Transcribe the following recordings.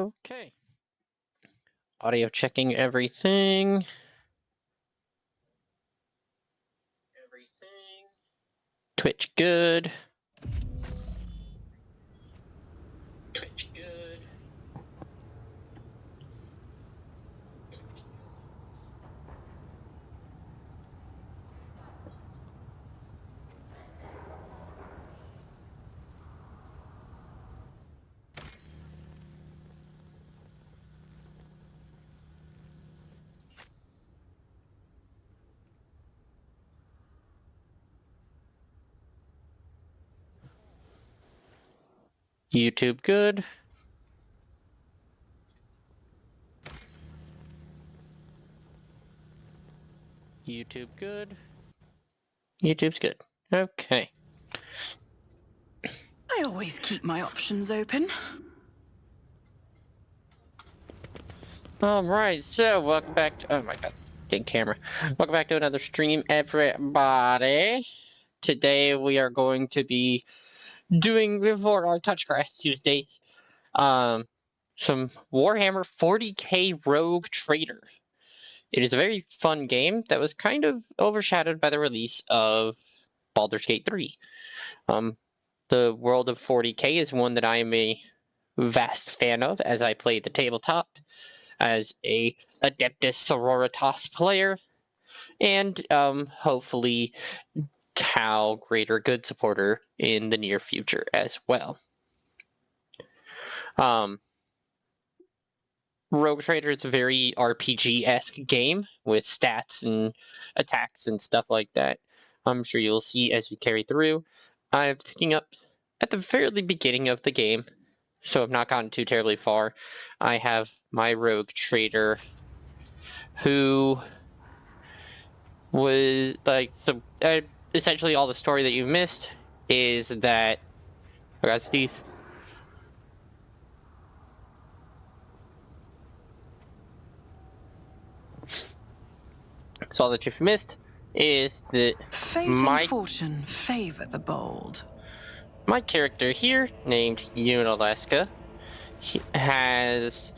Okay. Audio checking everything. Twitch good. Twitch good. YouTube good. YouTube good. YouTube's good. Okay. I always keep my options open. Alright, so welcome back to... Oh my god. Dang camera. Welcome back to another stream, everybody. Today we are going to be doing, before our Touchgrass Tuesday, some Warhammer 40k Rogue Trader. It is a very fun game that was kind of overshadowed by the release of Baldur's Gate 3. The world of 40k is one that I am a vast fan of, as I play the tabletop as a Adeptus Sororitas player, and hopefully Tau Greater Good supporter in the near future as well. Rogue Trader is a very RPG-esque game with stats and attacks and stuff like that. I'm sure you'll see as we carry through. I'm picking up at the fairly beginning of the game, so I've not gotten too terribly far. I have my Rogue Trader, who was like, essentially all the story that you missed is that, I got these. So all that you've missed is that Fate and fortune favor the bold. My character here, named Yunalesca, has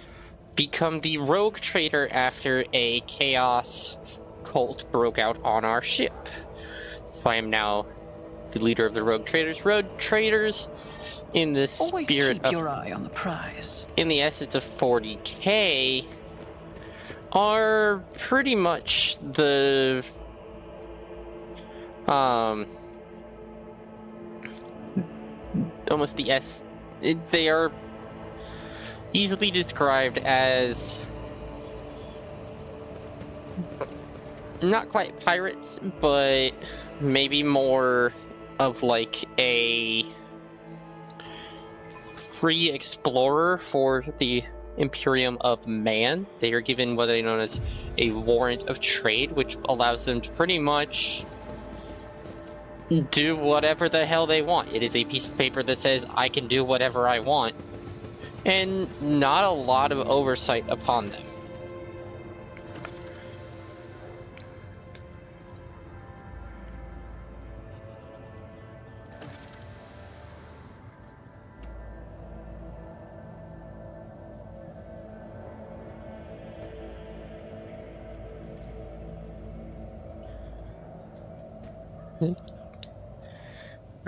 become the Rogue Trader after a chaos cult broke out on our ship. So I am now the leader of the Rogue Traders. Rogue Traders, in the Always spirit keep your eye on the prize. In the essence of 40k, are pretty much the almost the they are easily described as not quite pirates, but maybe more of like a free explorer for the Imperium of Man. They are given what they know as a warrant of trade, which allows them to pretty much do whatever the hell they want. It is a piece of paper that says, I can do whatever I want, and not a lot of oversight upon them.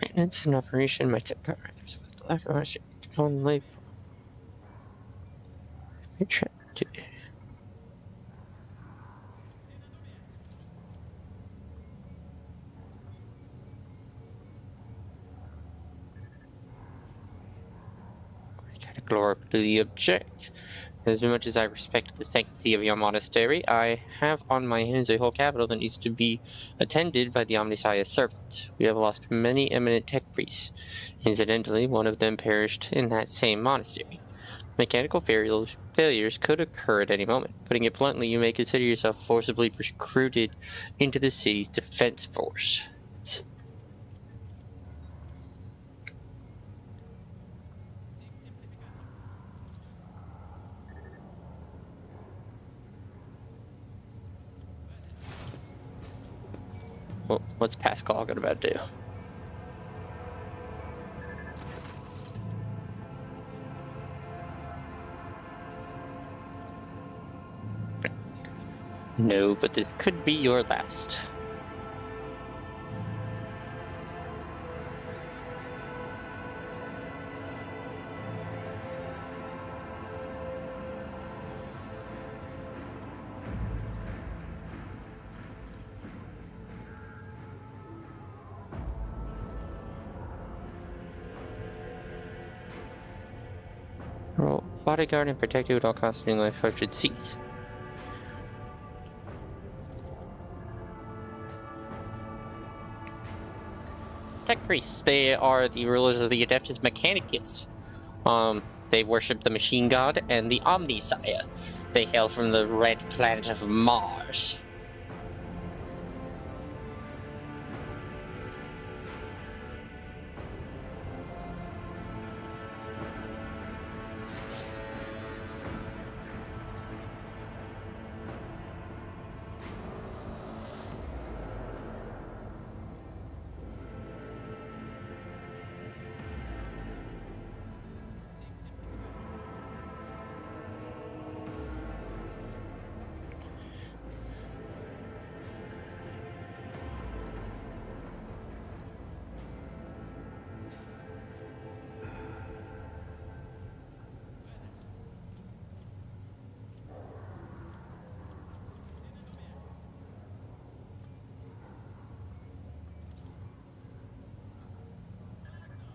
Maintenance and operation, my tip car riders with black ownership on life. Categorically object. As much as I respect the sanctity of your monastery, I have on my hands a whole capital that needs to be attended by the Omnissiah's servants. We have lost many eminent tech priests. Incidentally, one of them perished in that same monastery. Mechanical failures could occur at any moment. Putting it bluntly, you may consider yourself forcibly recruited into the city's defense force. Well, what's Pascal going to do? No, but this could be your last. Well, bodyguard and protect you at all costs in life should cease. Tech priests, they are the rulers of the Adeptus Mechanicus. They worship the Machine God and the Omnisire. They hail from the red planet of Mars.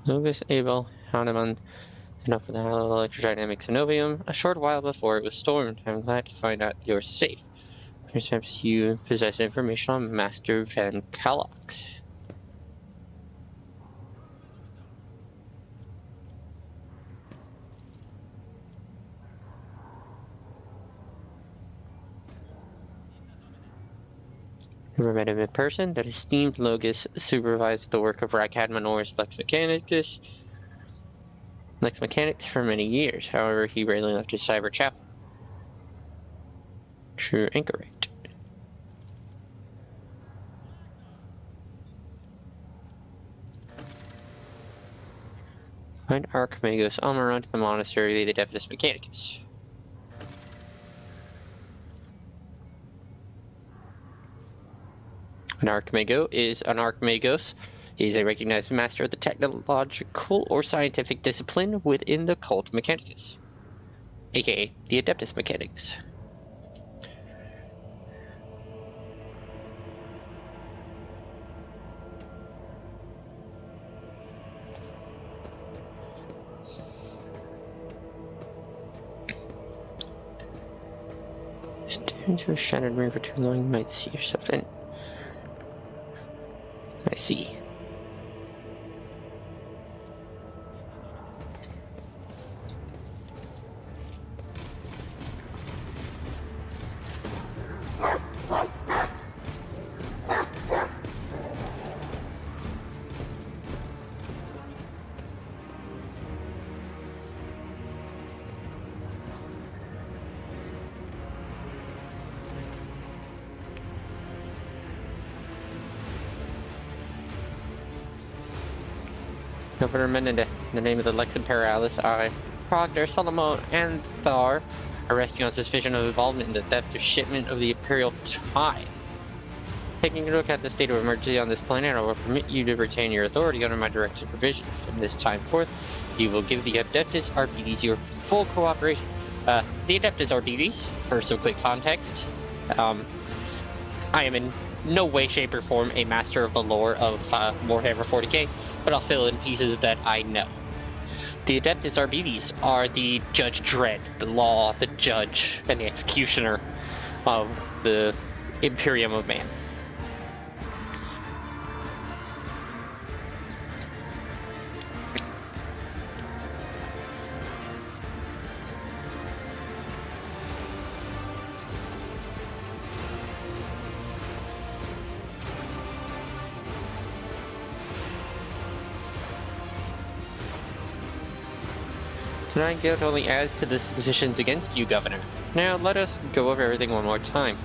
Novus Abel Hahnemann enough for the electrodynamic Xenovium a short while before it was stormed. I'm glad to find out you're safe. Perhaps you possess information on Master Van Kalox. Never met him in person. That esteemed Logus supervised the work of Rykad Lex Mechanics for many years. However, he rarely left his cyber chapel. True incorrect. Find Archimagos Amaran to the monastery of the Adeptus Mechanicus. An Archimagos is a recognized master of the technological or scientific discipline within the cult Mechanicus, aka the Adeptus Mechanics. Stare into a shattered ring for too long, you might see yourself in. I see. Governor Menendez, in the name of the Lex Imperialis, I, Proctor, Solomon, and Thar, arrest you on suspicion of involvement in the theft of shipment of the Imperial tithe. Taking into account the state of emergency on this planet, I will permit you to retain your authority under my direct supervision. From this time forth, you will give the Adeptus Arbites your full cooperation. The Adeptus Arbites, for some quick context, I am in no way, shape, or form a master of the lore of Warhammer 40k, but I'll fill in pieces that I know. The Adeptus Arbites are the Judge Dredd, the law, the judge, and the executioner of the Imperium of Man. Denying guilt only adds to the suspicions against you, Governor. Now, let us go over everything one more time.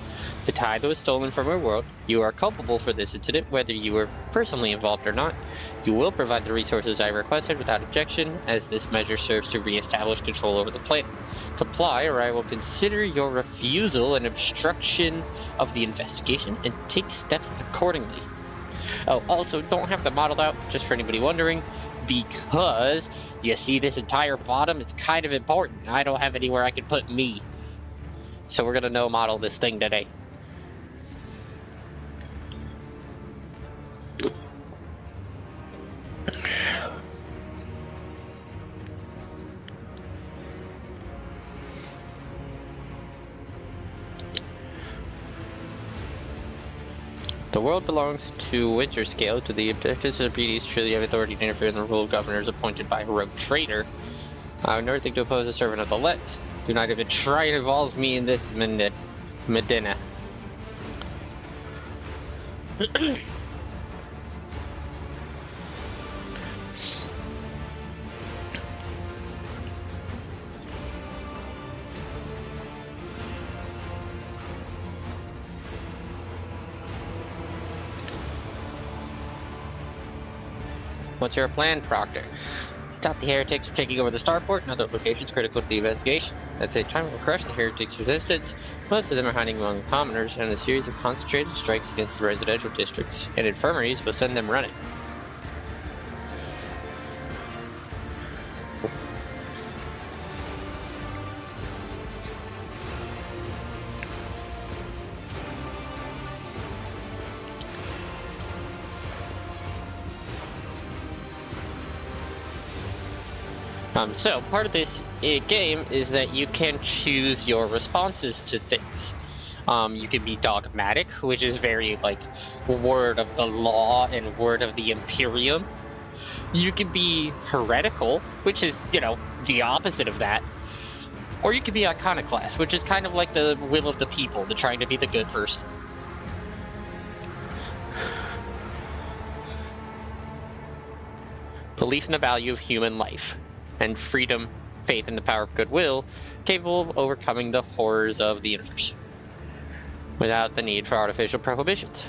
The tithe was stolen from our world. You are culpable for this incident, whether you were personally involved or not. You will provide the resources I requested without objection, as this measure serves to re-establish control over the planet. Comply, or I will consider your refusal an obstruction of the investigation and take steps accordingly. Oh, also, don't have the model out, just for anybody wondering, because you see this entire bottom? It's kind of important. I don't have anywhere I can put me. So we're gonna no model this thing today. The world belongs to Winterscale. To the objectives of treaties, truly have authority to interfere in the rule of governors appointed by a rogue traitor. I have nothing to oppose a servant of the Letts. Do not even try to involve me in this, Medina. What's your plan, Proctor? Stop the heretics from taking over the starport and other locations critical to the investigation. At the same time, we'll crush the heretics' resistance. Most of them are hiding among the commoners, and a series of concentrated strikes against the residential districts and infirmaries will send them running. So, part of this game is that you can choose your responses to things. You can be dogmatic, which is very, like, word of the law and word of the Imperium. You can be heretical, which is, you know, the opposite of that. Or you can be iconoclast, which is kind of like the will of the people, the trying to be the good person. Belief in the value of human life. And freedom, faith in the power of goodwill, capable of overcoming the horrors of the universe, without the need for artificial prohibitions.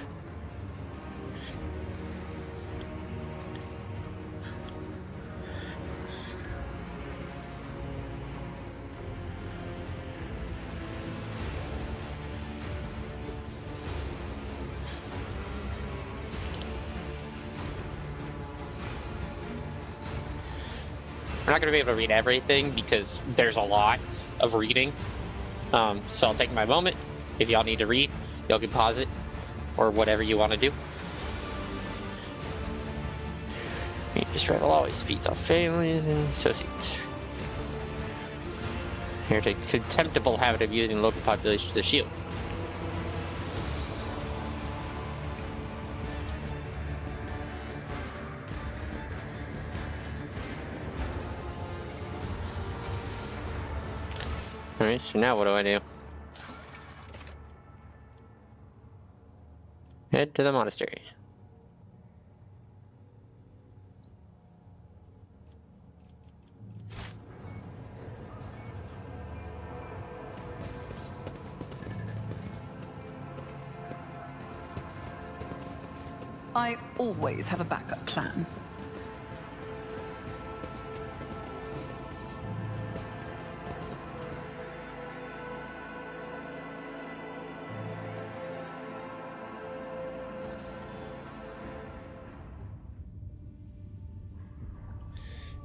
I'm not going to be able to read everything because there's a lot of reading. So I'll take my moment. If y'all need to read, y'all can pause it or whatever you want to do. This rival always feeds off families and associates. Here, take a contemptible habit of using local populations as a shield. Alright, so now what do I do? Head to the monastery. I always have a backup plan.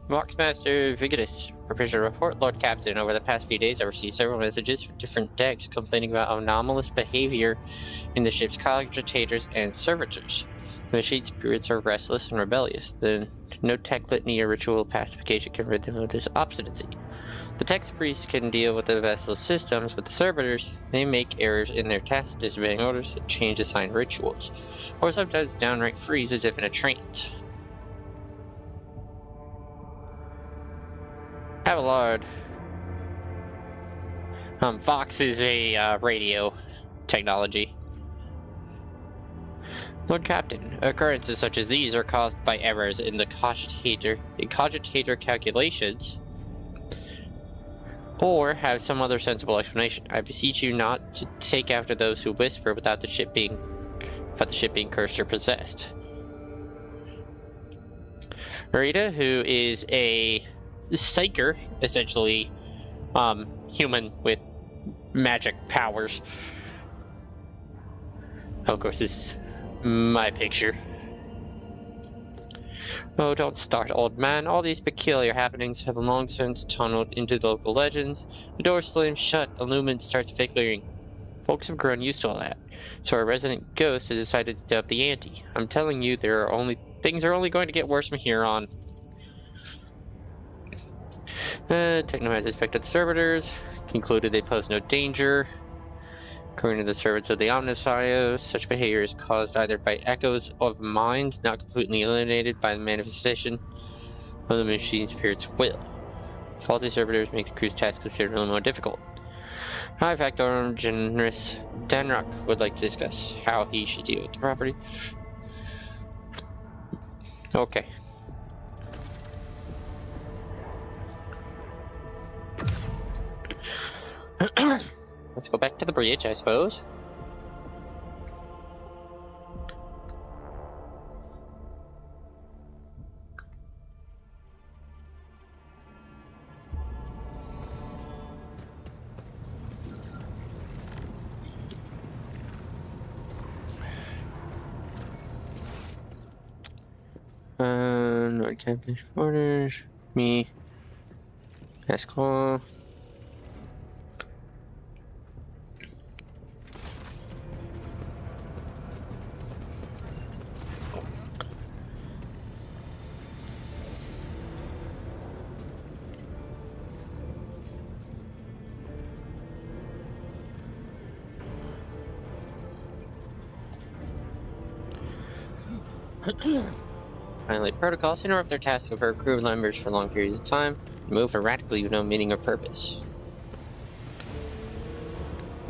Marksmaster Vigidus, prepares a report, Lord Captain. Over the past few days, I received several messages from different decks complaining about anomalous behavior in the ship's cogitators and servitors. The machine spirits are restless and rebellious. No tech litany or ritual pacification can rid them of this obstinacy. The tech priests can deal with the vessel's systems, but the servitors, they make errors in their tasks, disobeying orders, and change assigned rituals, or sometimes downright freeze as if in a trance. Abelard. Vox is a radio technology. Lord Captain, occurrences such as these are caused by errors in the cogitator calculations or have some other sensible explanation. I beseech you not to take after those who whisper without the ship being cursed or possessed. Rita, who is a psyker, essentially, human with magic powers. Of course, this is my picture. Oh, don't start, old man. All these peculiar happenings have long since tunneled into the local legends. The door slams shut, a lumen starts flickering. Folks have grown used to all that, so our resident ghost has decided to up the ante. I'm telling you, things are only going to get worse from here on. Technoman's inspected the servitors, concluded they pose no danger. According to the servants of the Omnisio, such behavior is caused either by echoes of minds not completely eliminated by the manifestation of the machine spirit's will. Faulty servitors make the crew's task considerably more difficult. High Factor Generous Danrock would like to discuss how he should deal with the property. Okay. Let's go back to the bridge, I suppose. Lord Captain orders me. Pascal. Violate protocols, interrupt their tasks of our crew members for long periods of time, move erratically with no meaning or purpose.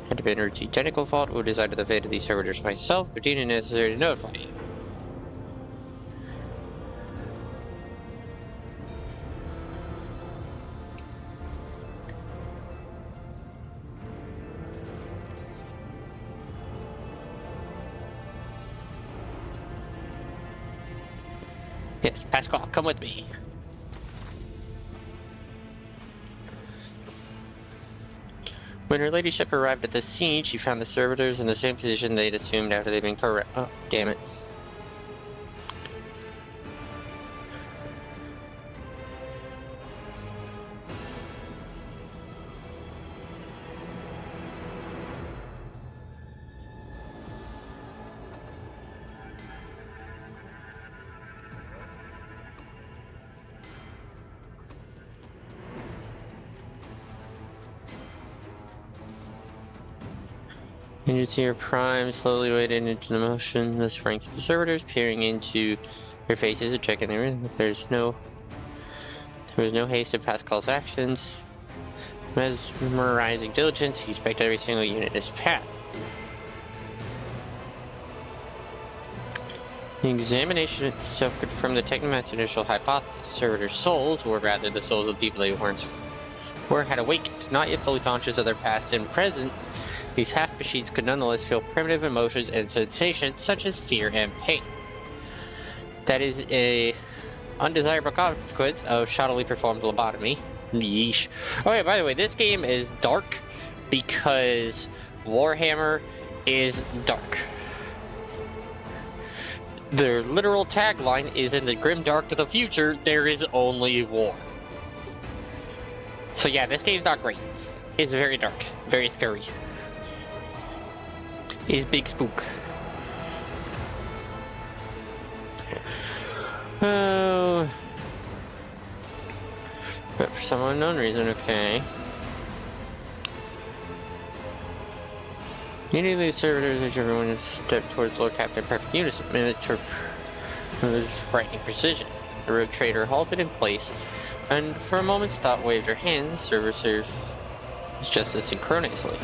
Had it been a routine technical fault, would decide the fate of these servitors myself, but deemed it necessary to notify you. Yes, Pascal, come with me. When her ladyship arrived at the scene, she found the servitors in the same position they'd assumed after they'd been correct. Oh, damn it. Engineer Prime slowly waded into the motion. The ranks of the servitors peering into their faces and checking their rhythm. There was no haste in Pascal's actions. Mesmerizing diligence, he inspected every single unit in his path. The examination itself confirmed the Technoman's initial hypothesis. Servitors' souls, or rather the souls of the people they had awakened, not yet fully conscious of their past and present. These half-machines could nonetheless feel primitive emotions and sensations such as fear and pain. That is a undesirable consequence of shoddily performed lobotomy. Yeesh. Okay, by the way, this game is dark because Warhammer is dark. Their literal tagline is, in the grim dark of the future, there is only war. So yeah, this game's not great. It's very dark, very scary. Is big spook. Oh. But for some unknown reason, okay. Immediately, the servitors, as everyone stepped towards Lord Captain in perfect unison, minutes with frightening precision. The rogue trader halted in place, and for a moment's thought waved her hand. The servitors was just as synchronously.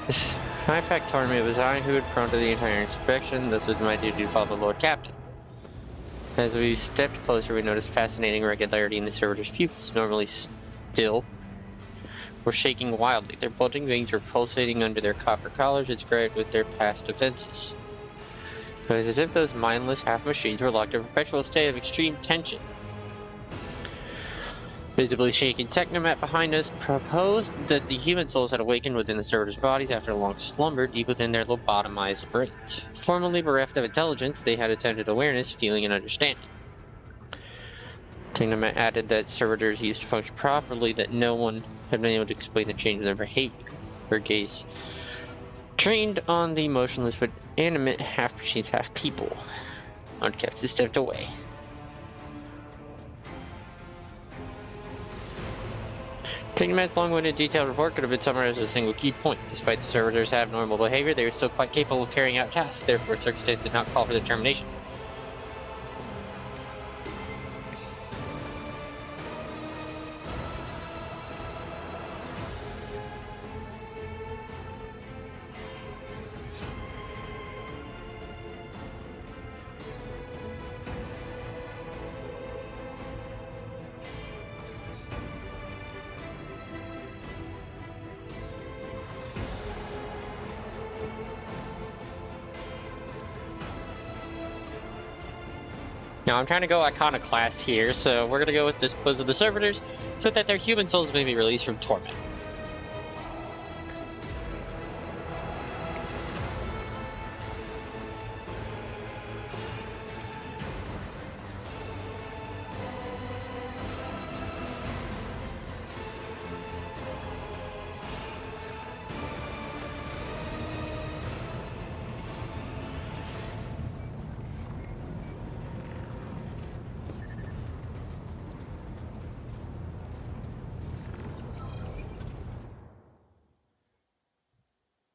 This high fact told me it was I who had prompted the entire inspection. This was my duty to follow the Lord Captain. As we stepped closer, we noticed fascinating regularity in the servitor's pupils, normally still, were shaking wildly. Their bulging veins were pulsating under their copper collars, inscribed with their past offenses. It was as if those mindless half-machines were locked in a perpetual state of extreme tension. Visibly shaking Technomat behind us proposed that the human souls had awakened within the servitors' bodies after a long slumber deep within their lobotomized brains. Formerly bereft of intelligence, they had attended awareness, feeling, and understanding. Technomat added that servitors used to function properly, that no one had been able to explain the change in their behavior. Her gaze trained on the motionless but animate half-machines, half-people. Uncaptain stepped away. Technomat's long-winded detailed report could have been summarized as a single key point. Despite the servitors' abnormal behavior, they were still quite capable of carrying out tasks, therefore circumstances did not call for their termination. Now, I'm trying to go iconoclast here, so we're going to go with Dispose of the Servitors, so that their human souls may be released from torment.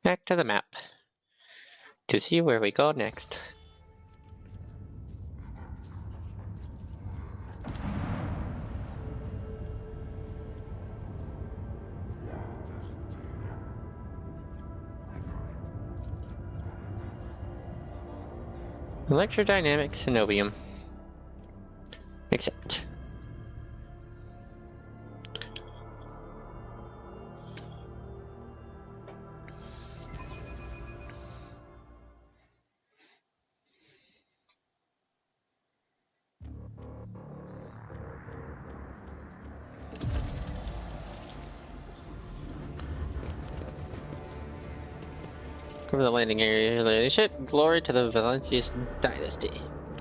Back to the map to see where we go next. Electrodynamic Cenobium. Accept. Cover the landing area. Ship. Glory to the Valencius dynasty.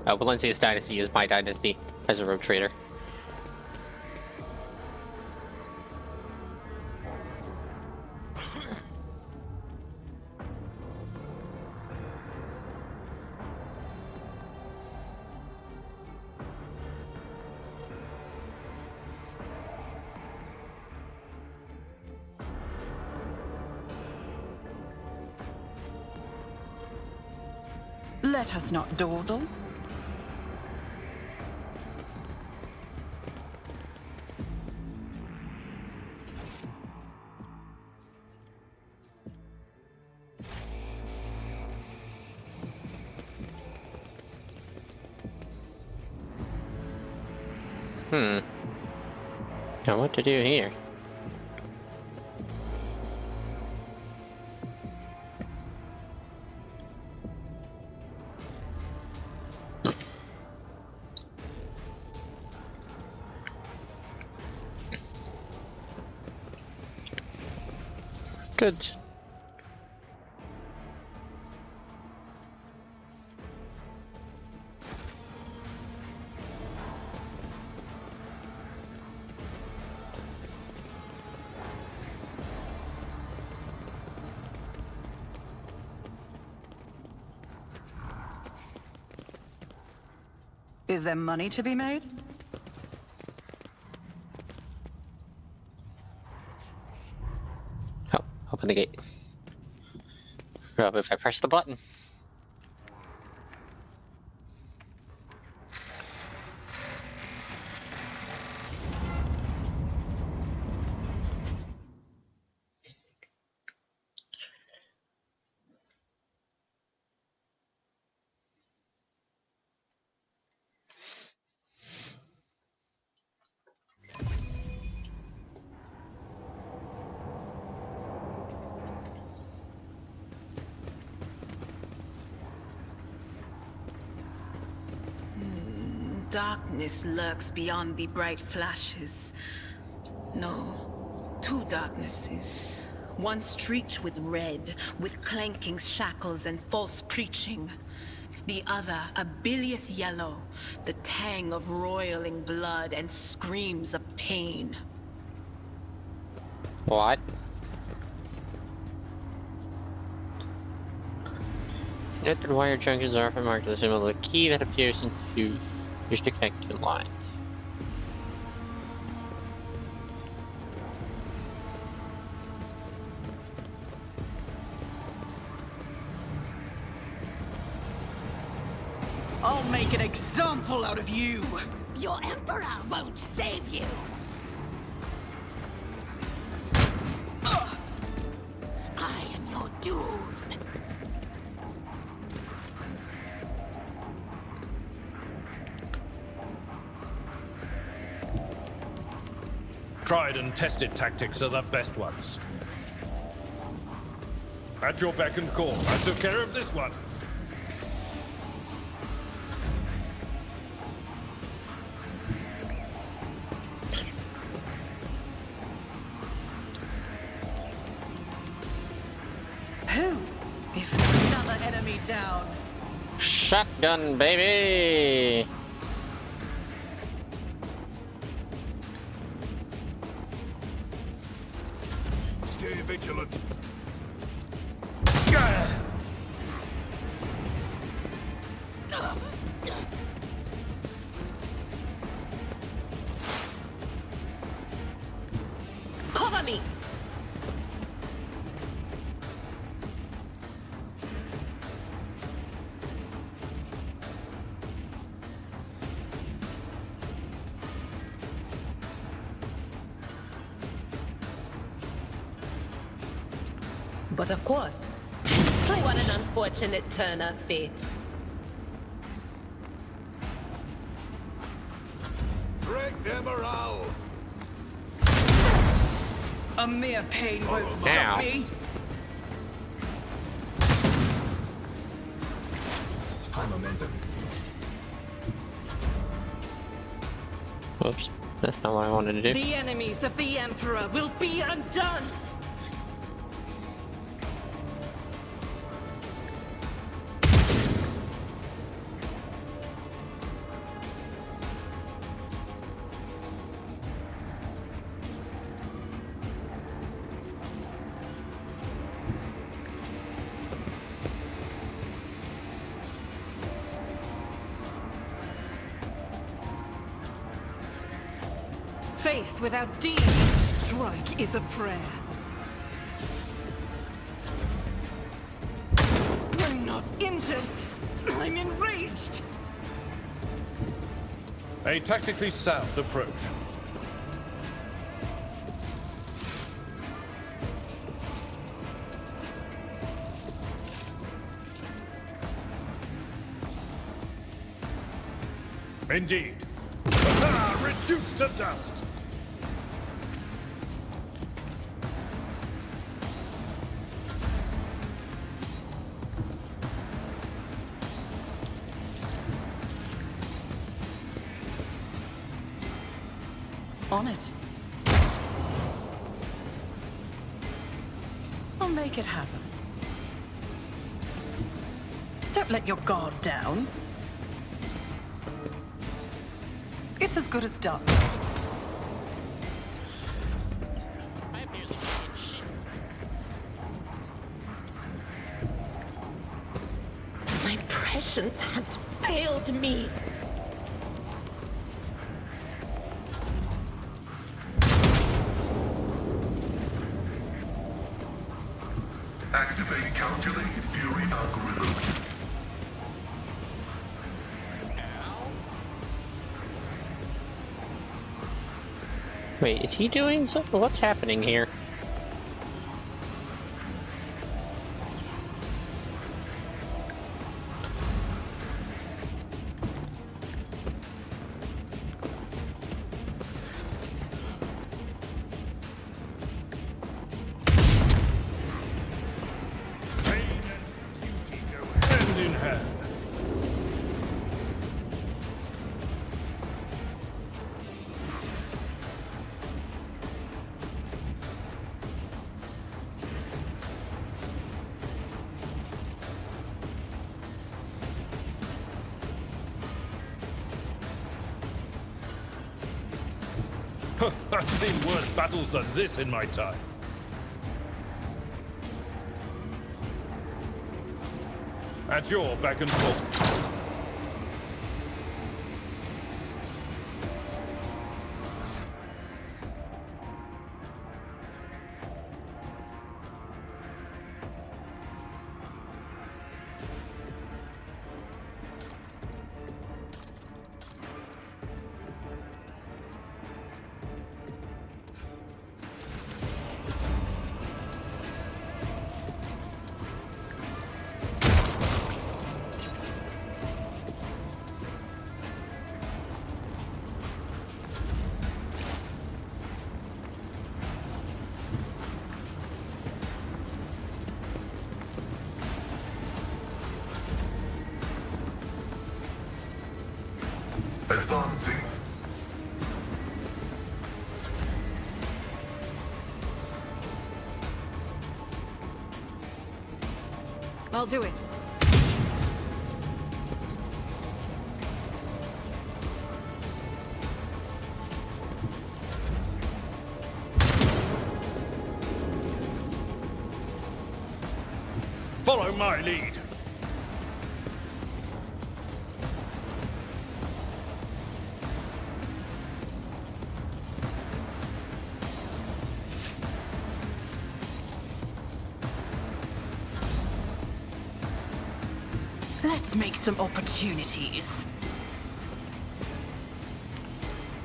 Oh, Valencius dynasty is my dynasty as a rogue trader. Let us not dawdle. Now what to do here? Good. Is there money to be made? Oh, open the gate. Rub if I press the button. Darkness lurks beyond the bright flashes. No, two darknesses. One streaked with red, with clanking shackles and false preaching. The other, a bilious yellow, the tang of roiling blood and screams of pain. What? Note that wire junctions are often marked with a symbol of a key that appears into used to connect to lines. I'll make an example out of you! Your Emperor won't save you! I am your doom! Tried and tested tactics are the best ones. At your beck and call, I took care of this one. Who? If another enemy down. Shotgun, baby! Stay vigilant. Cover me! But of course, what an unfortunate turn of fate. Break their morale. A mere pain won't Ow. stop me. High momentum. Oops, that's not what I wanted to do. The enemies of the Emperor will be undone! Faith without deed. Strike is a prayer. I'm not injured. I'm enraged. A tactically sound approach. Indeed. Reduced to dust. On it. I'll make it happen. Don't let your guard down. It's as good as done. My prescience has failed me! Activate calculated fury algorithm. Wait, is he doing something? What's happening here? Pain and duty go hand in hand. I've seen worse battles than this in my time. At your beck and call. Advancing. I'll do it. Follow my lead. Let's make some opportunities.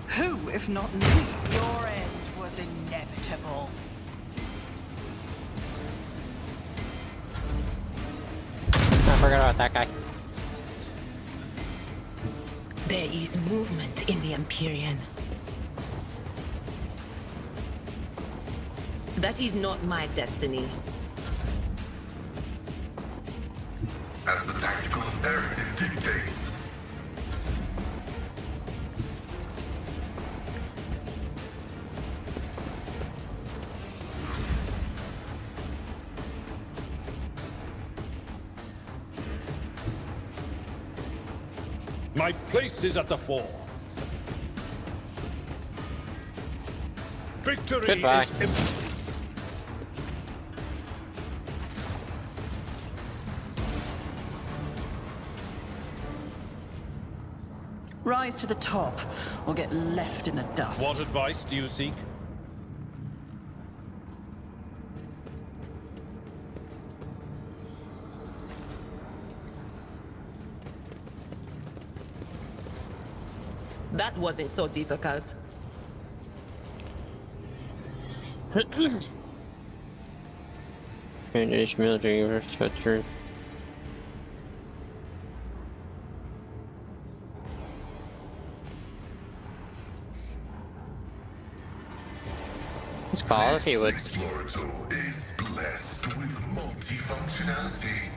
Who, if not me? Your end was inevitable. I forgot about that guy. There is movement in the Empyrean. That is not my destiny. As the tactical imperative dictates. My place is at the fore. Victory Goodbye. is imminent. Rise to the top, or get left in the dust. What advice do you seek? That wasn't so difficult. British military infrastructure. Let's call if he would. Explorator is blessed with multifunctionality.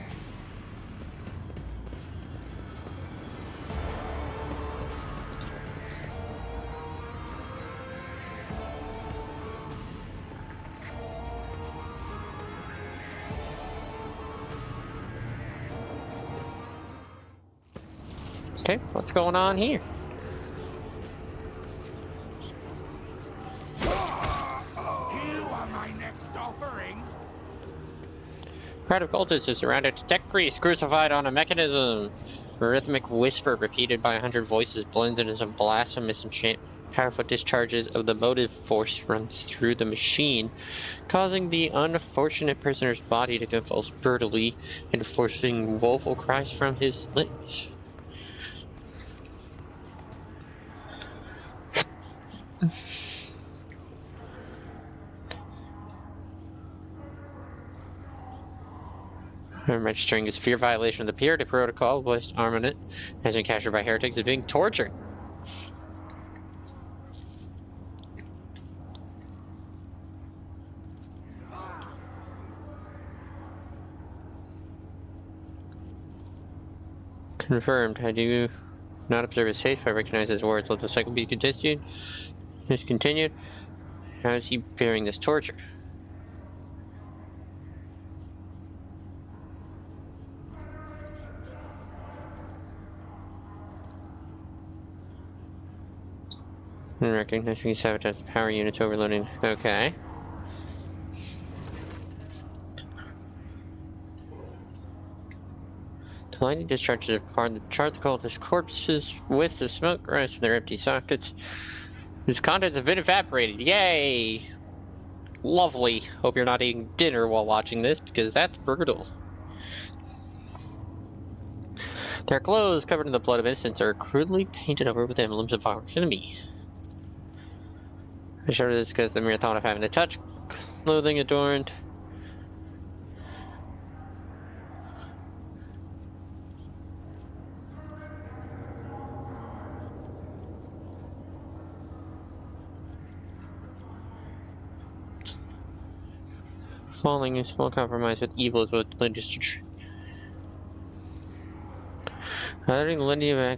Okay, what's going on here? You are my next offering. Crowd of cultists is surrounded to tech priests crucified on a mechanism. A rhythmic whisper repeated by 100 voices blends into some blasphemous enchant. Powerful discharges of the motive force runs through the machine, causing the unfortunate prisoner's body to convulse brutally and forcing woeful cries from his lips. Registering a severe violation of the Purity Protocol, West Armament has been captured by heretics and being tortured. Confirmed. I do not observe his face, but I recognize his words. Let the cycle be continued. Discontinued. How is he bearing this torture? Recognizing sabotage the power units overloading. Okay. The lightning discharges of charge the cultist corpses with the smoke rise from their empty sockets, whose contents have been evaporated. Yay! Lovely. Hope you're not eating dinner while watching this, because that's brutal. Their clothes, covered in the blood of innocents, are crudely painted over with emblems of our enemy. I'm sure this is because the mere thought of having to touch clothing adorned. Falling a small compromise with evil is what led us to Hiring the linear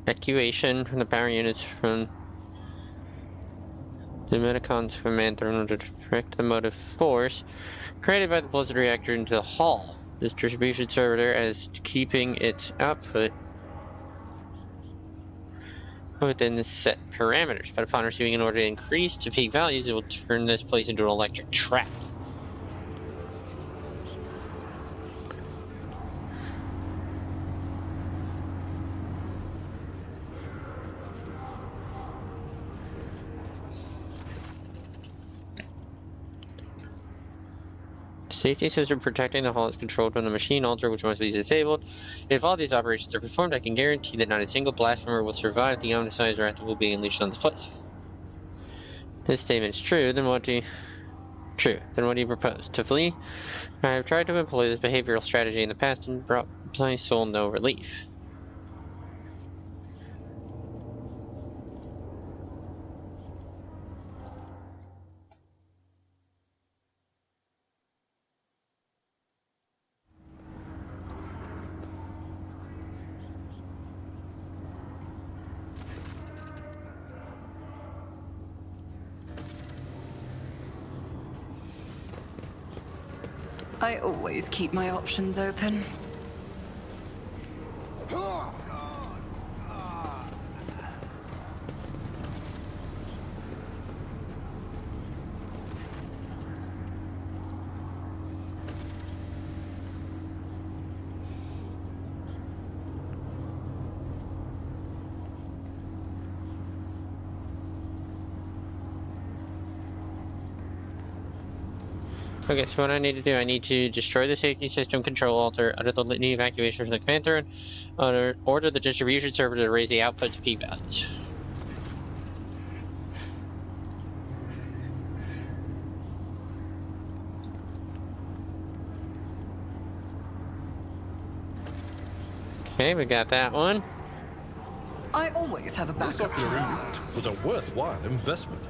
evacuation from the power units from the Metacon's commander in order to direct the motive force created by the Blizzard reactor into the hull. This distribution server as keeping its output within the set parameters, but upon receiving an order to increase to peak values, it will turn this place into an electric trap. Safety system protecting the hull is controlled from the machine altar, which must be disabled. If all these operations are performed, I can guarantee that not a single blasphemer will survive the omnicized wrath that will be unleashed on this place. This statement is true, then what do you propose? To flee? I have tried to employ this behavioral strategy in the past and brought my soul no relief. I always keep my options open. Okay, so what I need to do, I need to destroy the safety system control altar, utter the litany evacuation from the commander, and order the distribution server to raise the output to peak values. Okay, we got that one. I always have a backup plan. It was a worthwhile investment.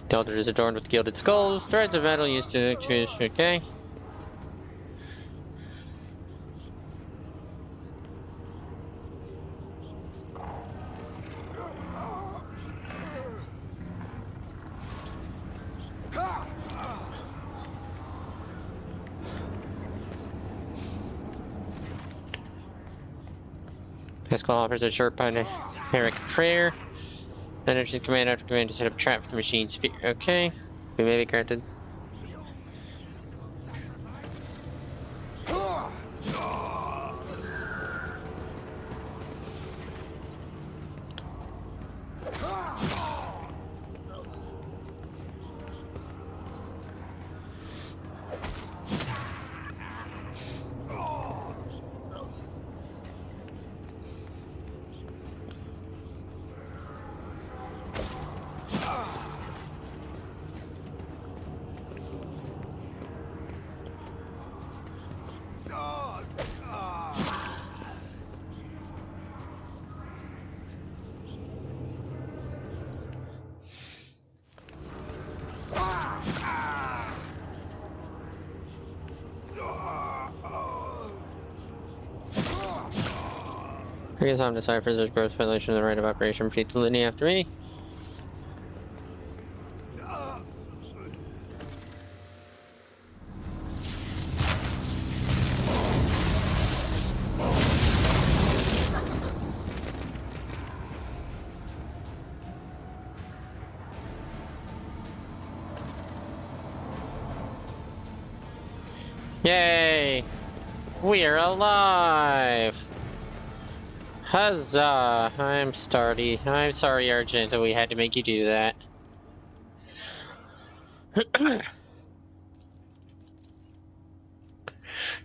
The altar is adorned with gilded skulls, threads of metal used to choose. Okay. Pascal offers a short Herrick prayer. Energy command after command to set up a trap for the machine spear. Okay. We may be granted. I guess I'm deciphering this gross violation of the right of operation. Repeat the litany after me. Yay! We're alive! Huzzah! I'm Stardy. I'm sorry, Argent, that we had to make you do that.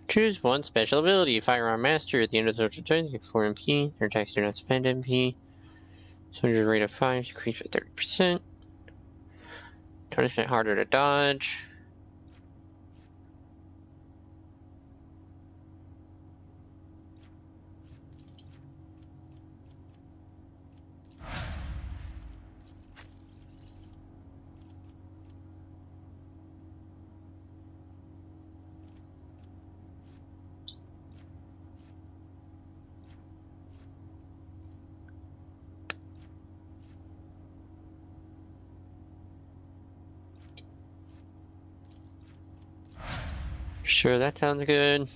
Choose one special ability. Firearm Master at the end of the turn, take 4 MP. Your attacks do not spend MP. Soldier rate of 5, increase by 30%. 20% harder to dodge. Sure, that sounds good.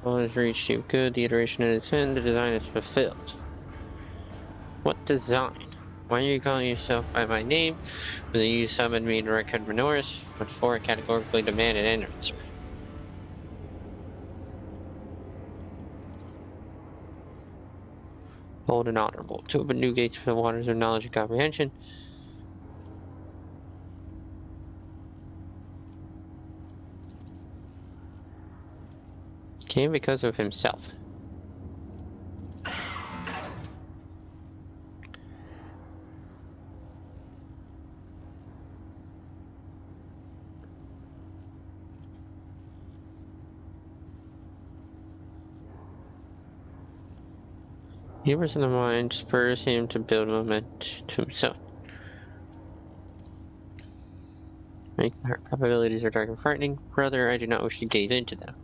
Goal is reached too good, the iteration at its end, the design is fulfilled. What design? Why are you calling yourself by my name? Whether you summoned me to record Minoris, but for it categorically demand an answer. Bold and honorable, to open new gates for the waters of knowledge and comprehension. Came because of himself. Humors in the mind spurs him to build momentum to himself. Make the probabilities are dark and frightening. Brother, I do not wish to gaze into them.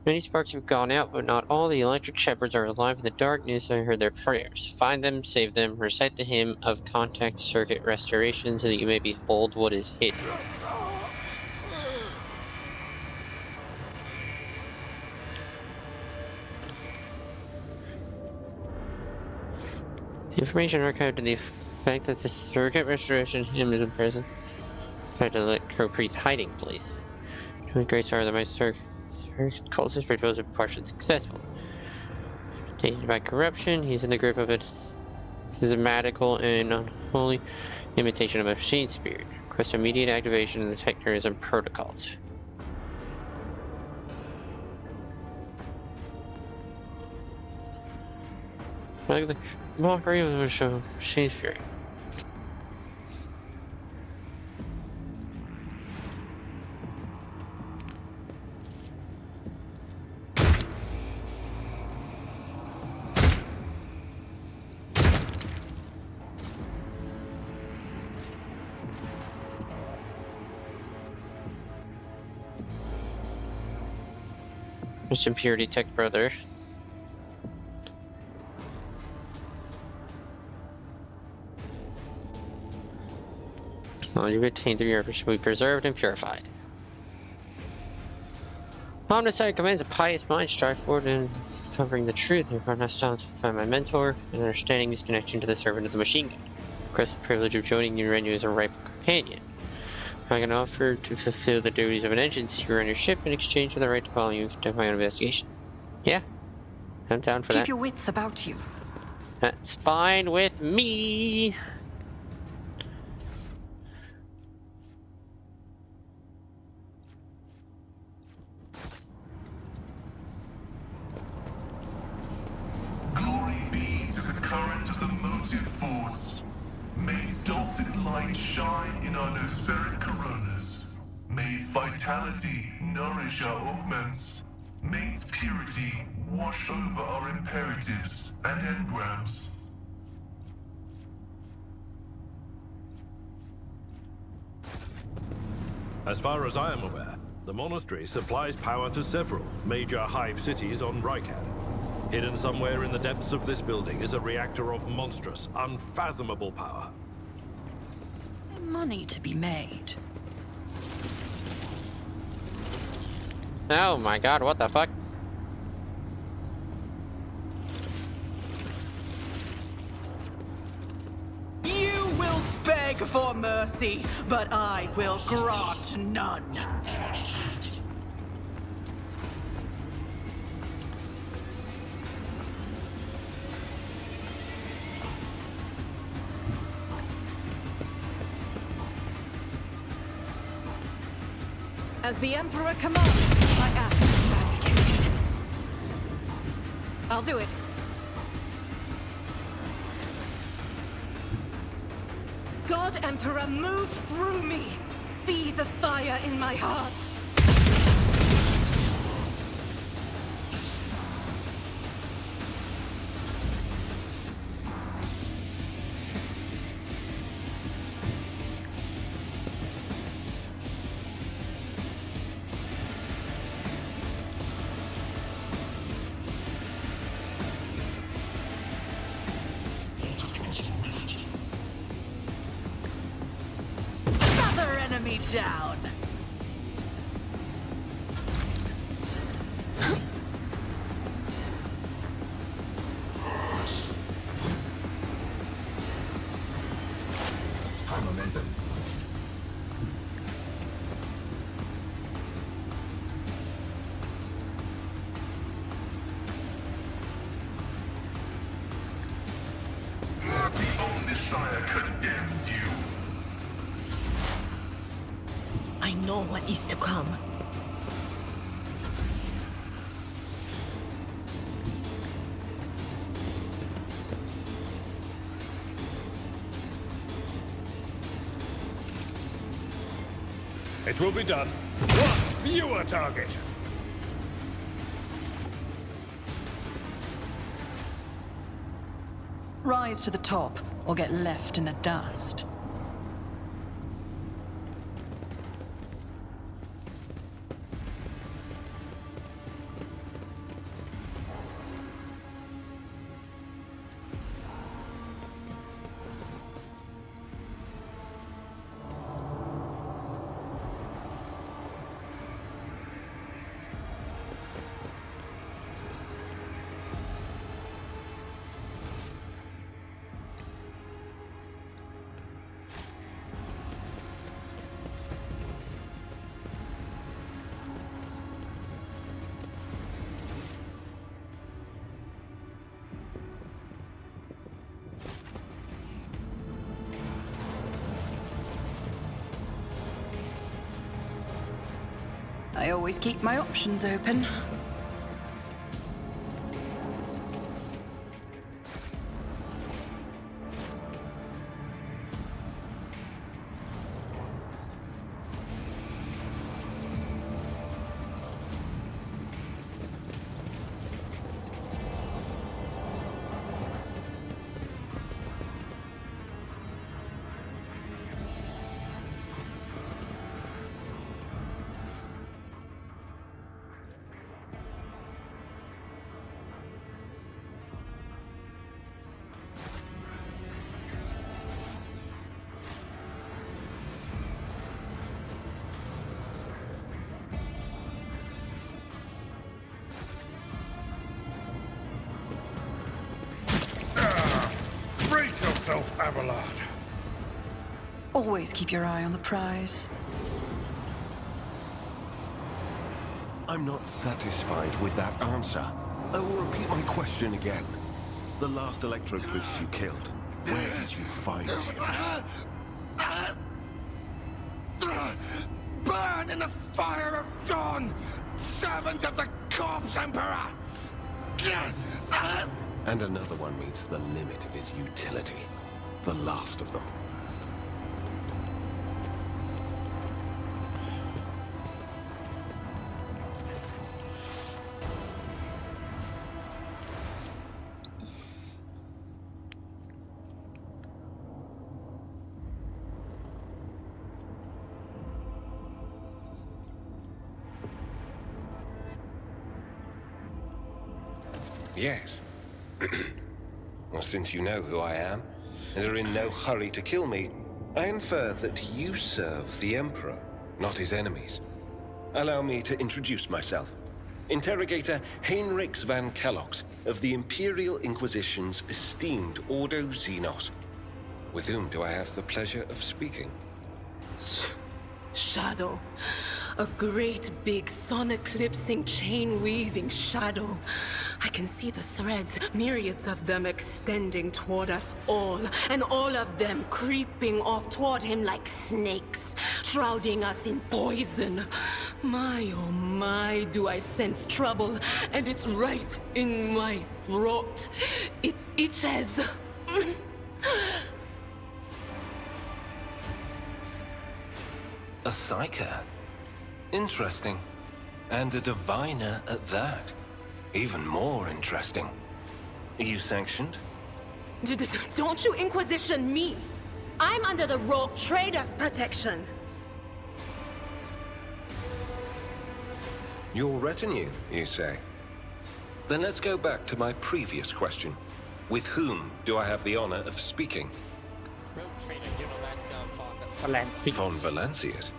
Many sparks have gone out, but not all. The electric shepherds are alive in the darkness. I heard their prayers. Find them, save them, recite the hymn of contact circuit restoration so that you may behold what is hidden. Information archived to the effect that the circuit restoration hymn is in prison. Expect the electro priest hiding place. Doing great sorrow that my circuit cultist rituals are partially successful. Tainted by corruption, he's in the grip of a schismatical and unholy imitation of a machine spirit. Request immediate activation of the technism protocols. Like the mockery of the machine spirit. Mr. Impurity Tech Brother. Knowledge you obtained through your shall be preserved and purified. Omniscient commands a pious mind strive forward in covering the truth. Therefore, I stand to find my mentor and understanding his connection to the servant of the machine gun. Request the privilege of joining you and you as a rightful companion. I can offer to fulfill the duties of an engine seeker on your ship in exchange for the right to follow you and conduct my own investigation. Yeah, I'm down for that. Keep your wits about you. That's fine with me. Glory be to the current of the motive force. May its dulcet light shine in our nospheric coronas. May its vitality nourish our augments. May its purity wash over our imperatives and engrams. As far as I am aware, the monastery supplies power to several major hive cities on Rykad. Hidden somewhere in the depths of this building is a reactor of monstrous, unfathomable power. Money to be made. Oh my god, what the fuck? You will beg for mercy, but I will grant none. As the Emperor commands, I act. I'll do it. God Emperor, move through me. Be the fire in my heart. Another enemy down. The Omnissiah condemns you. I know what is to come. It will be done. One fewer target. Rise to the top, or get left in the dust. I always keep my options open. of Abelard. Always keep your eye on the prize. I'm not satisfied with that answer. I will repeat my question again. The last Electro Priest you killed, where did you find him? Burn in the fire of dawn, servant of the Corpse Emperor! And another one meets the limit of his utility. The last of them. Yes. Well, since you know who I am, and are in no hurry to kill me, I infer that you serve the Emperor, not his enemies. Allow me to introduce myself. Interrogator Heinrichs van Kellogg's of the Imperial Inquisition's esteemed Ordo Xenos. With whom do I have the pleasure of speaking? Shadow. A great big sun-eclipsing, chain-weaving shadow. I can see the threads, myriads of them extending toward us all, and all of them creeping off toward him like snakes, shrouding us in poison. My, oh my, do I sense trouble, and it's right in my throat. It itches. A Psyker. Interesting. And a diviner at that. Even more interesting. Are you sanctioned? Don't you Inquisition me! I'm under the Rogue Trader's protection! Your retinue, you say? Then let's go back to my previous question. With whom do I have the honor of speaking? Rogue Trader Unalaska Valancius. Von Valancius.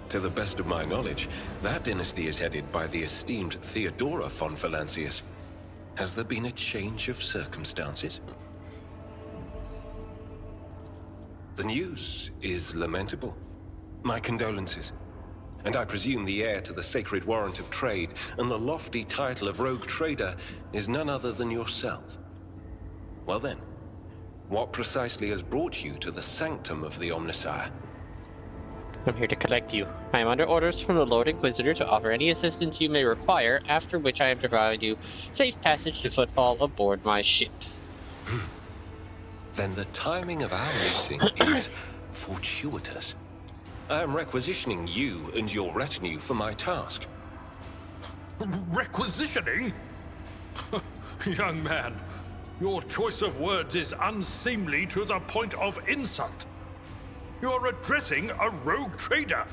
To the best of my knowledge, that dynasty is headed by the esteemed Theodora von Valancius. Has there been a change of circumstances? The news is lamentable. My condolences. And I presume the heir to the sacred warrant of trade and the lofty title of Rogue Trader is none other than yourself. Well then, what precisely has brought you to the sanctum of the Omnissiah? I'm here to collect you. I am under orders from the Lord Inquisitor to offer any assistance you may require, after which I am to provide you safe passage to footfall aboard my ship. Then the timing of our meeting is fortuitous. I am requisitioning you and your retinue for my task. Requisitioning? Young man, your choice of words is unseemly to the point of insult. You're addressing a rogue trader.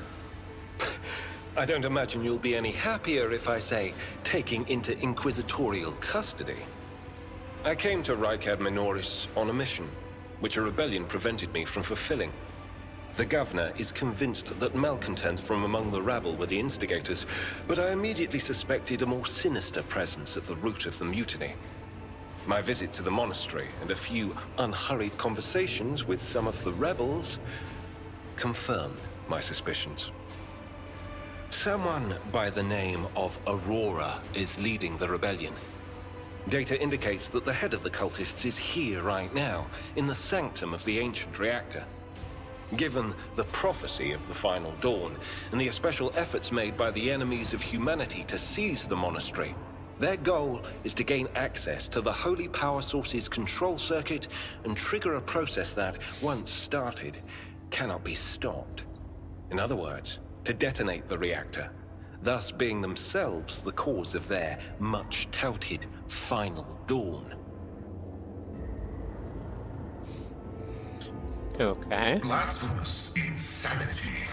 I don't imagine you'll be any happier if I say taking into inquisitorial custody. I came to Rykad Minoris on a mission, which a rebellion prevented me from fulfilling. The governor is convinced that malcontents from among the rabble were the instigators, but I immediately suspected a more sinister presence at the root of the mutiny. My visit to the monastery and a few unhurried conversations with some of the rebels confirmed my suspicions. Someone by the name of Aurora is leading the rebellion. Data indicates that the head of the cultists is here right now, in the sanctum of the ancient reactor. Given the prophecy of the Final Dawn, and the especial efforts made by the enemies of humanity to seize the monastery, their goal is to gain access to the Holy Power Source's control circuit and trigger a process that, once started, cannot be stopped. In other words, to detonate the reactor, thus being themselves the cause of their much-touted Final Dawn. Okay. Blasphemous insanity.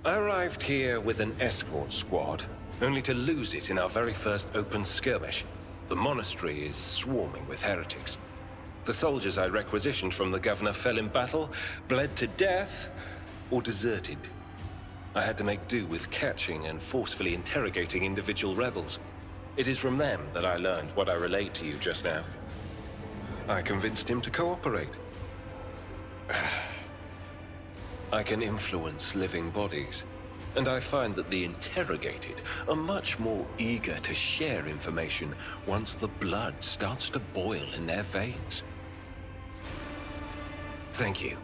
I arrived here with an escort squad, only to lose it in our very first open skirmish. The monastery is swarming with heretics. The soldiers I requisitioned from the governor fell in battle, bled to death, or deserted. I had to make do with catching and forcefully interrogating individual rebels. It is from them that I learned what I relayed to you just now. I convinced him to cooperate. I can influence living bodies, and I find that the interrogated are much more eager to share information once the blood starts to boil in their veins. Thank you.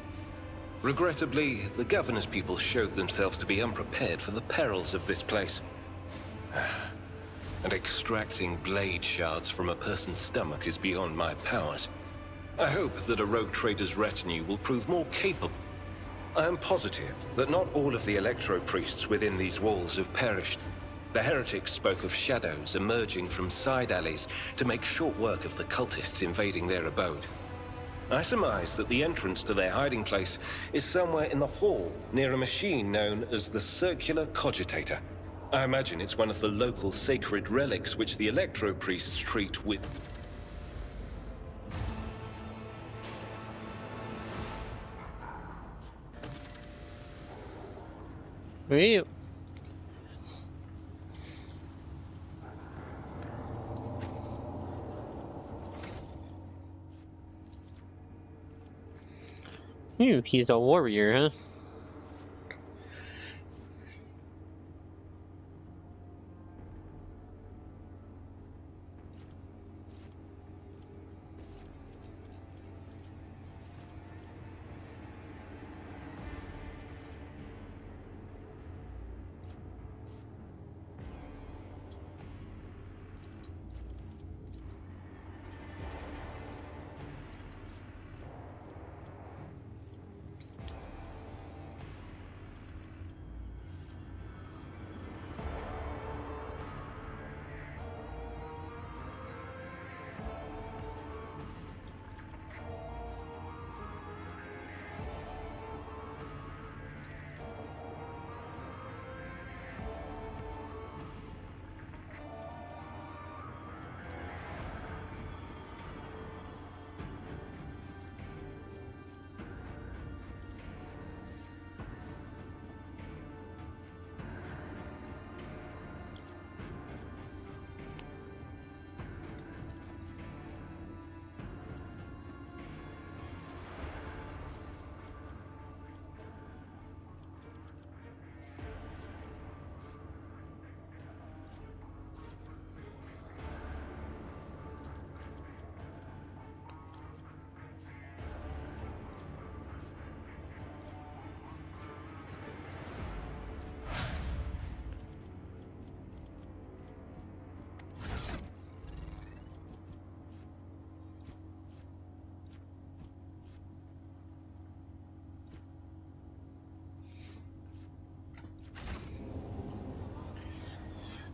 Regrettably, the governor's people showed themselves to be unprepared for the perils of this place. And extracting blade shards from a person's stomach is beyond my powers. I hope that a rogue trader's retinue will prove more capable. I am positive that not all of the electro-priests within these walls have perished. The heretics spoke of shadows emerging from side alleys to make short work of the cultists invading their abode. I surmise that the entrance to their hiding place is somewhere in the hall, near a machine known as the Circular Cogitator. I imagine it's one of the local sacred relics which the electro-priests treat with... Wait. He's a warrior, huh?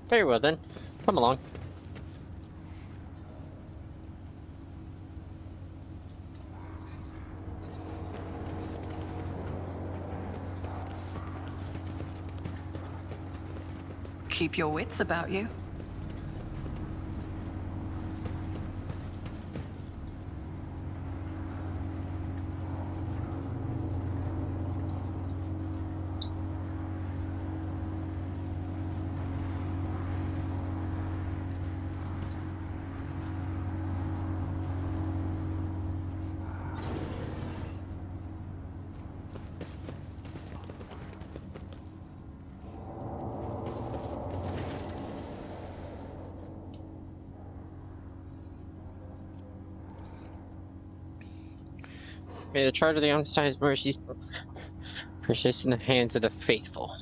Very well then. Come along. Keep your wits about you. May the charge of the Einstein's mercy persist in the hands of the faithful.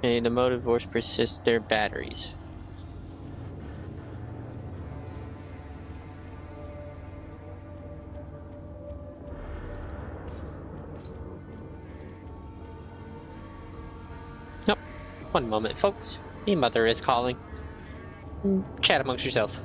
May the motive force persist their batteries. Nope. One moment, folks. The mother is calling. Chat amongst yourself.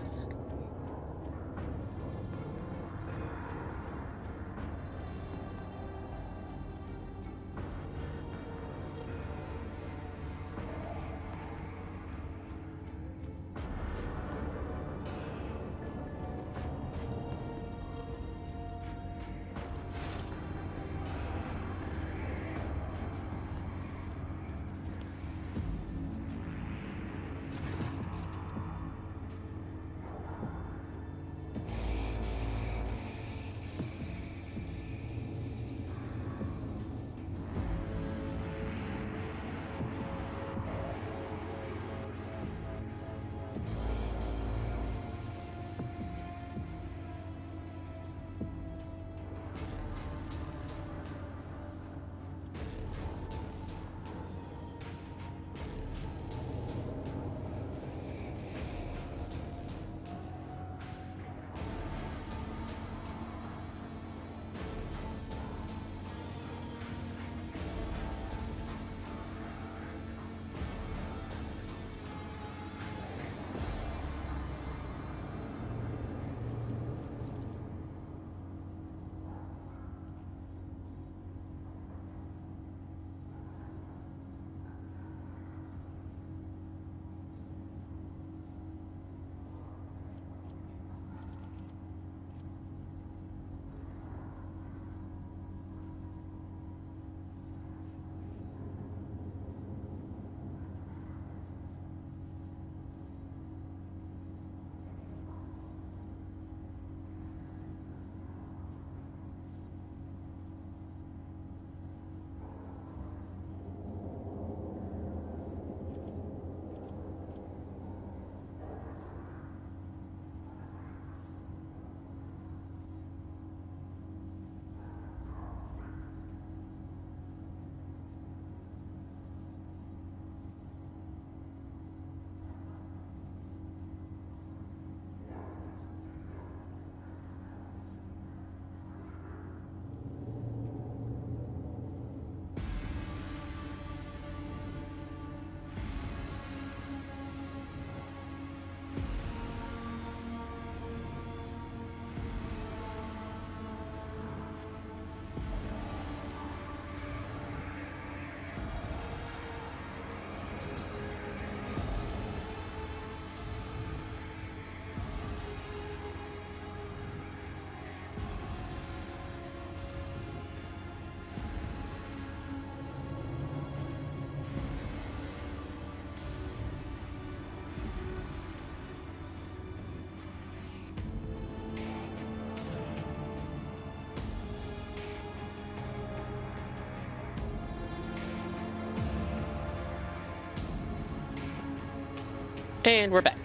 And we're back.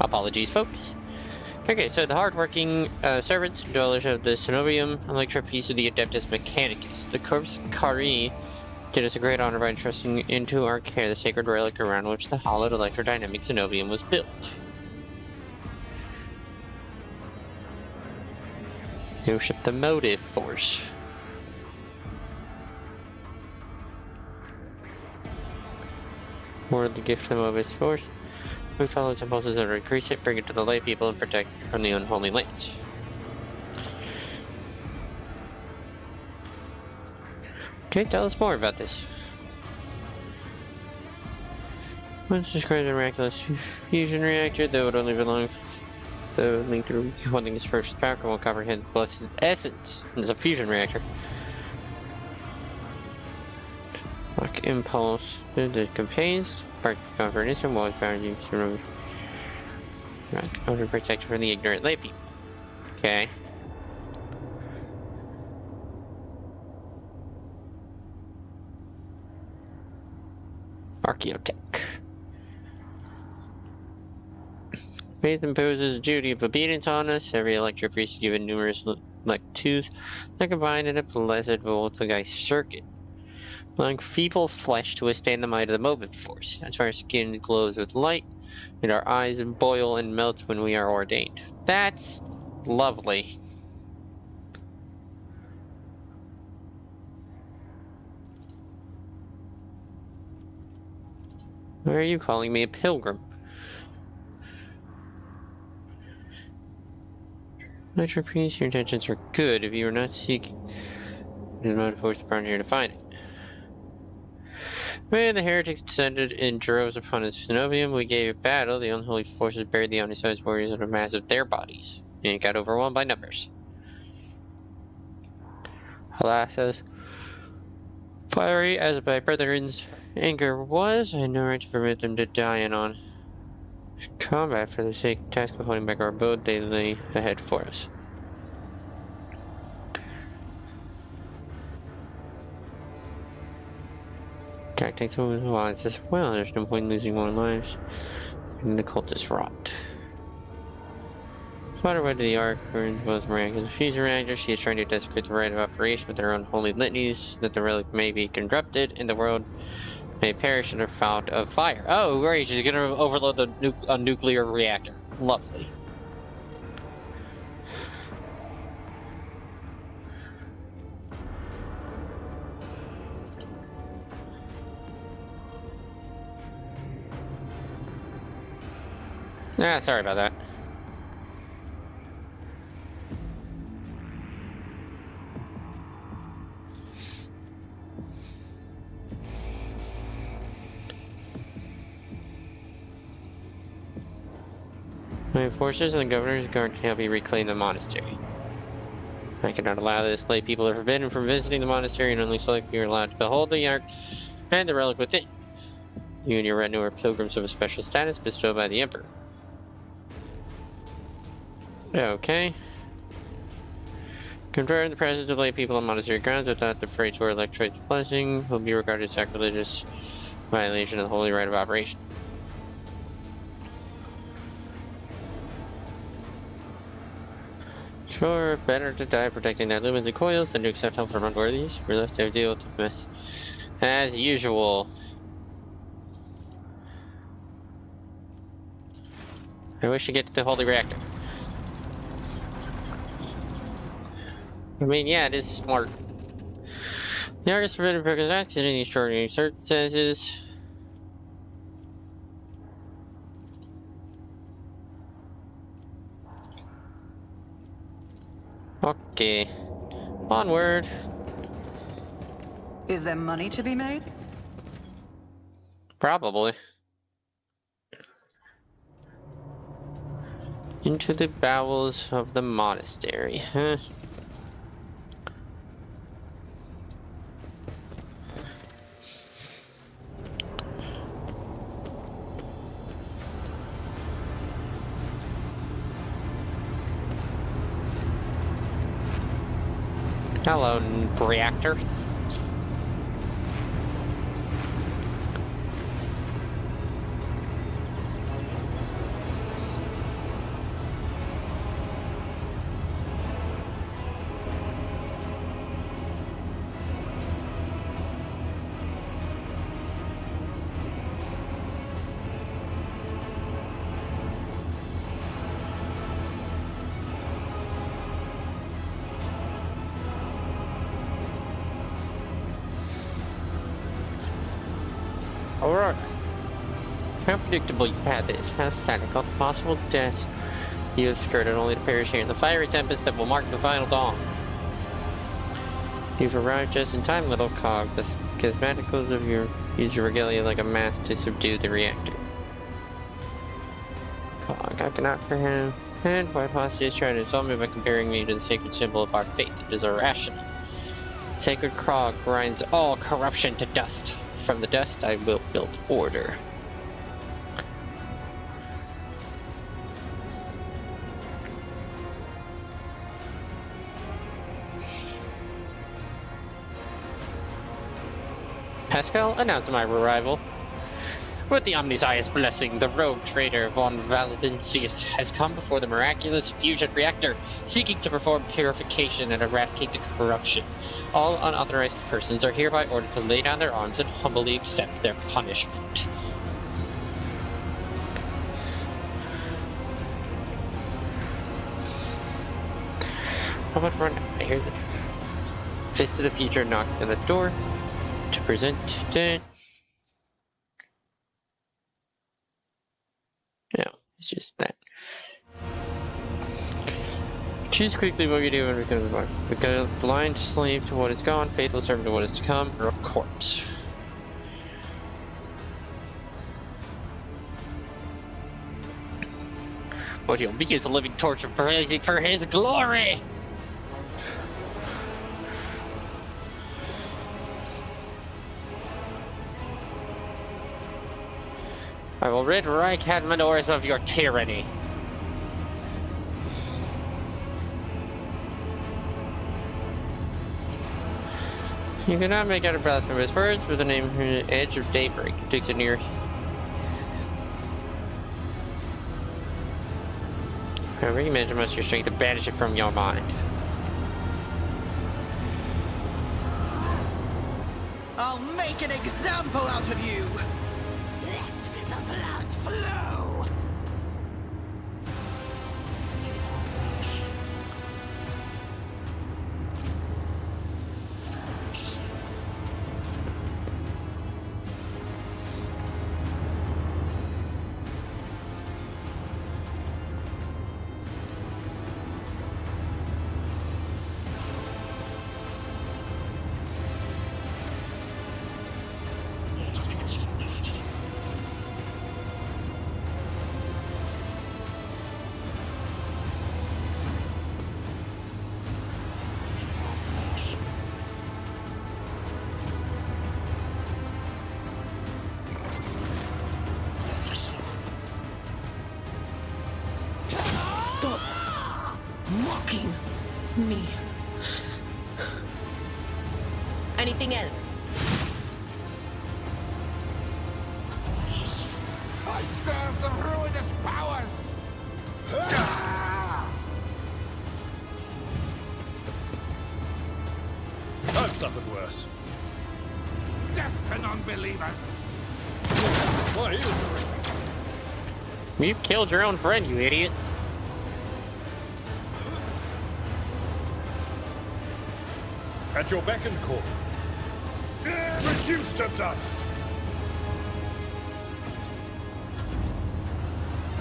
Apologies, folks. Okay, so the hardworking servants and dwellers of the Cenobium electric piece of the Adeptus Mechanicus. The Corpus Cari did us a great honor by entrusting into our care the sacred relic around which the hallowed electrodynamic Cenobium was built. They ship the motive force. Or the gift of the motive force. We follow its impulses and increase it, bring it to the lay people, and protect from the unholy lands. Okay, tell us more about this. Once described a miraculous fusion reactor that would only belong the link to holding its first power will comprehend the blessed essence as a fusion reactor. Like impulse, the contains spark confidence and was found used to remove protection from the ignorant lay people. Okay. Archaeotech. Faith imposes a duty of obedience on us. Every electric priest is given numerous lectues that combine in a blessed voltaic circuit, allowing feeble flesh to withstand the might of the motive force. That's why our skin glows with light, and our eyes boil and melt when we are ordained. That's lovely. Why are you calling me a pilgrim? Electric priest, your intentions are good. If you are not seeking, the motive force upon here to find it. When the heretics descended in droves upon the Cenobium, we gave battle. The unholy forces buried the unassized warriors under mass of their bodies, and it got overwhelmed by numbers. Alas, as fiery as my brethren's anger was, I had no right to permit them to die in on combat. For the task of holding back our abode, they lay ahead for us. Tactics will be wise as well. There's no point in losing more lives. And the cult is wrought. Spider went to the Ark, burns both miraculous fusion reactors. She is trying to desecrate the right of operation with their unholy litanies, that the relic may be corrupted and the world may perish in a fount of fire. Oh, great! She's gonna overload the nuclear reactor. Lovely. Ah, sorry about that. My forces and the governor's guard can help you reclaim the monastery. I cannot allow this. Lay people are forbidden from visiting the monastery, and only select few are allowed to behold the Ark and the relic within. You and your retinue are pilgrims of a special status bestowed by the Emperor. Okay. Confirm the presence of lay people on monastery grounds without the praetor electrode's blessing will be regarded as sacrilegious violation of the holy rite of operation. Sure, better to die protecting their lumens and coils than to accept help from unworthies. We're left to deal with the mess as usual. I wish to get to the holy reactor. I mean, yeah, it is smart. The Ark is forbidden because accident in the extraordinary circumstances. Okay. Onward. Is there money to be made? Probably. Into the bowels of the monastery, huh? Hello, reactor. Krog. How predictable your path is. How static. All the possible deaths you have skirted only to perish here in the fiery tempest that will mark the final dawn. You've arrived just in time, little cog. The schematicals of your use your regalia like a mask to subdue the reactor. Cog, I cannot comprehend why Apostate is trying to insult me by comparing me to the sacred symbol of our faith. It is irrational. Sacred Krog grinds all corruption to dust. From the dust I will build order. Pascal, announce my arrival. With the Omnissiah's blessing, the rogue traitor von Valdencius has come before the miraculous fusion reactor, seeking to perform purification and eradicate the corruption. All unauthorized persons are hereby ordered to lay down their arms and humbly accept their punishment. How much run? I hear the Fist of the Future knock on the door to present it. Yeah, it's just that. Choose quickly what you do when we become the because blind slave to what is gone, faithful servant to what is to come, or a corpse. What you'll be is a living torch of praising for his glory! I will rid Rykad Minoris of your tyranny. You cannot make out a blasphemous words with the name Edge of Daybreak. It takes it near. However, you measure much of your strength to banish it from your mind. I'll make an example out of you! Let the blood flow! Mocking me. Anything else? I serve the ruinous powers! I've suffered worse. Death to non-believers! Why is You killed your own friend, you idiot. at your beck and call? Reduced to dust!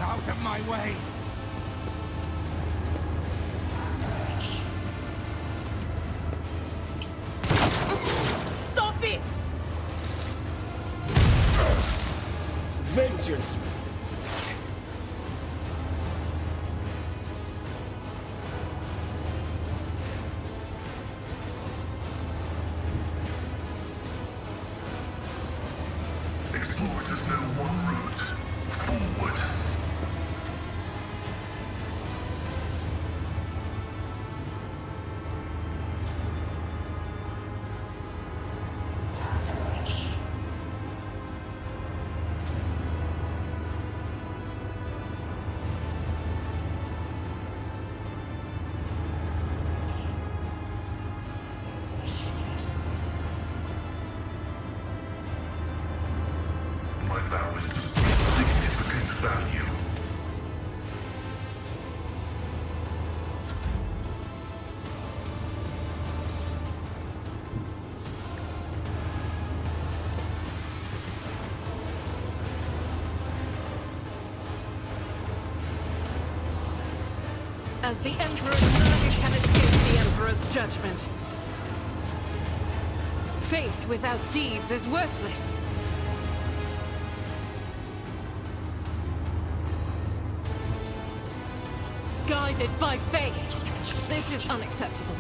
Out of my way! Stop it! Vengeance! Explorers know one route forward. As the Emperor nothing can escape the Emperor's judgment. Faith without deeds is worthless. Guided by faith. This is unacceptable.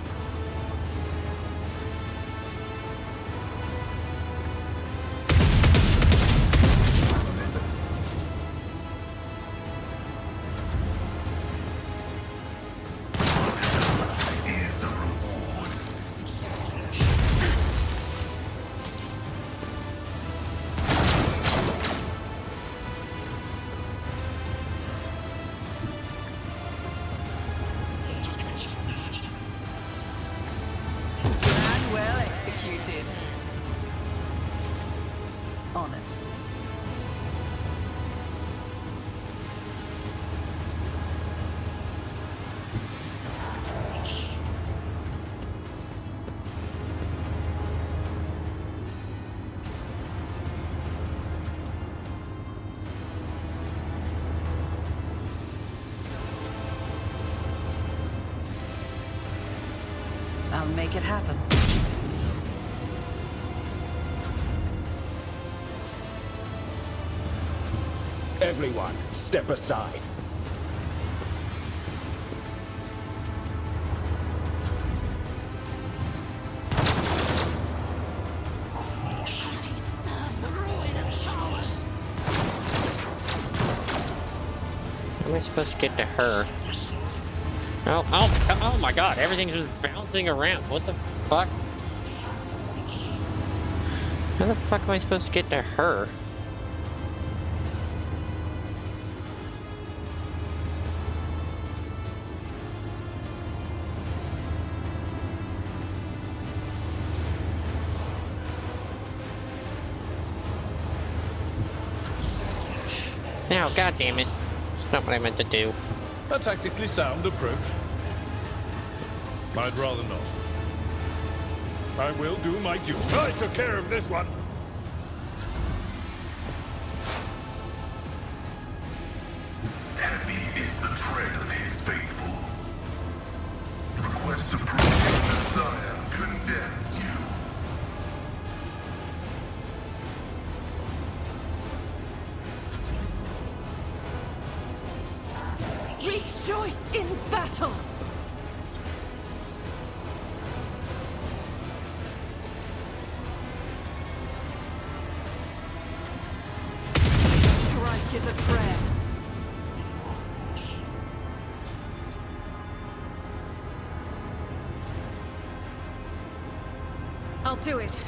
Well executed. On it. I'll make it happen. Everyone, step aside. How am I supposed to get to her? Oh my god, everything's just bouncing around. What the fuck? How the fuck am I supposed to get to her? No, god damn it. It's not what I meant to do. A tactically sound approach. I'd rather not. I will do my duty. I took care of this one. Heavy is the tread of his faithful. Request to prove his Messiah condemns you. Rejoice in battle! Strike is a prayer. I'll do it.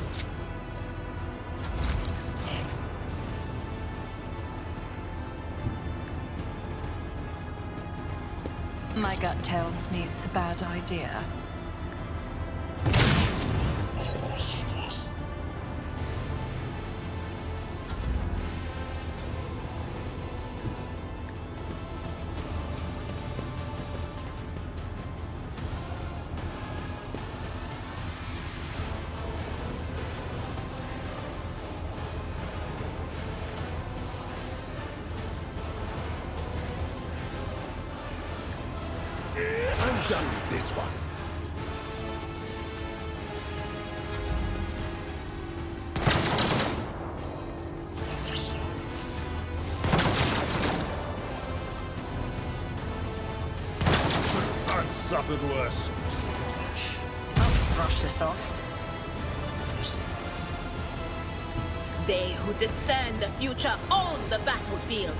My gut tells me it's a bad idea. I'm done with this one. I've suffered worse. I'll brush this off. They who discern the future own the battlefield.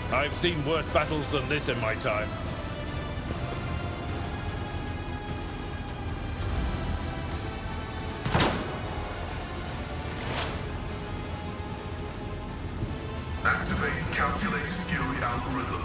I've seen worse battles than this in my time. Activate calculated fury algorithm.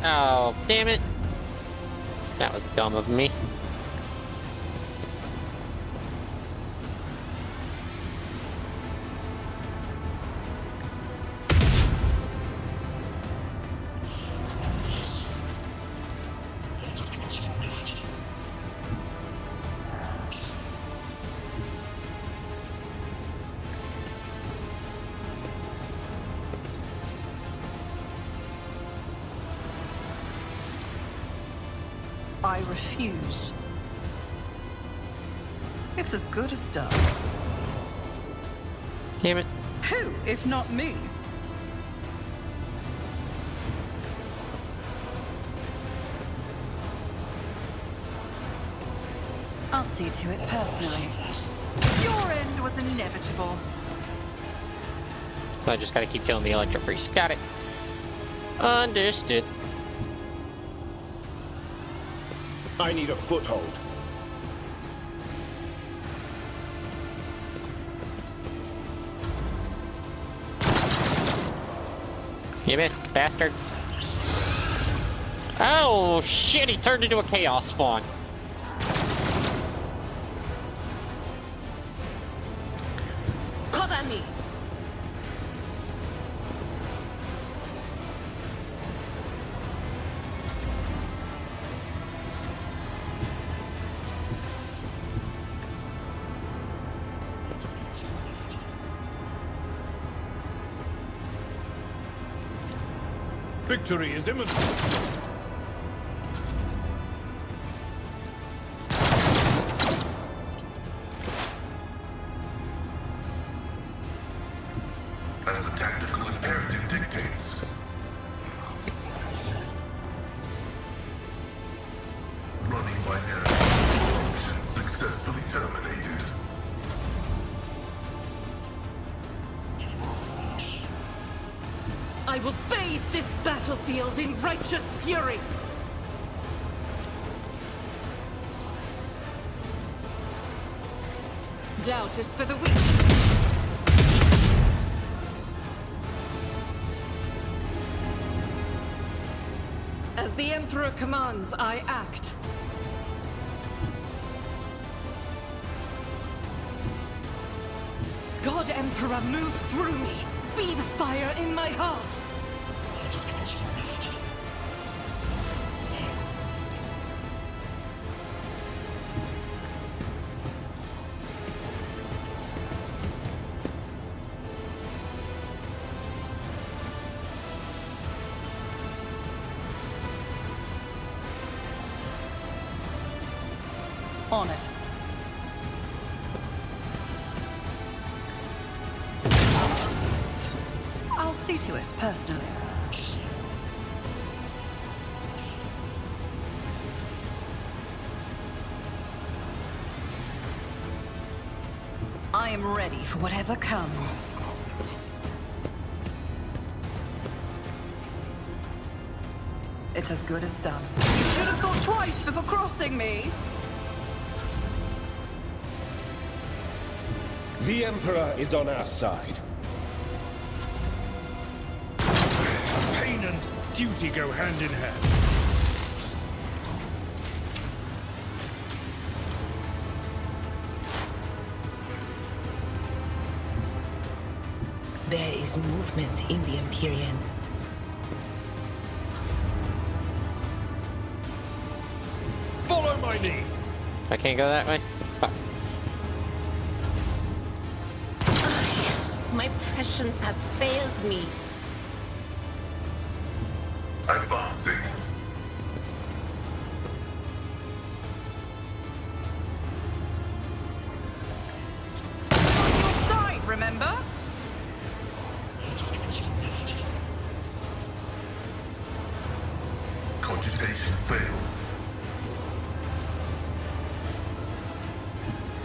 Oh, damn it. That was dumb of me. I refuse. It's as good as done. Damn it. Who, if not me? I'll see to it personally. Your end was inevitable. So I just gotta keep killing the Electro Priest. Got it. Understood. I need a foothold. You missed, bastard. Oh, shit, he turned into a chaos spawn. Cover me. Victory is imminent. As the tactical imperative dictates. Running binary function successfully terminated. I will bathe this battlefield in righteous fury. Doubt is for the weak. As the Emperor commands, I act. God Emperor, move through me. Be the fire in my heart. On it. I'll see to it personally. I am ready for whatever comes. It's as good as done. You should have thought twice before crossing me. The Emperor is on our side. Pain and duty go hand in hand. There is movement in the Empyrean. Follow my lead. I can't go that way? Fuck. My prescience has failed me. Advancing. On your side, remember? Cogitation failed.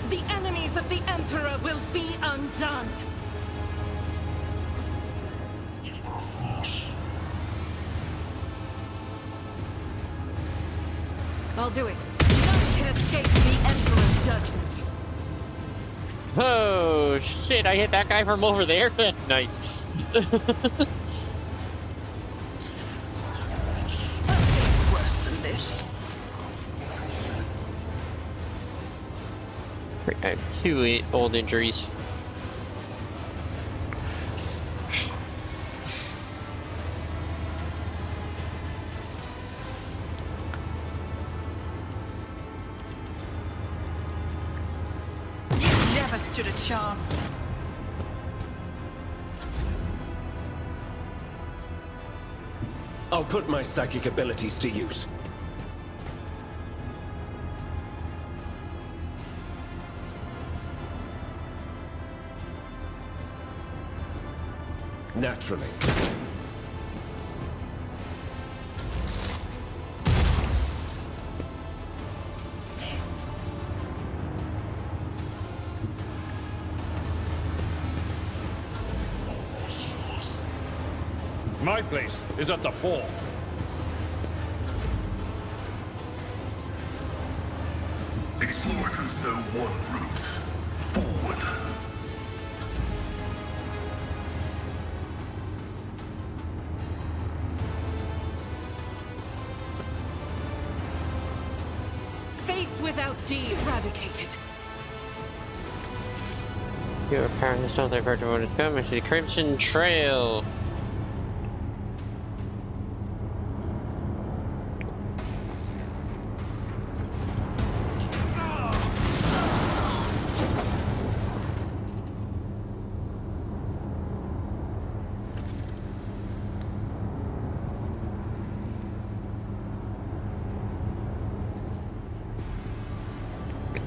The enemies of the Emperor will be undone. I'll do it. None can escape the Emperor's judgment. Oh, shit, I hit that guy from over there? Nice. I have 2 old injuries. You never stood a chance. I'll put my psychic abilities to use. Naturally. My place is at the fore. Explorers know one route. Forward. Faith without deed eradicated. You are apparently still divergent when it's coming to the Crimson Trail.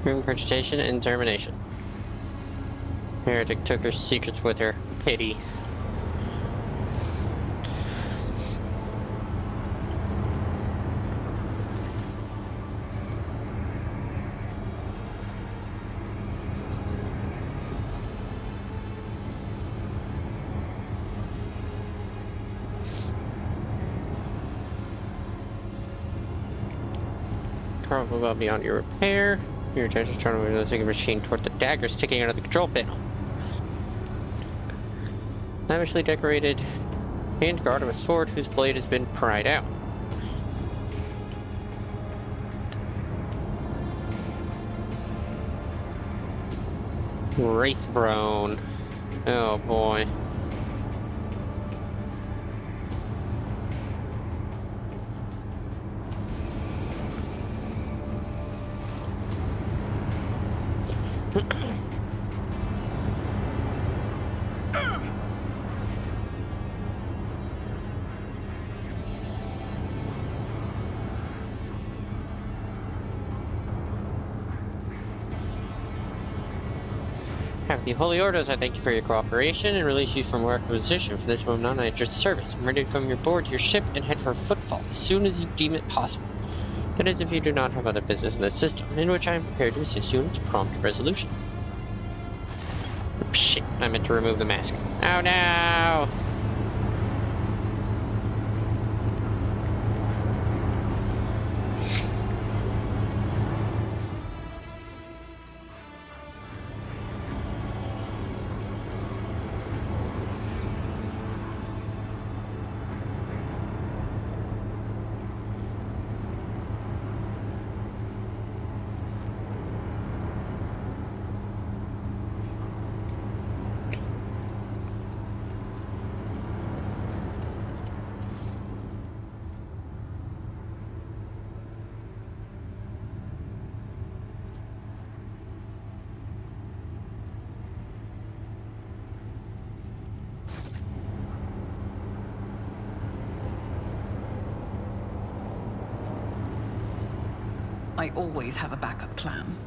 Regurgitation and termination. Heretic took her secrets with her. Pity. Probably well beyond your repair. Your attention is trying to move the machine toward the dagger sticking out of the control panel. Lavishly decorated handguard of a sword whose blade has been pried out. Wraithbone. Oh boy. Have the Holy Orders, I thank you for your cooperation and release you from work position. For this moment on, I at your service. I'm ready to come aboard your ship and head for Footfall as soon as you deem it possible. That is, if you do not have other business in the system, in which I am prepared to assist you in its prompt resolution. Shit, I meant to remove the mask. Oh no! I always have a backup plan.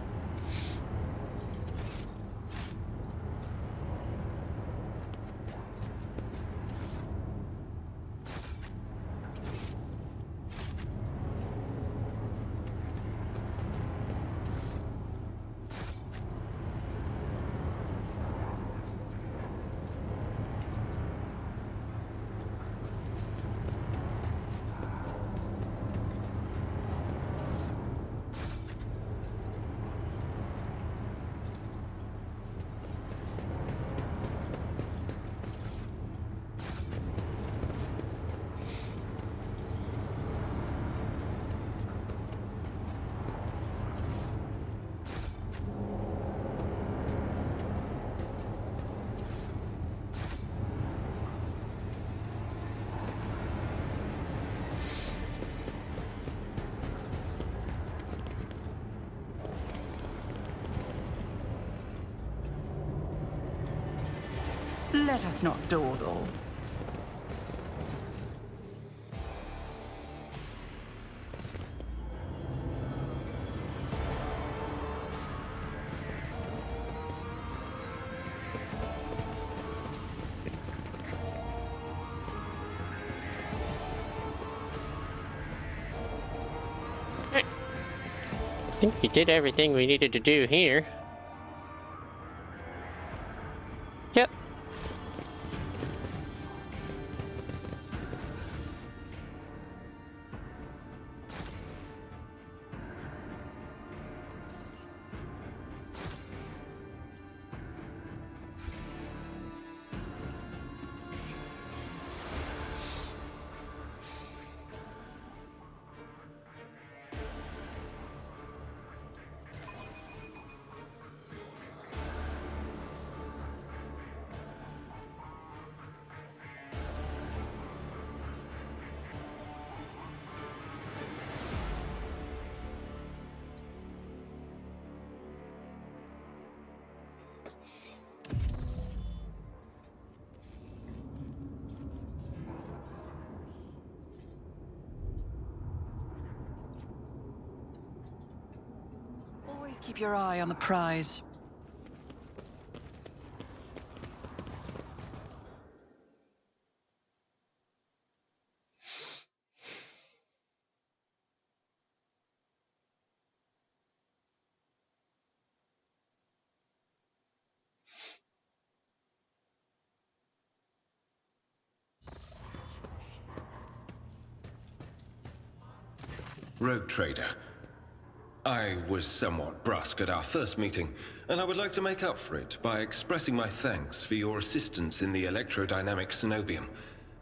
Let us not dawdle. I think we did everything we needed to do here. Yep. Always keep your eye on the prize. Rogue Trader. I was somewhat brusque at our first meeting, and I would like to make up for it by expressing my thanks for your assistance in the electrodynamic Cenobium.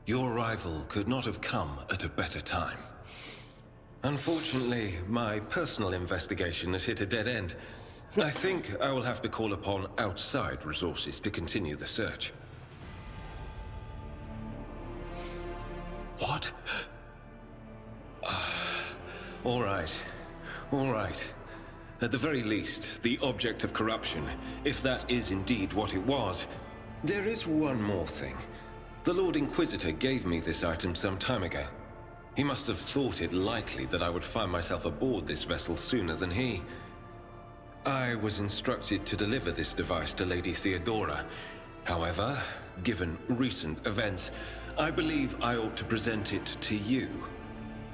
Your arrival could not have come at a better time. Unfortunately, my personal investigation has hit a dead end. I think I will have to call upon outside resources to continue the search. What? All right. All right. At the very least, the object of corruption, if that is indeed what it was. There is one more thing. The Lord Inquisitor gave me this item some time ago. He must have thought it likely that I would find myself aboard this vessel sooner than he. I was instructed to deliver this device to Lady Theodora. However, given recent events, I believe I ought to present it to you.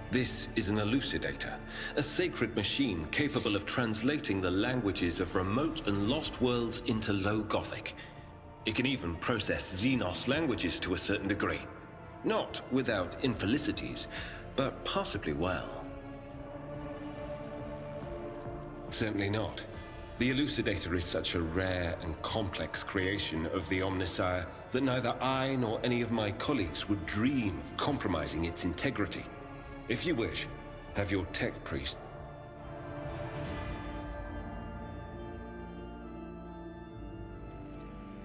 This is an elucidator, a sacred machine capable of translating the languages of remote and lost worlds into Low Gothic. It can even process Xenos languages to a certain degree. Not without infelicities, but possibly well. Certainly not. The elucidator is such a rare and complex creation of the Omnissiah that neither I nor any of my colleagues would dream of compromising its integrity. If you wish, have your tech priest.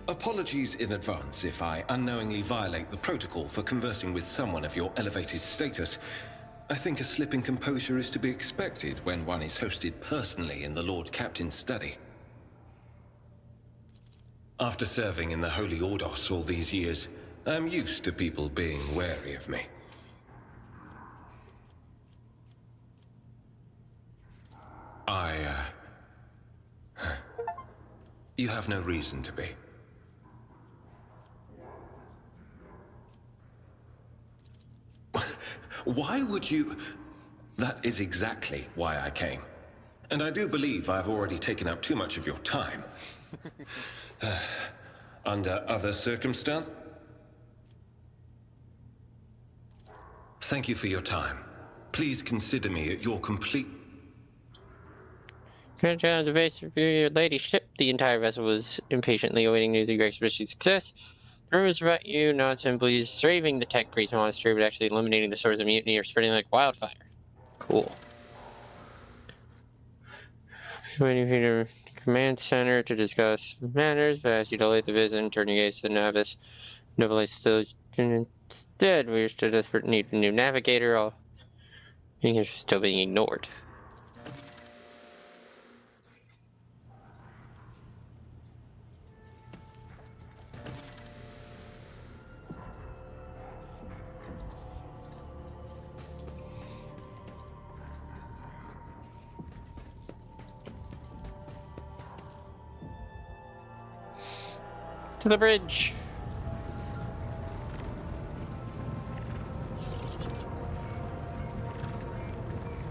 Apologies in advance if I unknowingly violate the protocol for conversing with someone of your elevated status. I think a slip in composure is to be expected when one is hosted personally in the Lord Captain's study. After serving in the Holy Ordos all these years, I'm used to people being wary of me. You have no reason to be. Why would you... That is exactly why I came. And I do believe I've already taken up too much of your time. Under other circumstance? Thank you for your time. Please consider me at your complete... Current on the base of your ladyship. The entire vessel was impatiently awaiting news of your expedition's success. The rumors about you not simply saving the Tech Priest Monastery, but actually eliminating the source of mutiny are spreading like wildfire. Cool. Waiting for your command center to discuss matters, but as you delay the visit and turn your gaze to Novice still instead. We are still desperate need a new navigator, all being still being ignored. To the bridge.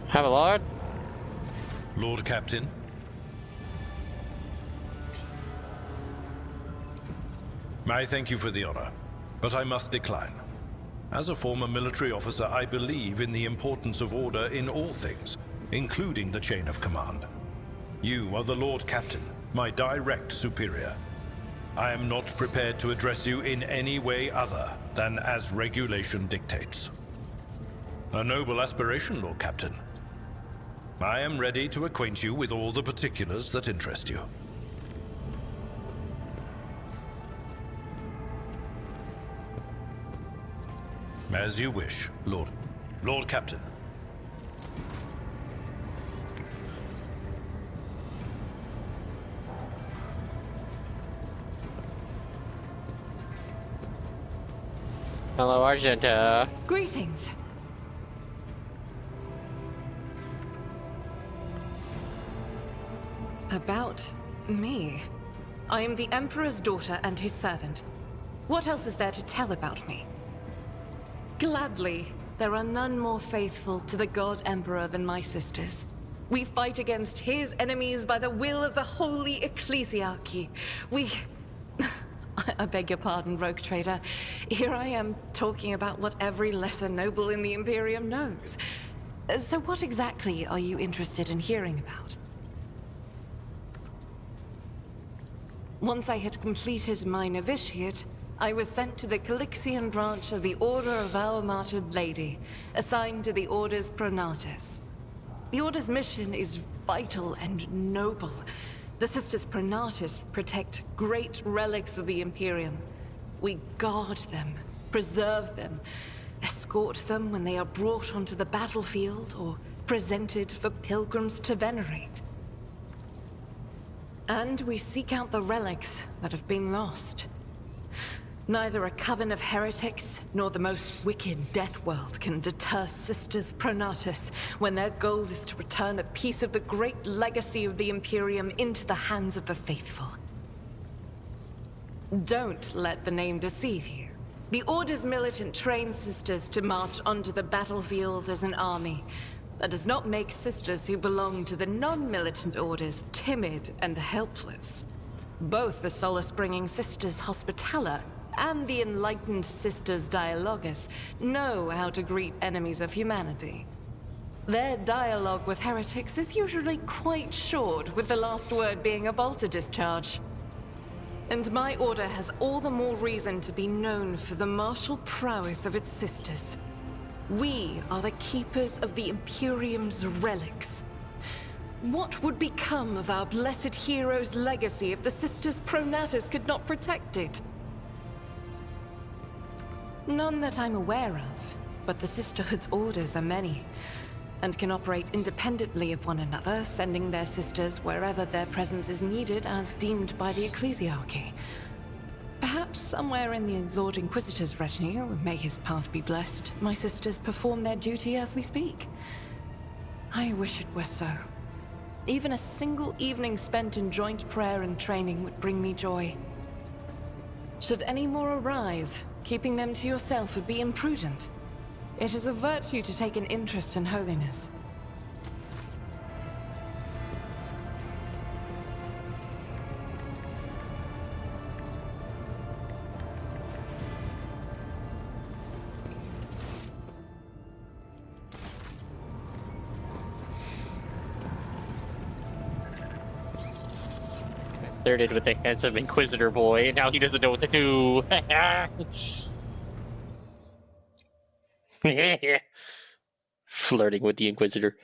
Have a lord. Lord Captain. I thank you for the honor, but I must decline. As a former military officer, I believe in the importance of order in all things, including the chain of command. You are the Lord Captain, my direct superior. I am not prepared to address you in any way other than as regulation dictates. A noble aspiration, Lord Captain. I am ready to acquaint you with all the particulars that interest you. As you wish, Lord Captain. Hello, Argenta. Greetings. About me. I am the Emperor's daughter and his servant. What else is there to tell about me? Gladly, there are none more faithful to the God Emperor than my sisters. We fight against his enemies by the will of the Holy Ecclesiarchy. I beg your pardon, rogue trader. Here I am talking about what every lesser noble in the Imperium knows. So what exactly are you interested in hearing about? Once I had completed my novitiate, I was sent to the Calixian branch of the Order of Our Martyred Lady, assigned to the Orders Pronatus. The Order's mission is vital and noble. The Sisters Pronatus protect great relics of the Imperium. We guard them, preserve them, escort them when they are brought onto the battlefield or presented for pilgrims to venerate. And we seek out the relics that have been lost. Neither a coven of heretics nor the most wicked Death World can deter Sisters Pronatus when their goal is to return a piece of the great legacy of the Imperium into the hands of the faithful. Don't let the name deceive you. The Order's militant trains sisters to march onto the battlefield as an army. That does not make sisters who belong to the non-militant orders timid and helpless. Both the solace-bringing Sisters Hospitaller and the enlightened Sisters Dialogus know how to greet enemies of humanity. Their dialogue with heretics is usually quite short, with the last word being a bolter discharge. And my order has all the more reason to be known for the martial prowess of its sisters. We are the keepers of the Imperium's relics. What would become of our blessed hero's legacy if the Sisters Pronatus could not protect it? None that I'm aware of, but the Sisterhood's orders are many, and can operate independently of one another, sending their sisters wherever their presence is needed as deemed by the Ecclesiarchy. Perhaps somewhere in the Lord Inquisitor's retinue, may his path be blessed, my sisters perform their duty as we speak. I wish it were so. Even a single evening spent in joint prayer and training would bring me joy. Should any more arise, keeping them to yourself would be imprudent. It is a virtue to take an interest in holiness. Flirted with the handsome Inquisitor boy, and now he doesn't know what to do. Flirting with the Inquisitor.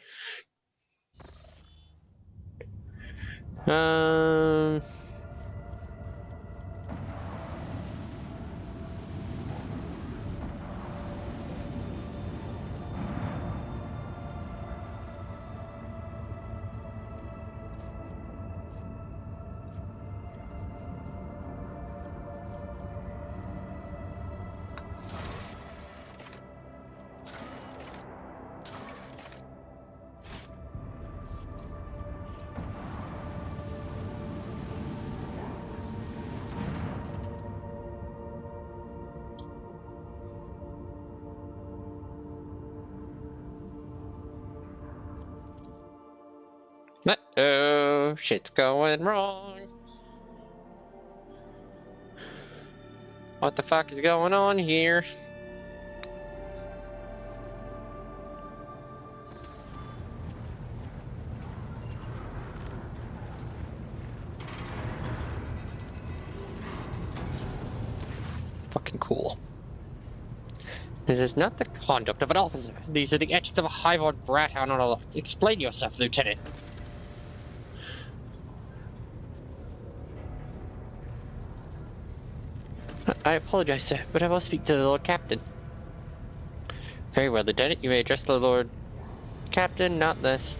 Uh-oh, shit's going wrong. What the fuck is going on here? Fucking cool. This is not the conduct of an officer. These are the actions of a high-born brat hound on a... Explain yourself, Lieutenant. I apologize, sir, but I will speak to the Lord Captain. Very well, Lieutenant. You may address the Lord Captain, not less,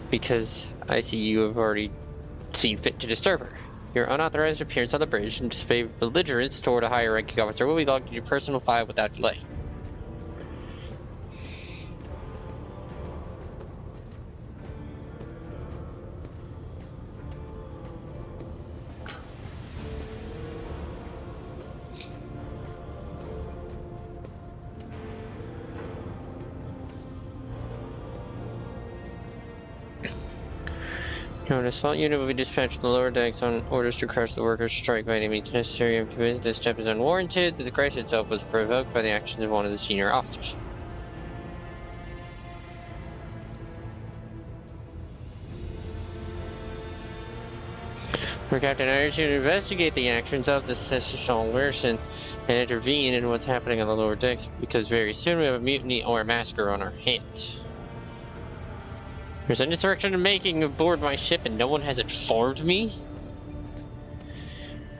because I see you have already seen fit to disturb her. Your unauthorized appearance on the bridge and display of belligerence toward a higher ranking officer will be logged in your personal file without delay. An assault unit will be dispatched to the lower decks on orders to crush the workers' strike by any means necessary. I'm convinced this step is unwarranted. The crisis itself was provoked by the actions of one of the senior officers. Our Captain, I urge you to investigate the actions of the Sean Wilson and intervene in what's happening on the lower decks, because very soon we have a mutiny or a massacre on our hands. There's an insurrection making aboard my ship and no one has informed me?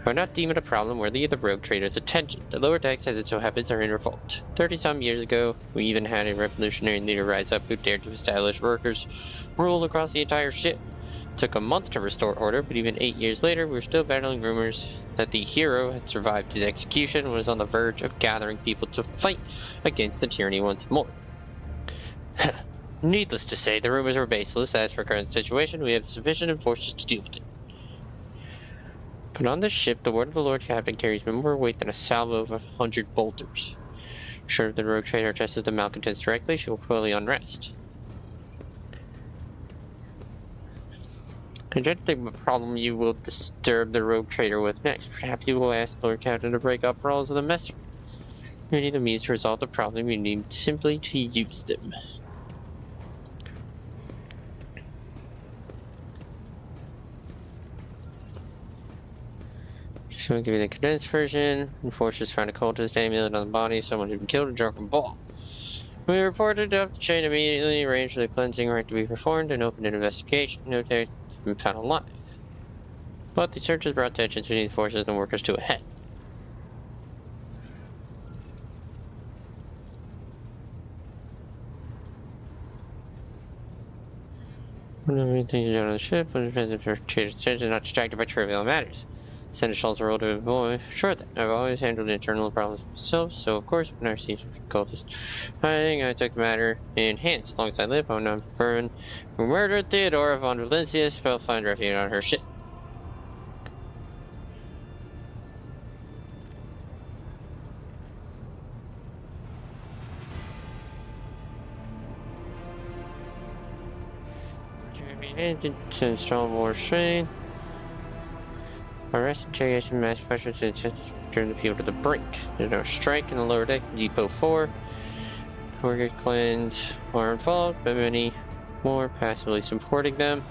I would not deem it a problem worthy of the rogue trader's attention. The lower decks, as it so happens, are in revolt. 30-some years ago, we even had a revolutionary leader rise up who dared to establish workers' rule across the entire ship. It took a month to restore order, but even 8 years later, we were still battling rumors that the hero had survived his execution and was on the verge of gathering people to fight against the tyranny once more. Needless to say, the rumors were baseless. As for current situation, we have sufficient forces to deal with it. But on this ship, the word of the Lord Captain carries more weight than a salvo of 100 bolters. Sure, if the rogue trader addresses the malcontents directly, she will quell the unrest. I don't think what problem you will disturb the rogue trader with next. Perhaps you will ask Lord Captain to break up roles of the mess. We need the means to resolve the problem. We need simply to use them. So I'll give you the condensed version. Enforcers found a cultist amulet on the body of someone who'd been killed in a drunken brawl. We reported up the chain immediately, arranged for the cleansing rite to be performed, and opened an investigation. No target has been found alive. But the search has brought tensions between the forces and workers to a head. One of the main things on the ship was attention not distracted by trivial matters. Senator Schultz role to avoid. Sure, that I've always handled internal problems myself, so of course, when I received cultists, I took the matter in hands. As long as I live, I'm not burned. Who murdered Theodora von Valencius will find refuge on her ship. To install more strain. Arrest interrogation mass pressure to turn the people to the brink. There's no strike in the lower deck, Depot 4. Worker clans are involved, but many more passively supporting them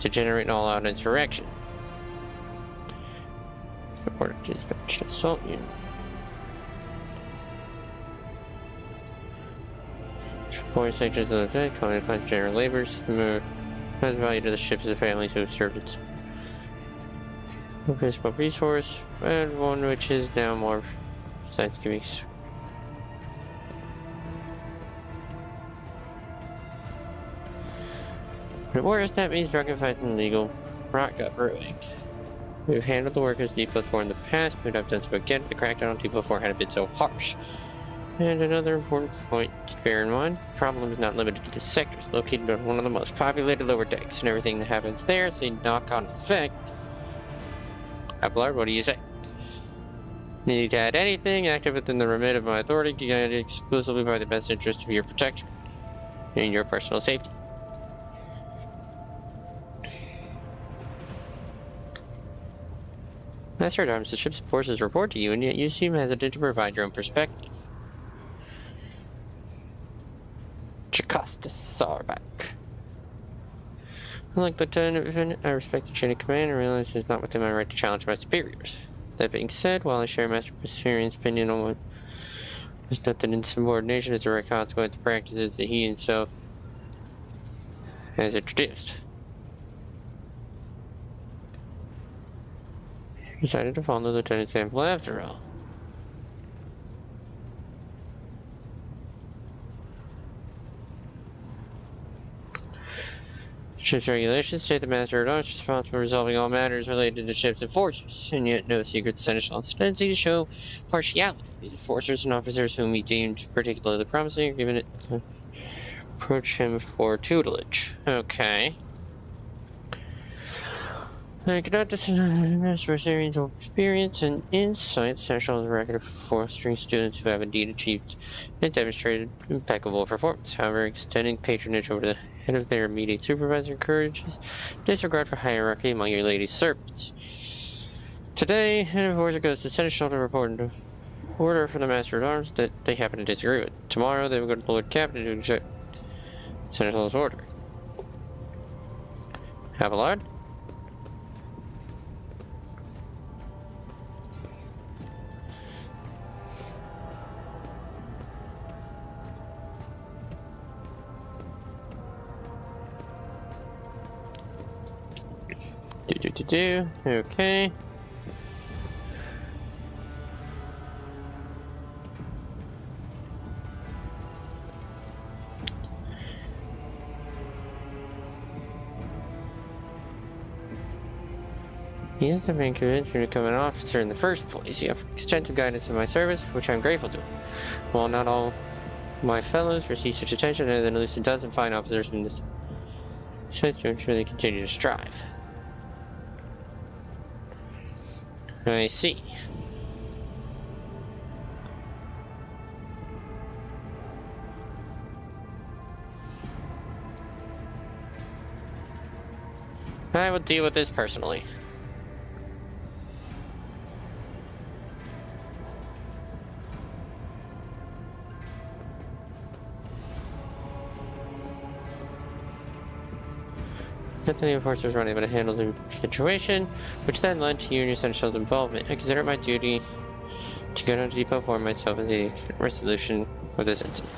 to generate an all-out insurrection. Order to dispatch assault unit. Four sections of the deck, calling upon general labors. Has value to the ship as a family to have served its principal resource, and one which is now more science-giving. But worse, that means drunken fights and illegal rot gut brewing. We've handled the workers Depot 4 in the past, but I've done so again. The crackdown on Depot 4 hadn't been so harsh. And another important point to bear in mind, the problem is not limited to the sectors located on one of the most populated lower decks, and everything that happens there is a knock-on effect. Ablard, what do you say? Need to add anything active within the remit of my authority, guided exclusively by the best interest of your protection and your personal safety. Master at Arms, the ship's forces report to you, and yet you seem hesitant to provide your own perspective. Jocasta Sarback. Unlike Lieutenant Finn, I respect the chain of command and realize it's not within my right to challenge my superiors. That being said, while I share Master Presbyterian's opinion on what is note that insubordination is a direct consequence of practices that he himself has introduced. He decided to follow the Lieutenant's example after all. Ship's regulations state the Master at Arms is responsible for resolving all matters related to ships and forcers, and yet no secret essential tendency to show partiality. These forcers and officers whom he deemed particularly promising are given it to approach him for tutelage. Okay. I cannot discuss Master Presbyterian's experience and insight essential as a record of fostering students who have indeed achieved and demonstrated impeccable performance. However, extending patronage over the head of their immediate supervisor encourages disregard for hierarchy among your lady servants. Today, an enforcer goes to Seneschal to report an order from the Master at Arms that they happen to disagree with. Tomorrow, they will go to the Lord Captain to reject Seneschal's order. Abelard? Okay. He is the man convinced me to become an officer in the first place. You have extensive guidance in my service, which I'm grateful to. While not all my fellows receive such attention, other than at least a dozen fine officers in this sense to ensure they continue to strive. I see. I will deal with this personally. The enforcers were unable to handle the situation, which then led to you and your Seneschal's involvement. I consider it my duty to go down to Depot for myself as the resolution of this incident.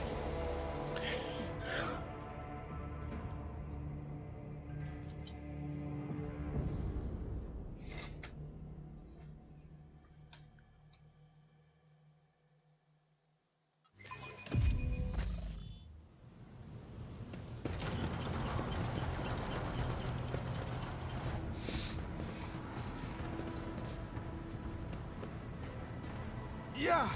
Yeah.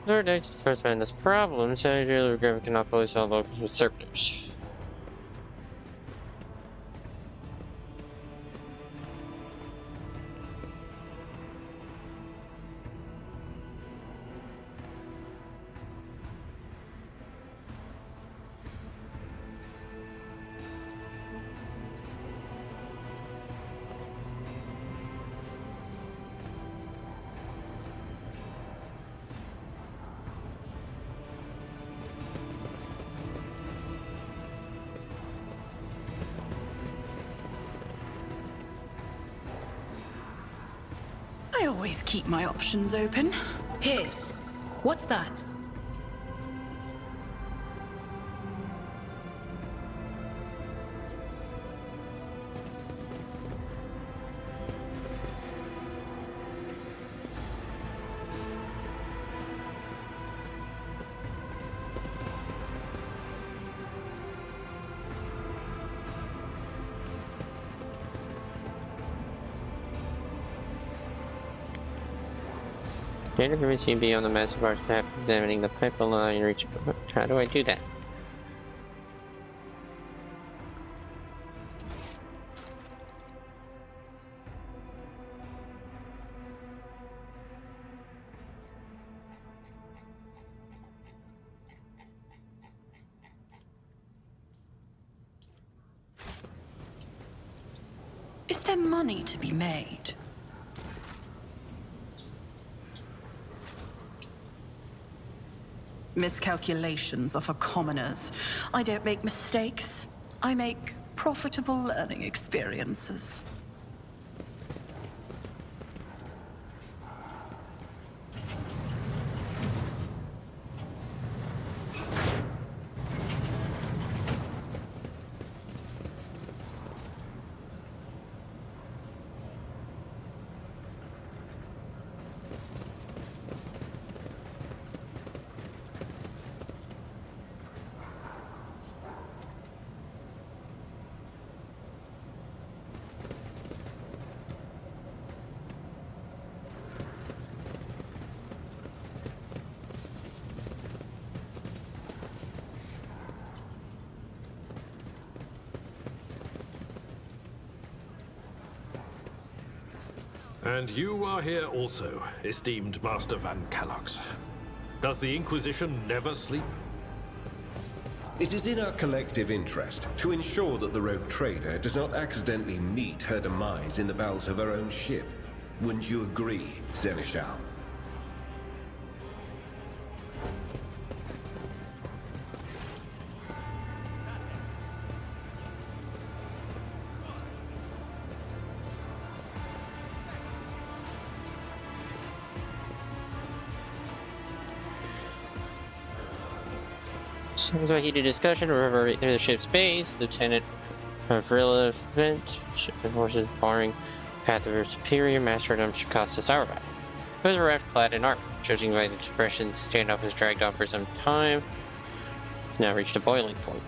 Lord, I first man this problem, so I really regret we cannot fully solve locals with servitors. I always keep my options open. Hey, what's that? Data permission be on the massive barge map examining the pipeline and reaching. How do I do that? money to be made. Miscalculations are for commoners. I don't make mistakes. I make profitable learning experiences. And you are here also, esteemed Master Van Kellogg's. Does the Inquisition never sleep? It is in our collective interest to ensure that the rogue trader does not accidentally meet her demise in the bowels of her own ship. Wouldn't you agree, Seneschal? Seems like heated discussion over the ship's base. Lieutenant Vrilla Vent, ship forces barring path of her superior masterdom Shikasta Sauerbat. Both arrived clad in armor. Judging by the expressions, standoff has dragged on for some time. Now reached a boiling point.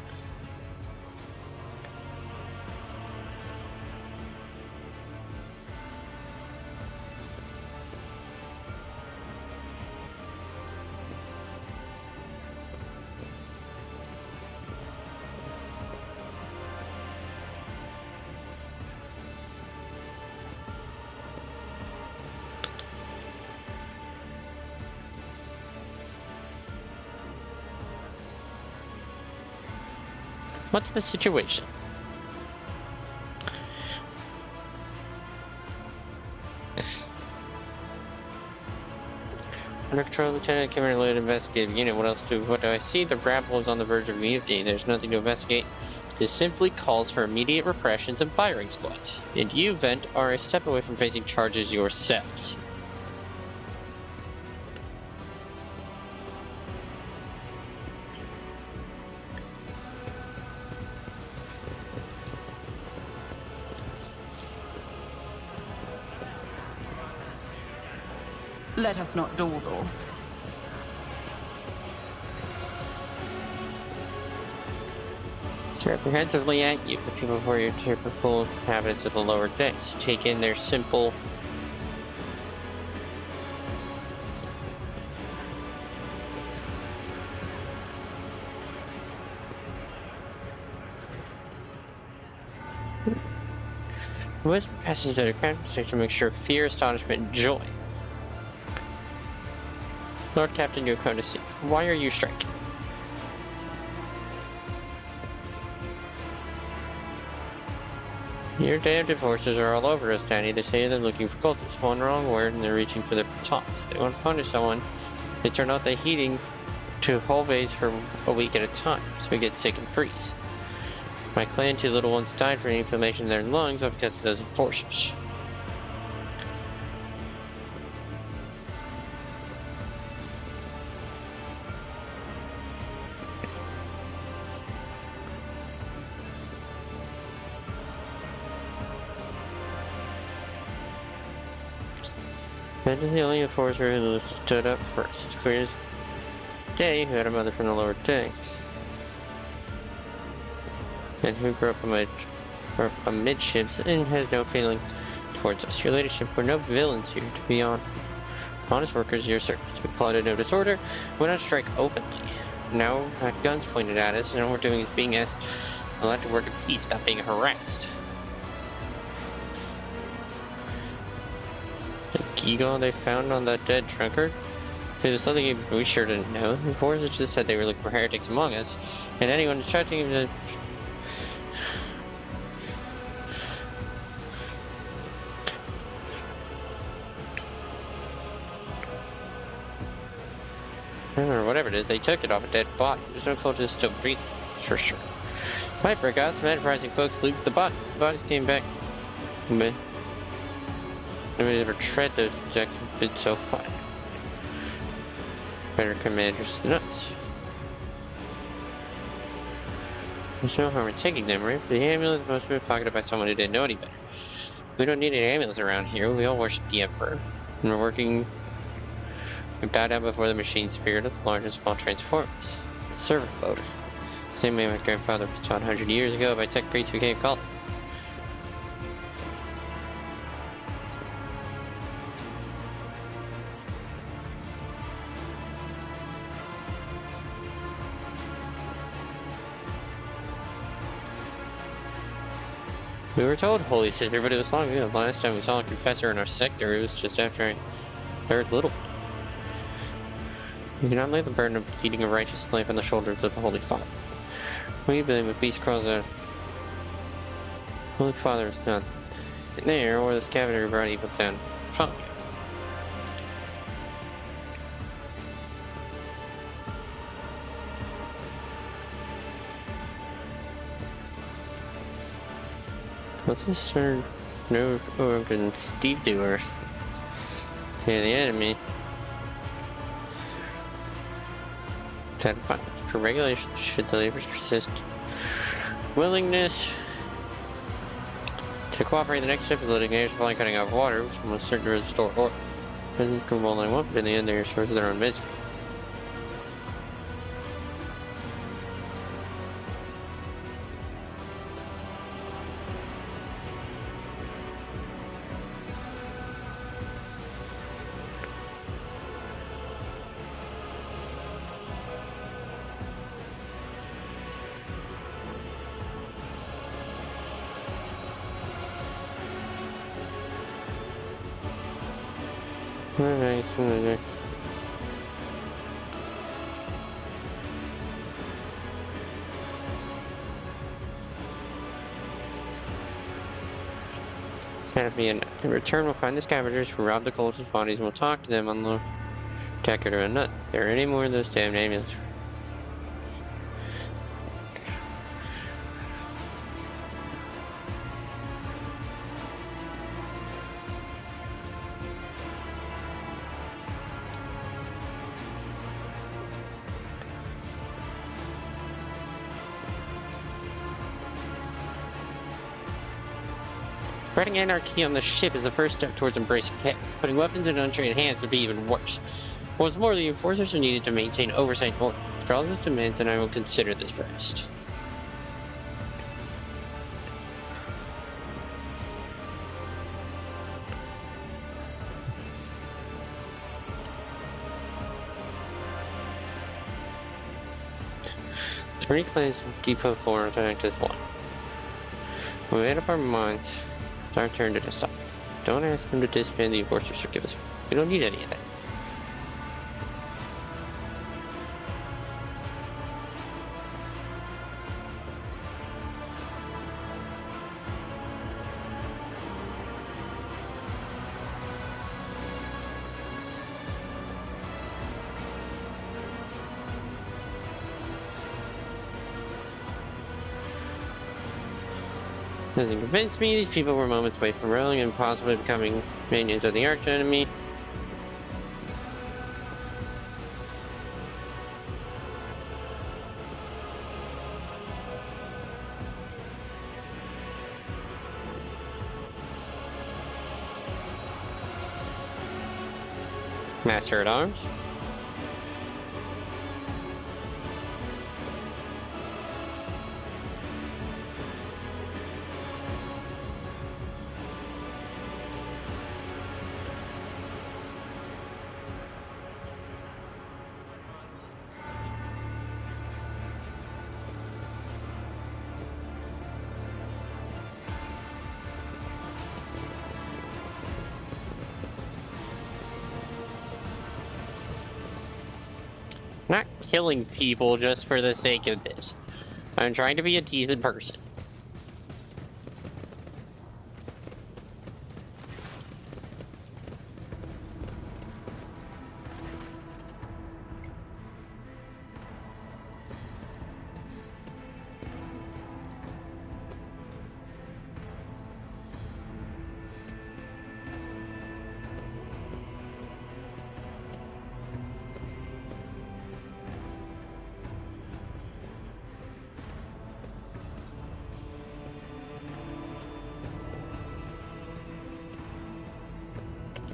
What's the situation? Under control, Lieutenant Commander Lloyd, investigative unit. What do I see? The rabble is on the verge of mutiny. There's nothing to investigate. This simply calls for immediate repressions and firing squads. And you, Vent, are a step away from facing charges yourselves. Let us not dawdle. It's reprehensively at you, the people who are your typical inhabitants of the lower decks. You take in their simple whisper passes to the conversation, make sure fear, astonishment, and joy. Lord Captain Yoko to see. Why are you striking? Your damn divorces are all over us, Danny. They say they're looking for cultists. One wrong word and they're reaching for their batons. They want to punish someone. They turn out the heating to whole base for a week at a time, so we get sick and freeze. My clan, 2 little ones died from inflammation in their lungs because of those enforcers. Ben is the only enforcer who stood up first. It's clear as day who had a mother from the lower decks. And who grew up amidships and has no feeling towards us. Your leadership were no villains here, to be honest workers, your servants. We plotted no disorder, went on strike openly. Now, had guns pointed at us, and all we're doing is being asked allowed to work in peace, not being harassed. The Geagle they found on that dead drunkard? If it was something we sure didn't know. The forces just said they were looking for heretics among us, and anyone expecting him to... Or whatever it is, they took it off a dead body. There's no cultist still breathing, for sure. Might break out, some enterprising folks loot the bodies. The bodies came back. But nobody ever tread those objects and been so fine. Better commanders than us. There's no harm in taking them, right? The amulet must have been pocketed by someone who didn't know any better. We don't need any amulets around here. We all worship the Emperor. And we're working. We bow down before the machine spirit of the largest of all transformers. The servant mode. Same way my grandfather was taught 100 years ago by tech priests who can't call it. We were told Holy Sister, but it was long ago. Last time we saw a confessor in our sector, it was just after I third little one. You cannot lay the burden of leading a righteous life on the shoulders of the Holy Father. We blame if beast crawls out. Holy Father is not there, or this cavity brought evil down. Follow you. What's this for? No organ Steve Doer. Yeah, the enemy. Set fines. For regulation, should the labors persist. Willingness to cooperate. The next step is litigation, following cutting off water, which will most certainly restore order. Peasants can roll they want, but in the end they are source of their own misery. Alright, can't be enough. In return, we'll find the scavengers who robbed the cultist bodies and we'll talk to them on the Deckard or Nut. There are any more of those damn amulets. Spreading anarchy on the ship is the first step towards embracing chaos. Putting weapons in untrained hands would be even worse. What's more, the enforcers are needed to maintain oversight and order. After all those demands, then I will consider this first. Three clans Depot 4 to act as one. We made up our minds. It's our turn to decide. Don't ask them to disband the enforcers or give us. We don't need any of that. Doesn't convince me. These people were moments away from rolling and possibly becoming minions of the arch enemy. Master at Arms. Not killing people just for the sake of this. I'm trying to be a decent person.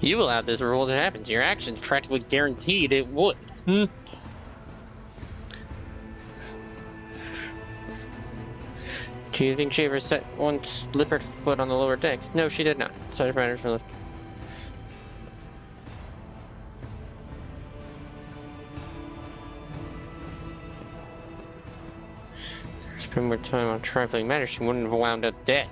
You allowed this rule to happen. Your actions practically guaranteed it would. Do you think she ever set one slippered foot on the lower decks? No, she did not. Such matters for lift. Spend more time on trifling matters, she wouldn't have wound up dead.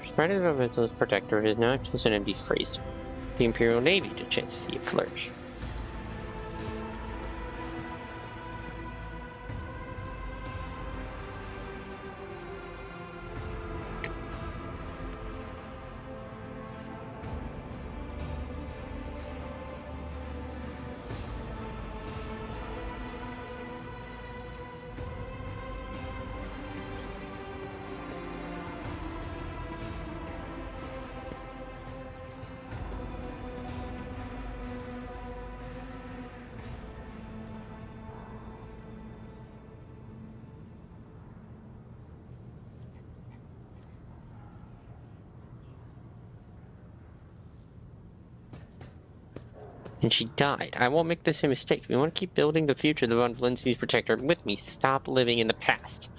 Spread of Mental's protector is now just an empty phrase. The Imperial Navy to chance to see it flourish. And she died. I won't make the same mistake. We want to keep building the future of the Von Valencia's protector with me. Stop living in the past.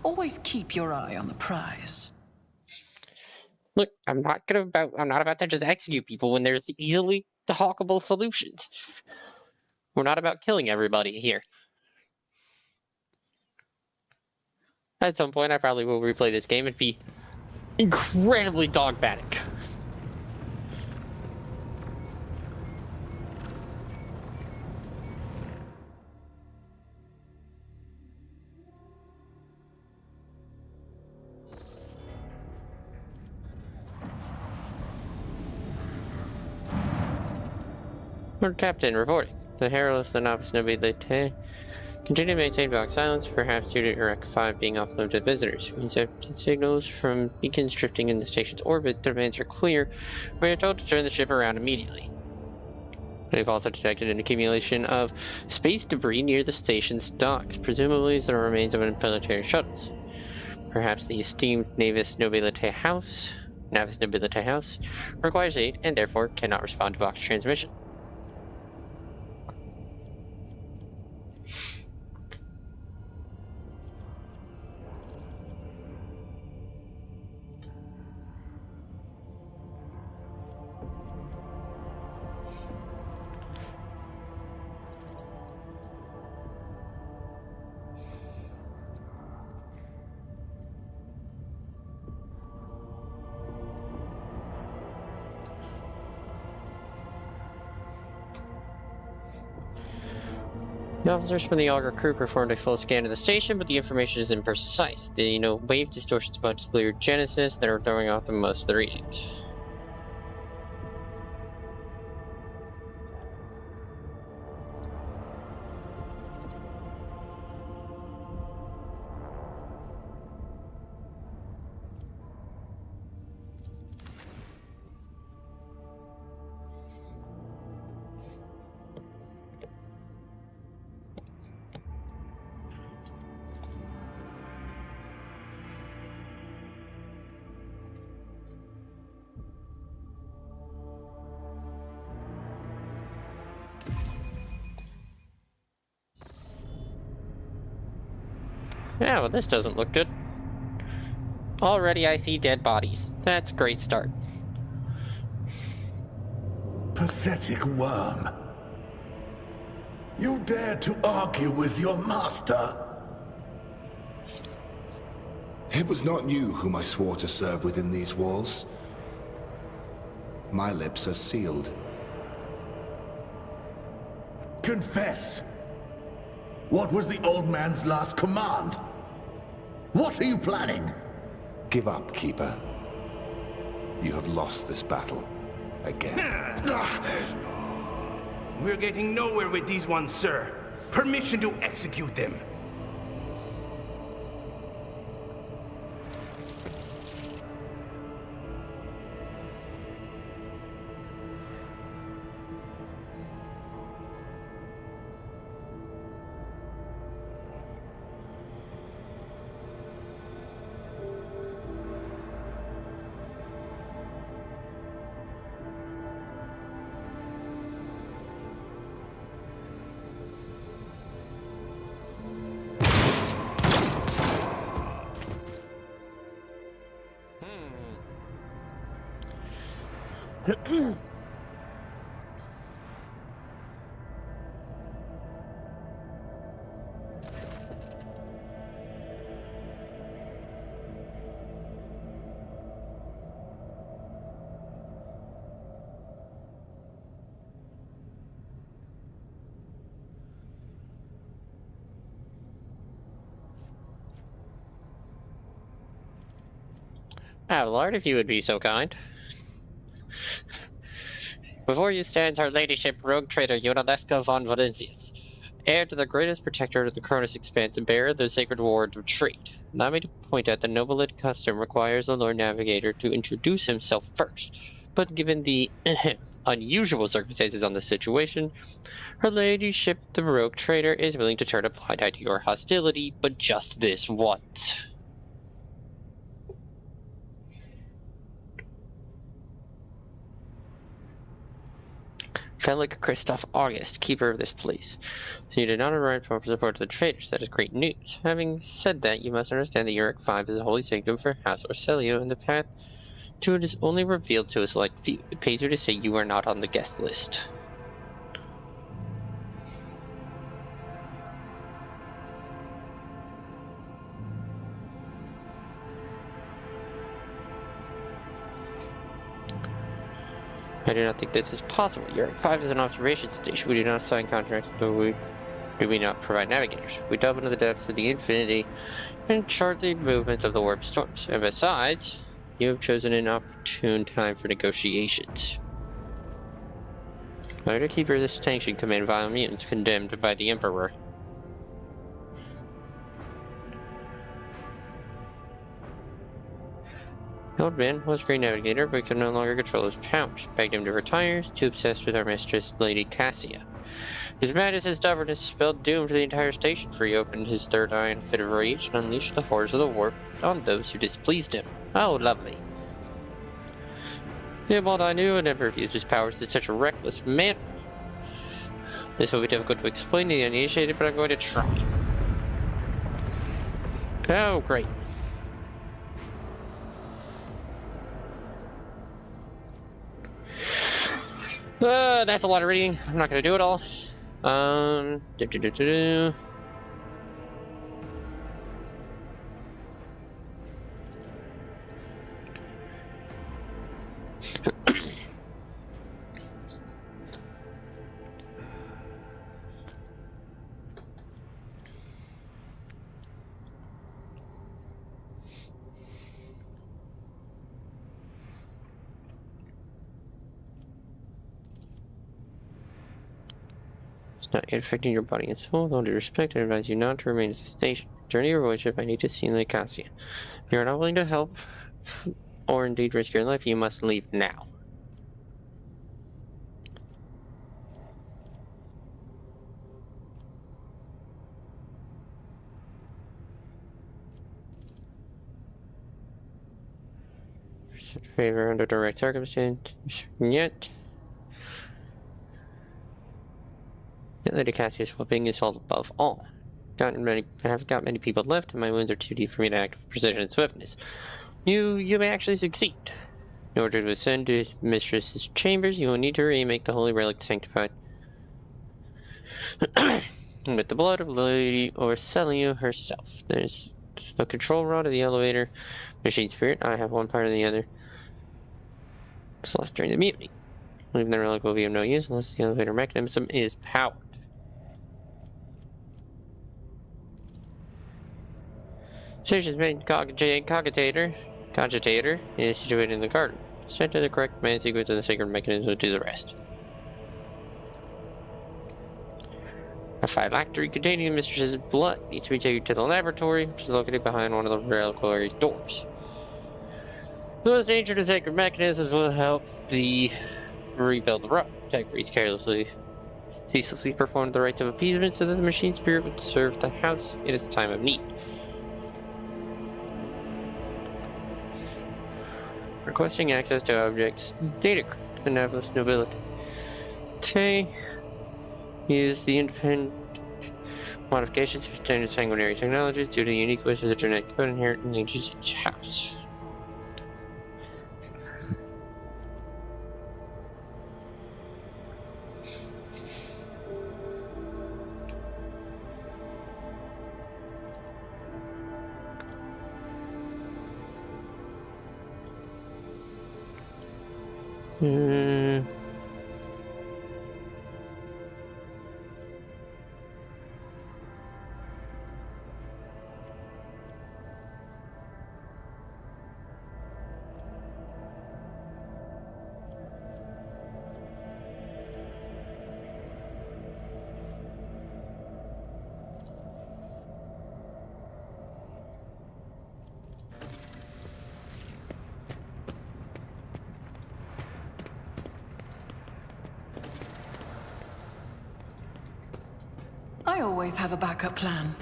Always keep your eye on the prize. Look, I'm not about to just execute people when there's easily talkable solutions. We're not about killing everybody here. At some point, I probably will replay this game and be incredibly dogmatic. Lord Captain, reporting. The Herald of the Novice Nobilite continue to maintain vox silence, perhaps due to Iraq 5 being offloaded to visitors. We intercepted signals from beacons drifting in the station's orbit. The demands are clear. We are told to turn the ship around immediately. We've also detected an accumulation of space debris near the station's docks, presumably the remains of military shuttles. Perhaps the esteemed Navis Nobilite House requires aid and therefore cannot respond to vox transmission. The officers from the Augur crew performed a full scan of the station, but the information is imprecise. The wave distortions about clear Genesis that are throwing off the most of the readings. Yeah, well, this doesn't look good. Already I see dead bodies. That's a great start. Pathetic worm. You dare to argue with your master? It was not you whom I swore to serve within these walls. My lips are sealed. Confess! What was the old man's last command? What are you planning? Give up, Keeper. You have lost this battle. Again. We're getting nowhere with these ones, sir. Permission to execute them. Oh, Lord, if you would be so kind. Before you stands her ladyship, rogue trader Yonaleska von Valencius, heir to the greatest protector of the Cronus Expanse and bearer of the sacred ward of trade. Allow me to point out that noble lit custom requires the Lord Navigator to introduce himself first, but given the unusual circumstances on the situation, her ladyship, the rogue trader, is willing to turn a blind eye to your hostility, but just this once. Felix Christoph August, keeper of this place. So you did not arrive for support to the traders. That is great news. Having said that, you must understand that Uric 5 is a holy sanctum for House Orselio, and the path to it is only revealed to a select few. It pays you to say you are not on the guest list. I do not think this is possible. Uric 5 is an observation station. We do not sign contracts, do we not provide navigators. We delve into the depths of the infinity and chart the movements of the warp storms. And besides, you have chosen an opportune time for negotiations. Later keeper of this sanction command vile mutants condemned by the Emperor. The old man was a great navigator, but could no longer control his powers. Begged him to retire, too obsessed with our mistress, Lady Cassia. His madness and stubbornness spelled doom for the entire station, for he opened his third eye in a fit of rage and unleashed the horrors of the warp on those who displeased him. Oh, lovely. Theobald I knew and never used his powers in such a reckless manner. This will be difficult to explain to the uninitiated, but I'm going to try. Oh, great. That's a lot of reading. I'm not going to do it all. Not yet affecting your body and soul. Though to respect, I advise you not to remain at the station. During your voyage, if I need to see Lady Cassia. If you are not willing to help, or indeed risk your life, you must leave now. Favor under direct circumstance. Yet. Lady Cassia's whooping is all above all. I haven't got many people left, and my wounds are too deep for me to act with precision and swiftness. You may actually succeed. In order to ascend to his mistress's chambers, you will need to remake the holy relic sanctified with the blood of Lady Orselio herself. There's the control rod of the elevator machine spirit. I have one part of the other. It's lost during the mutiny. Leaving the relic will be of no use unless the elevator mechanism is powered. Station's main cogitator is situated in the garden. Set to the correct command sequence and the sacred mechanism will do the rest. A phylactery containing the mistress's blood needs to be taken to the laboratory, which is located behind one of the reliquary doors. The most ancient and sacred mechanisms will help the rebuild the rock. Tech Priest ceaselessly performed the rites of appeasement so that the machine spirit would serve the house in its time of need. Requesting access to objects data benevolent nobility. Okay. Use the independent modifications of standard sanguinary technologies due to the unique ways of the genetic code inherent in each house. I always have a backup plan.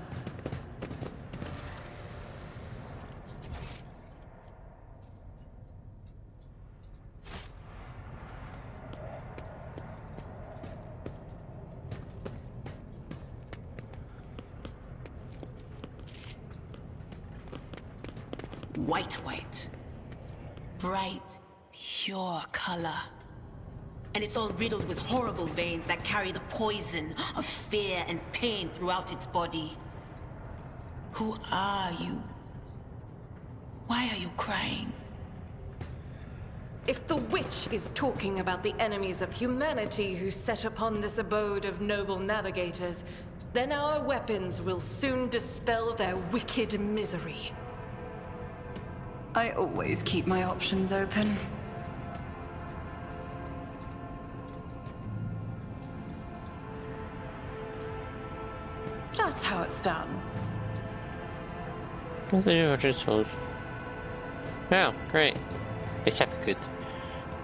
White. Bright, pure color. And it's all riddled with horrible veins that carry the poison of fear and pain throughout its body. Who are you? Why are you crying? If the witch is talking about the enemies of humanity who set upon this abode of noble navigators, then our weapons will soon dispel their wicked misery. I always keep my options open. That's how it's done. Oh, great. Except good.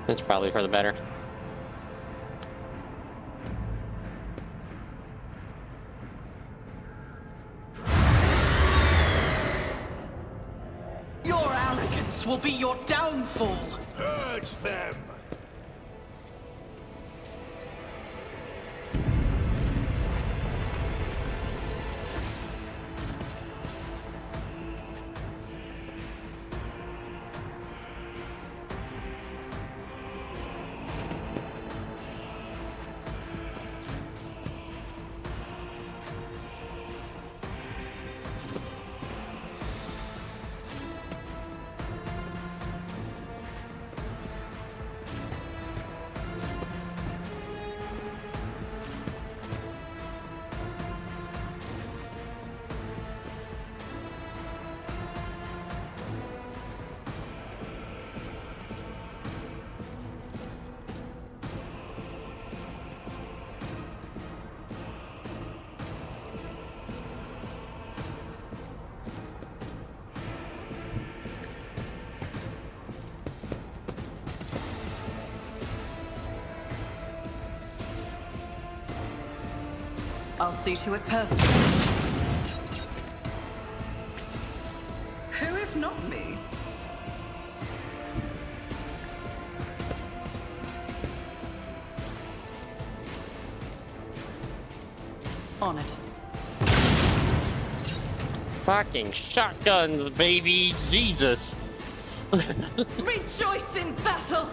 That's probably for the better. Your arrogance will be your downfall. Purge them! I'll see to it personally. Who if not me? On it. Fucking shotguns, baby! Jesus! Rejoice in battle!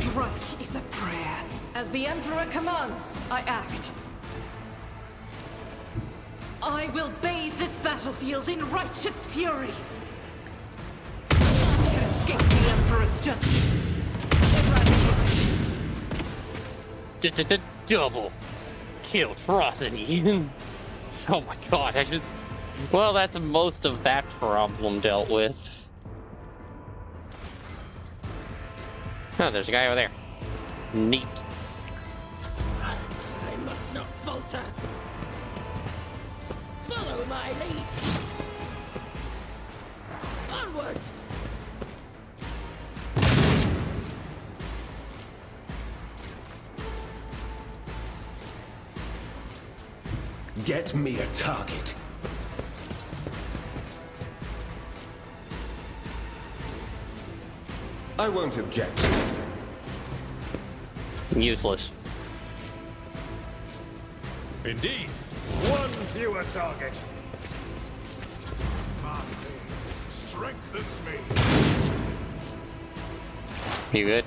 Strike is a prayer. As the Emperor commands, I act. I will bathe this battlefield in righteous fury. None can escape the Emperor's justice. Eradicate. double killtrosity. Oh my god, I should... Well, that's most of that problem dealt with. Oh, there's a guy over there. Neat. I must not falter. Follow my lead. Onward. Get me a target. I won't object. Useless. Indeed. One fewer target. My faith strengthens me. You good?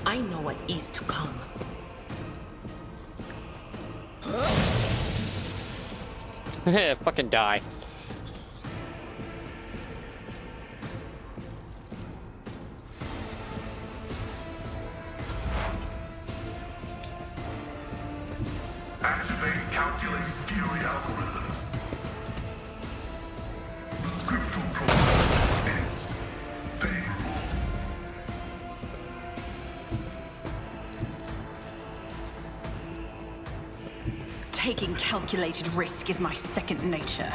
I know what is to come. Fucking die. Activate calculated fury algorithm. The scriptural process is favorable. Taking calculated risk is my second nature.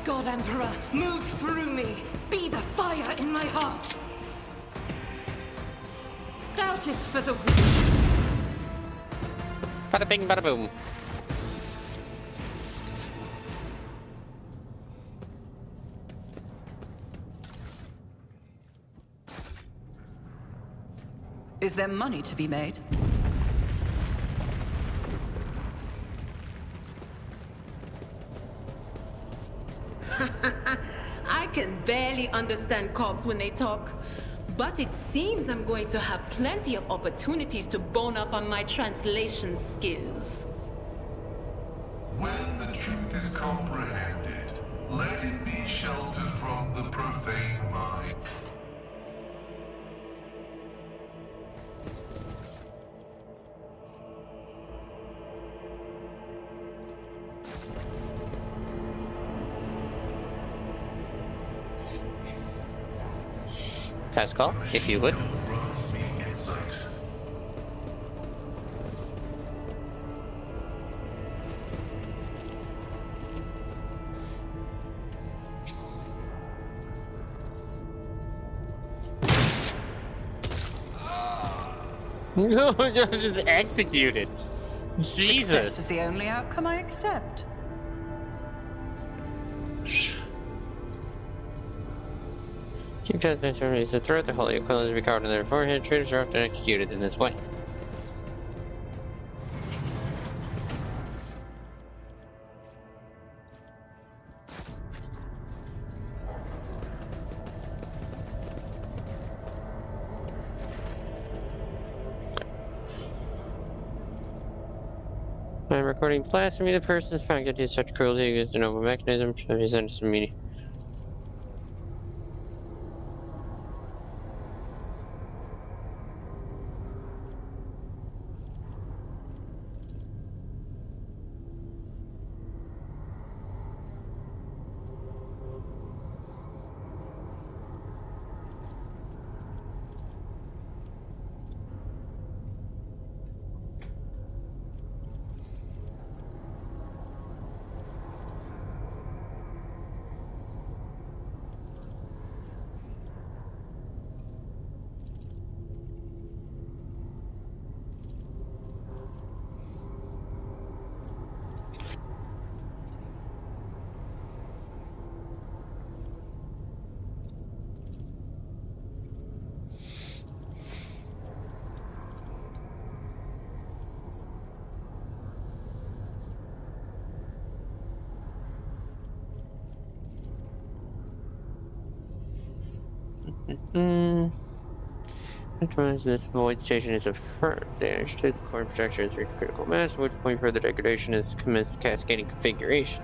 God Emperor, move through me. Be the fire in my heart. Doubt is for the weak. Bada bing, bada boom. Is there money to be made? I can barely understand cogs when they talk, but it seems I'm going to have plenty of opportunities to bone up on my translation skills. When the truth is comprehended, let it be sheltered from the profane mind. Pascal, if you would. Grants me insight. No, just executed. Jesus. Success is the only outcome I accept. Keep that is a threat. The holy equivalent is recorded in their forehead. Traitors are often executed in this way. I'm recording blasphemy. The person is found guilty of such cruelty against a noble mechanism should be sentenced immediately. This void station is a firm damage to the core projector has reached critical mass, at which point further degradation has commenced cascading configuration.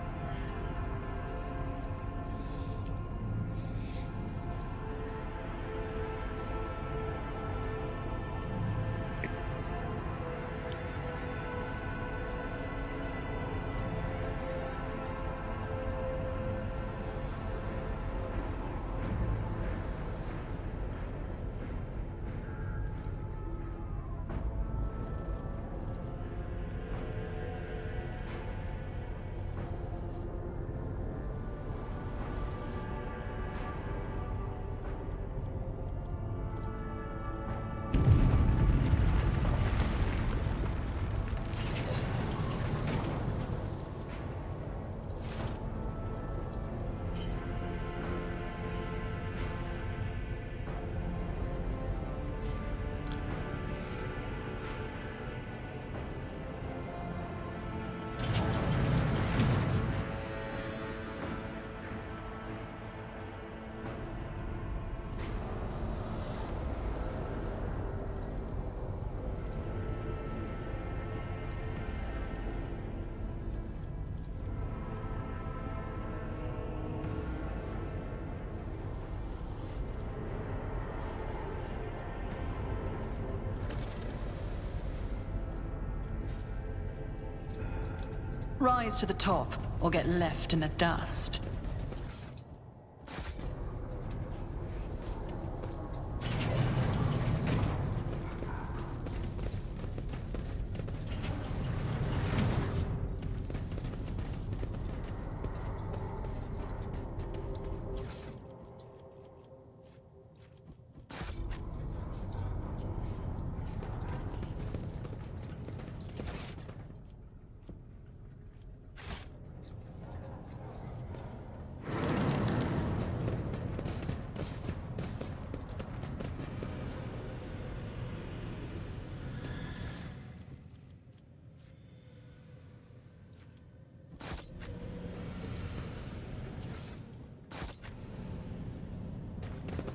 Rise to the top, or get left in the dust.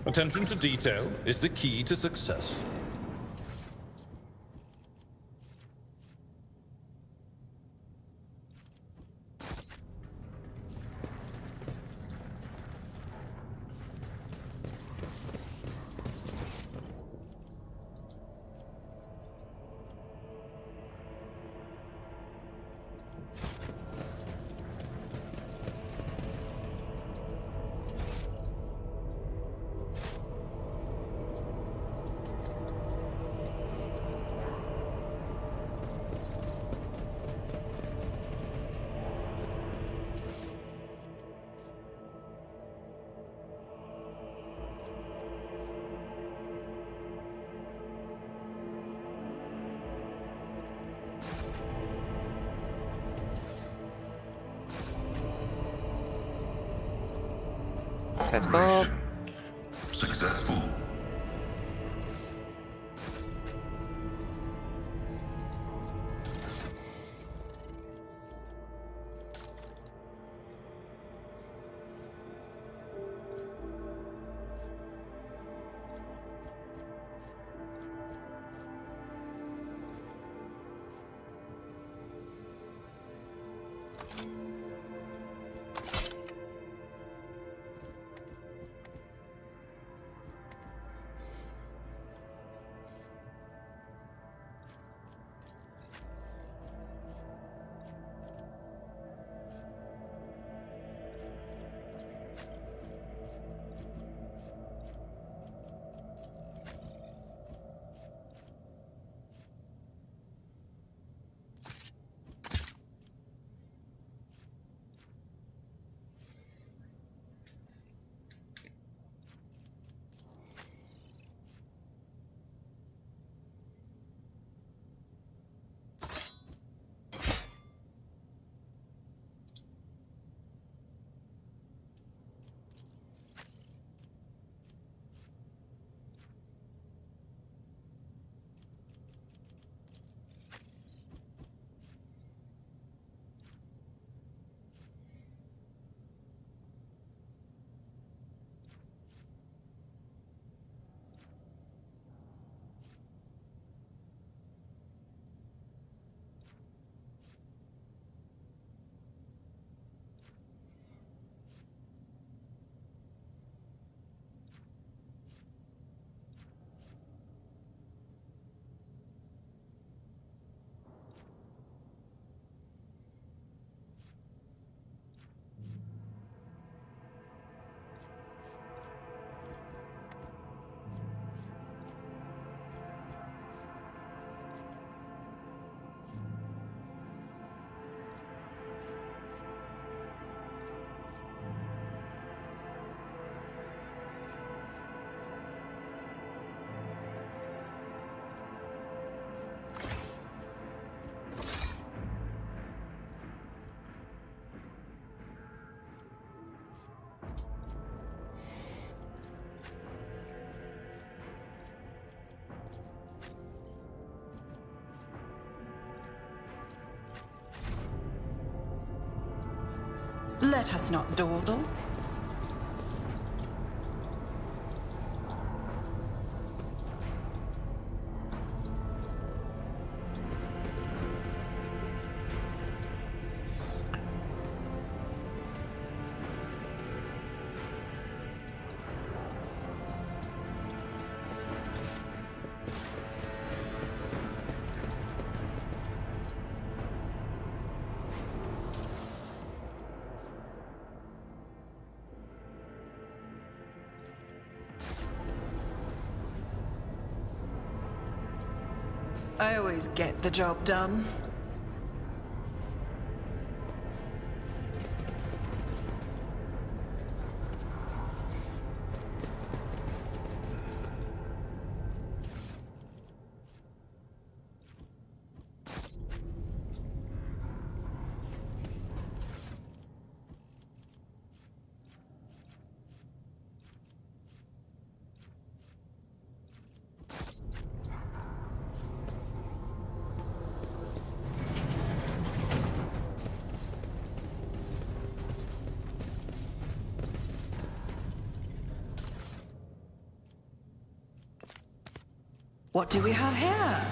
Attention to detail is the key to success. Let's go. Successful. Let us not dawdle. I always get the job done. What do we have here?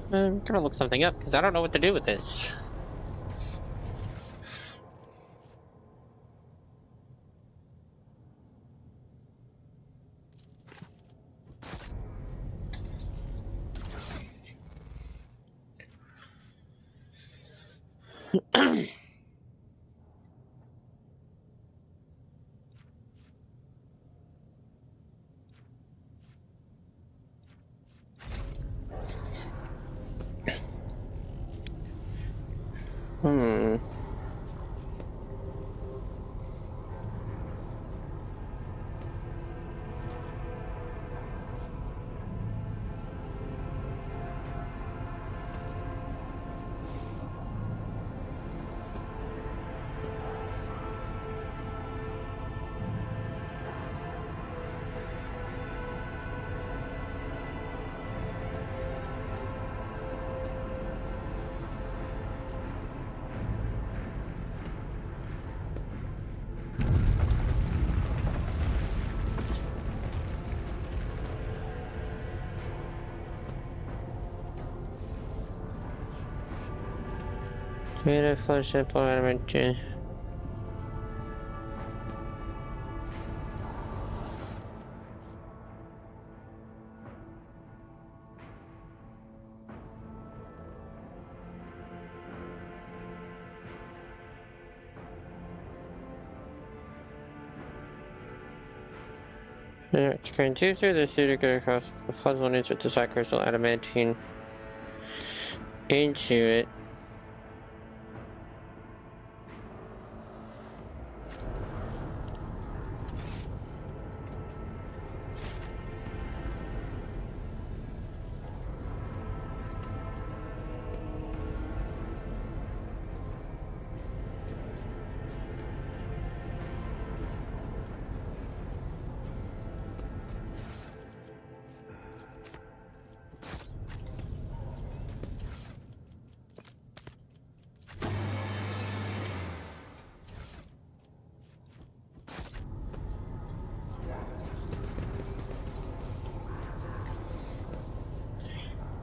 I'm gonna look something up because I don't know what to do with this. Hmm. Create a flagship element. Transducer, the suit goes across the puzzle and insert the side crystal adamantine into it.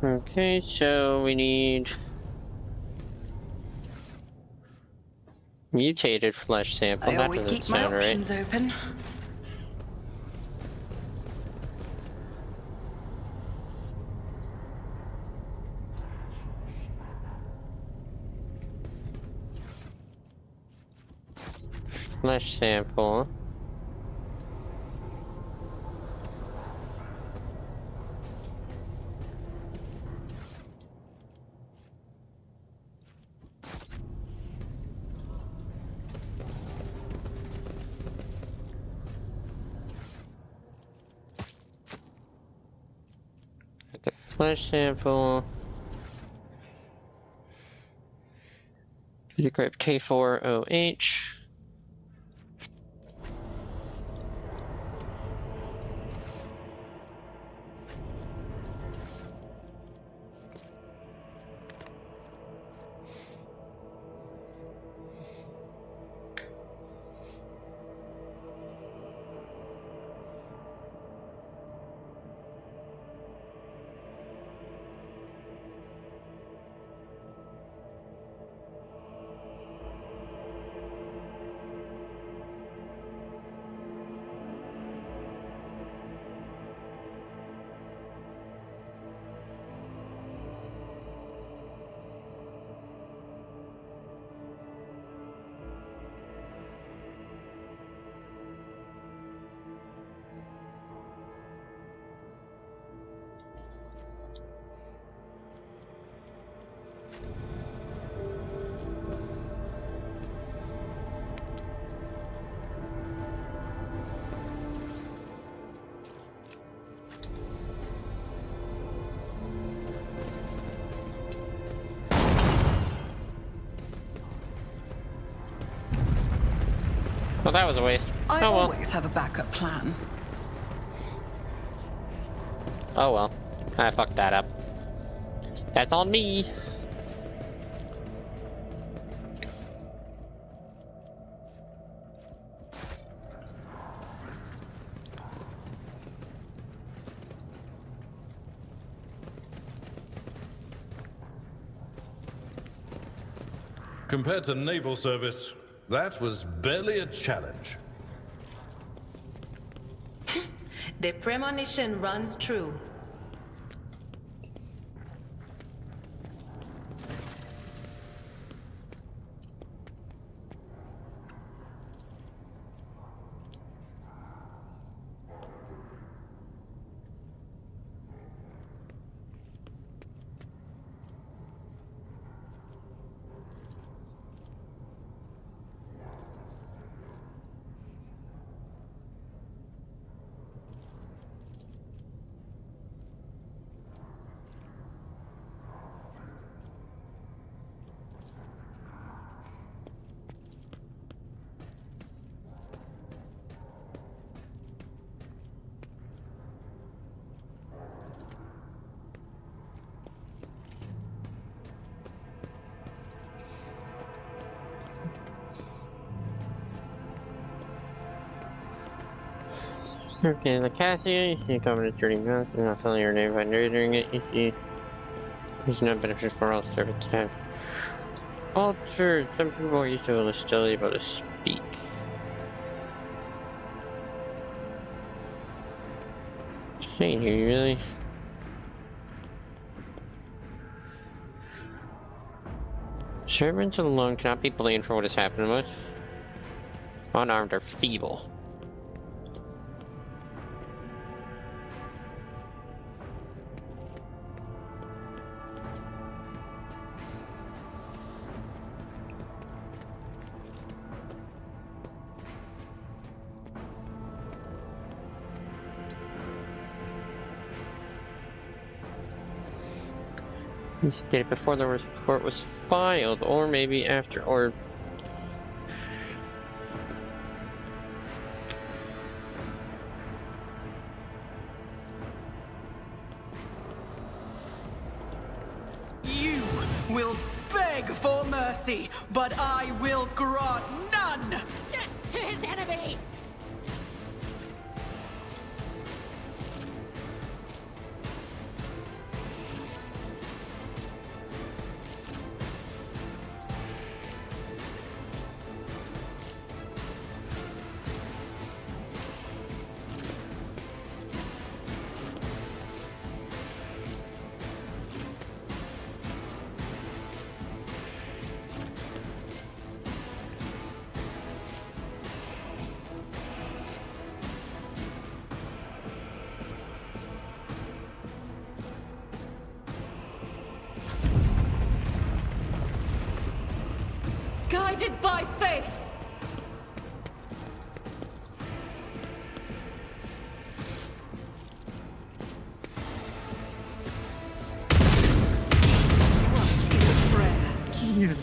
Okay, so we need mutated flesh sample. I That always doesn't keep my sound right. options open. Flesh sample. The flesh sample. Decrypt K4OH. Well, that was a waste. I Oh well. always have a backup plan. Oh well. I fucked that up. That's on me. Compared to naval service, that was barely a challenge. The premonition runs true. Okay, the Cassia, you see dominant dirty mouth, you're not telling your name by nurturing it, you see there's no benefits for all servants to have. Altered, some people are used to still able to speak. Saying here, really? Servants alone cannot be blamed for what has happened. Most unarmed are feeble. Did it before the report was filed, or maybe after, or... You will beg for mercy, but I will grant none! Death to his enemies! Guided by faith!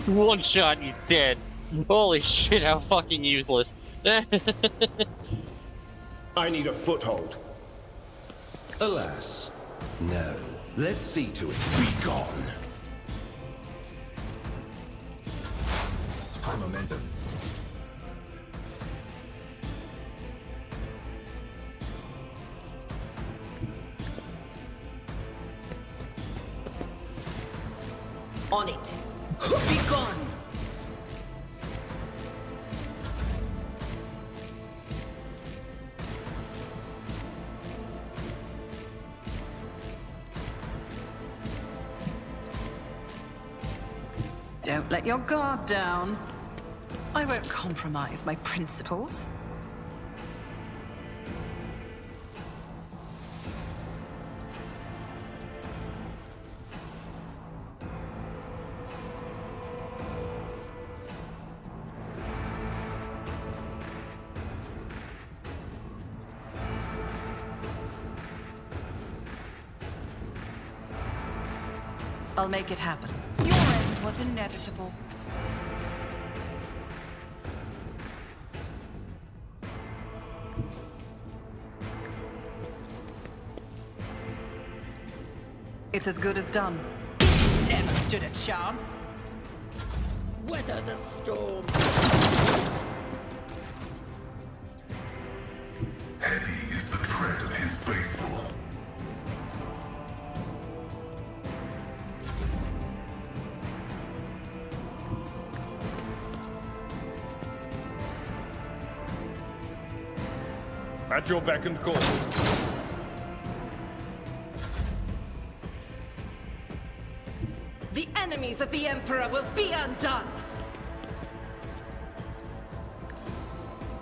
One shot, you dead. Holy shit, how fucking useless. I need a foothold. Alas, no. Let's see to it. Be gone. High momentum. On it. Be gone. Don't let your guard down. I won't compromise my principles. I'll make it happen. Your end was inevitable. It's as good as done. Never stood a chance. Weather the storm. Heavy is the tread of his faithful. At your beck and call. The enemies of the Emperor will be undone!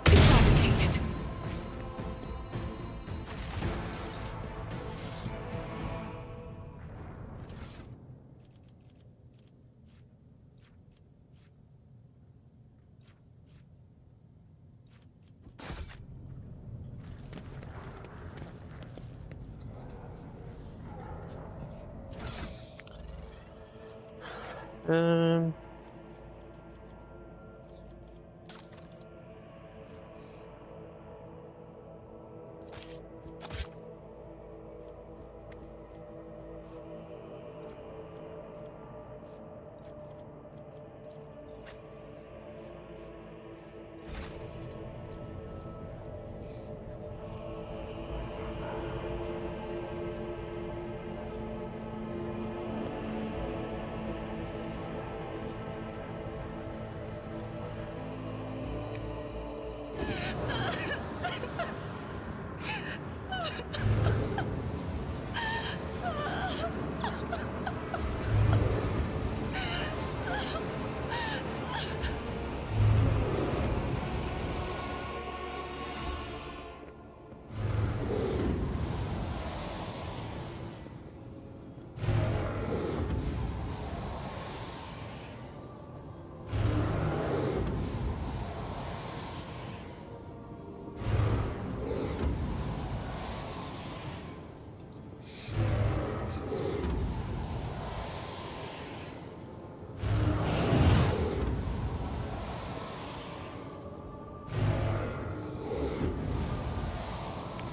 Eradicated!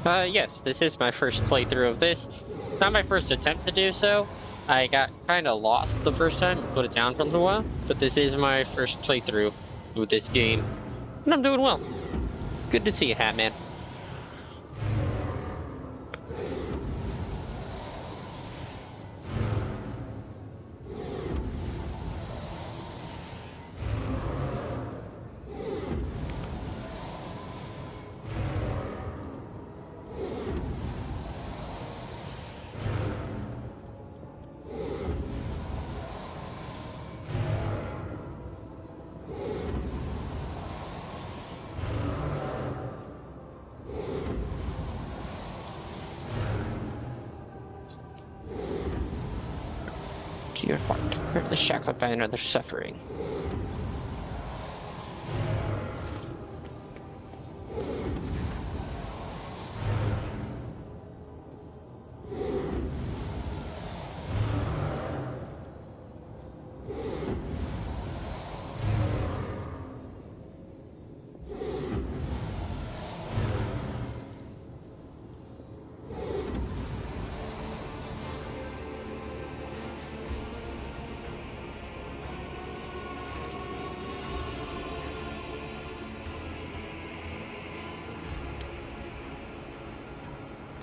Yes, this is my first playthrough of this. Not my first attempt to do so. I got kind of lost the first time and put it down for a little while, but this is my first playthrough with this game. And I'm doing well. Good to see you, Hatman. To your heart, currently shackled by another suffering.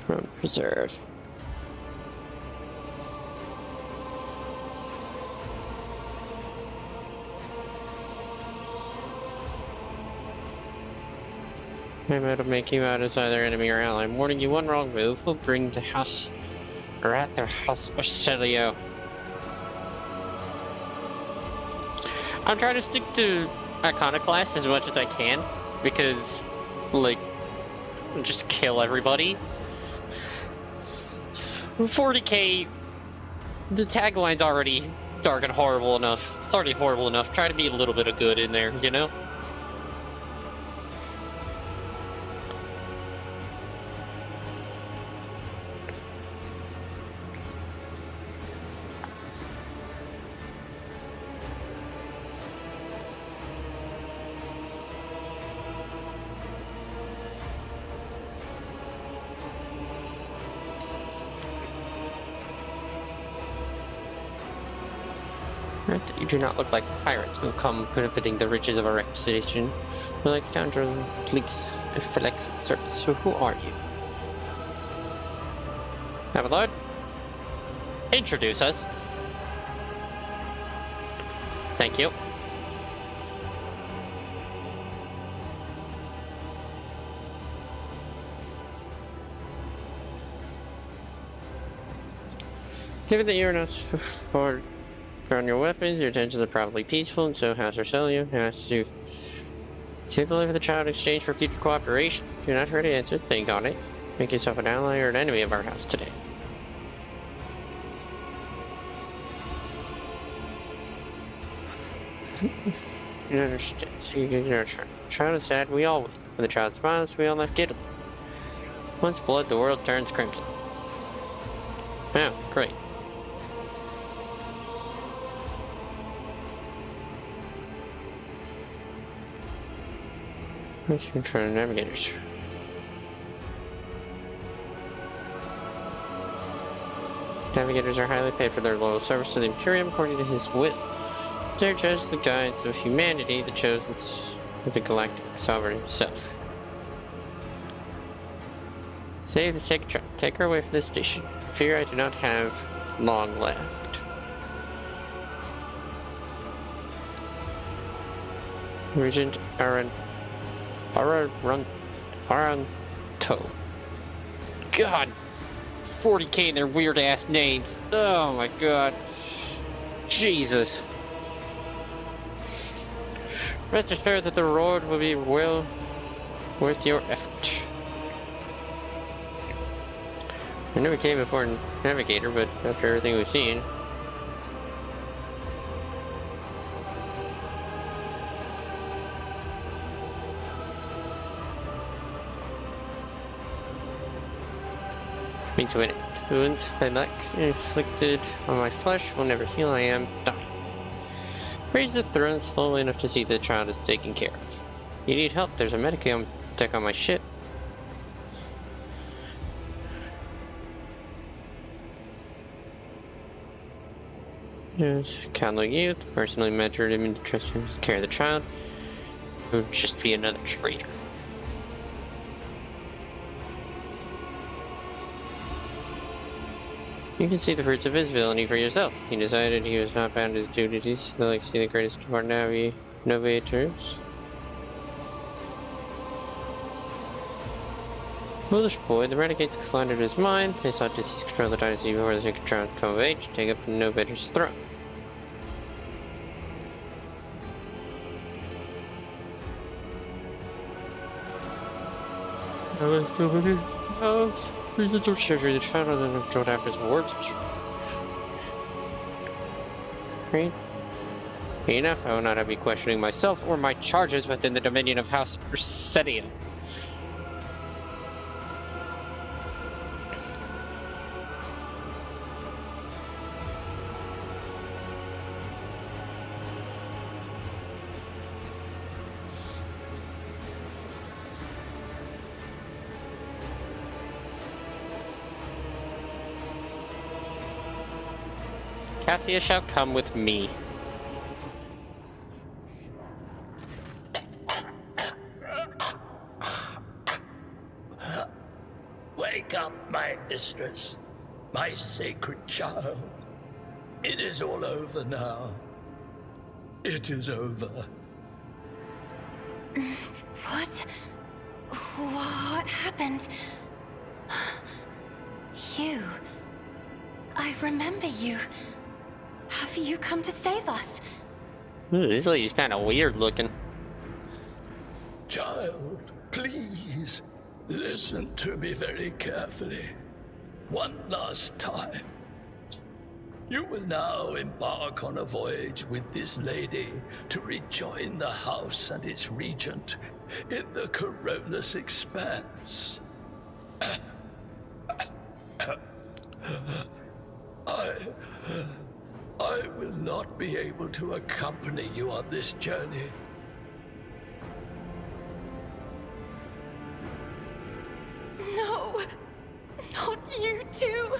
Throne Preserve. I'm about to make you out as either enemy or ally. I'm warning you, one wrong move will bring the house, or at their house, Orcelio. I'm trying to stick to Iconoclast as much as I can, because, like, just kill everybody. 40k, the tagline's already dark and horrible enough. It's already horrible enough. Try to be a little bit of good in there, you know? Right, that you do not look like pirates who come benefiting the riches of our reputation. We're like scoundrel leaks a Felix surface. So who are you? Avalord? Introduce us. Thank you. Given that you're not for on your weapons, your intentions are probably peaceful, and so House Orcelio has to deliver the child in exchange for future cooperation. If you're not ready to answer, think on it. Make yourself an ally or an enemy of our house today. You understand. So you get your turn. Child is sad, we all win. When the child smiles, we all left giggling. Once blood, the world turns crimson. Yeah, great. Let's try navigators. Navigators are highly paid for their loyal service to the Imperium according to his will. They're just the guides of humanity, the chosen of the galactic sovereign himself. Save the sacred child. Take her away from this station. Fear I do not have long left. Regent Aranto. God, 40k and their weird ass names. Oh my god. Jesus. Rest assured that the reward will be well worth your effort. I never came before Navigator, but after everything we've seen. Means when the wounds inflicted on my flesh will never heal. I am dying. Raise the throne slowly enough to see the child is taken care of. You need help? There's a medicam tech on my ship. Yes, Callow youth, personally measured him in the trust him to carry the child. It would just be another traitor. You can see the fruits of his villainy for yourself. He decided he was not bound to his duties, though like see the greatest of our novators. Foolish boy, the renegades clouded his mind. They sought to seize control of the dynasty before they could try to come of age, take up no better's throne. Residual treasure, the shadow that controlled after his words. Right? Enough, I will not be questioning myself or my charges within the dominion of House Ursedian. Cassia shall come with me. Wake up, my mistress, my sacred child. It is all over now. It is over. What? What happened? You. I remember you. Have you come to save us? Ooh, this lady's kind of weird looking. Child, please, listen to me very carefully. One last time. You will now embark on a voyage with this lady to rejoin the house and its regent in the Coronis Expanse. I will not be able to accompany you on this journey. No! Not you too!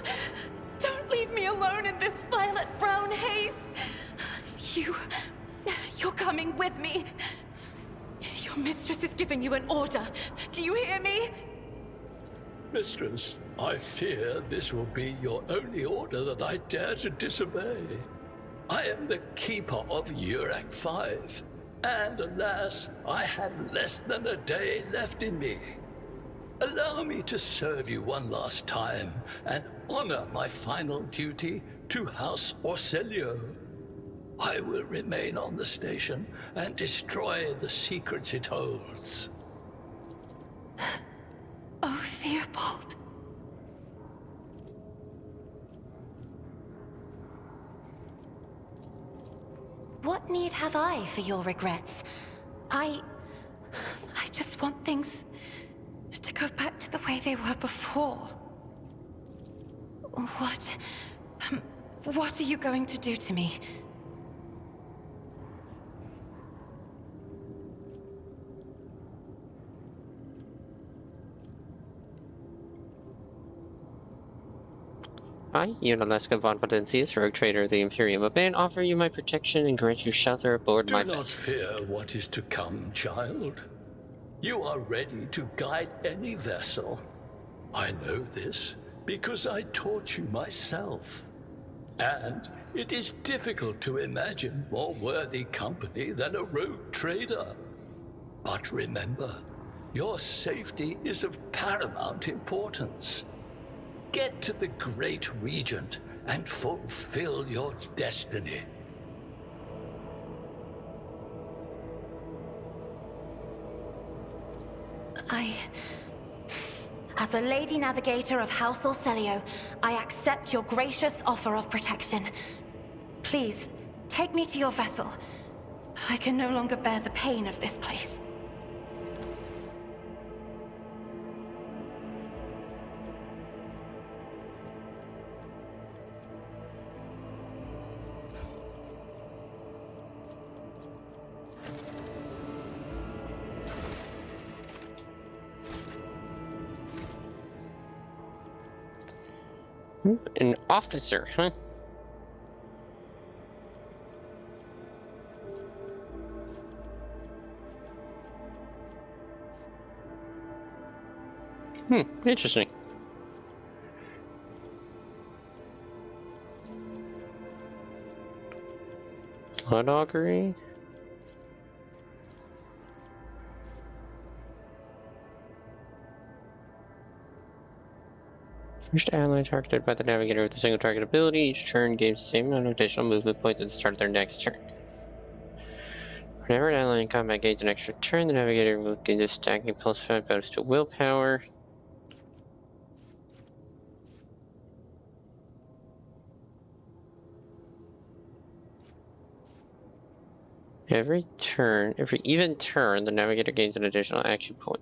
Don't leave me alone in this violet-brown haze! You're coming with me! Your mistress is giving you an order. Do you hear me? Mistress, I fear this will be your only order that I dare to disobey. I am the keeper of Urak 5, and alas, I have less than a day left in me. Allow me to serve you one last time and honor my final duty to House Orselio. I will remain on the station and destroy the secrets it holds. Oh, Theobald. What need have I for your regrets? I just want things to go back to the way they were before. What are you going to do to me? I, Unalaska von Potencius, rogue trader of the Imperium of Man, offer you my protection and grant you shelter aboard my vessel. Do not fear what is to come, child. You are ready to guide any vessel. I know this because I taught you myself. And it is difficult to imagine more worthy company than a rogue trader. But remember, your safety is of paramount importance. Get to the Great Regent and fulfill your destiny. As a Lady Navigator of House Orselio, I accept your gracious offer of protection. Please, take me to your vessel. I can no longer bear the pain of this place. An officer, huh? Interesting. Blood augury. First ally targeted by the navigator with a single target ability. Each turn gains the same amount of additional movement points at the start of their next turn. Whenever an ally in combat gains an extra turn, the navigator will gain a stacking +5 bonus to willpower. Every even turn, the navigator gains an additional action point.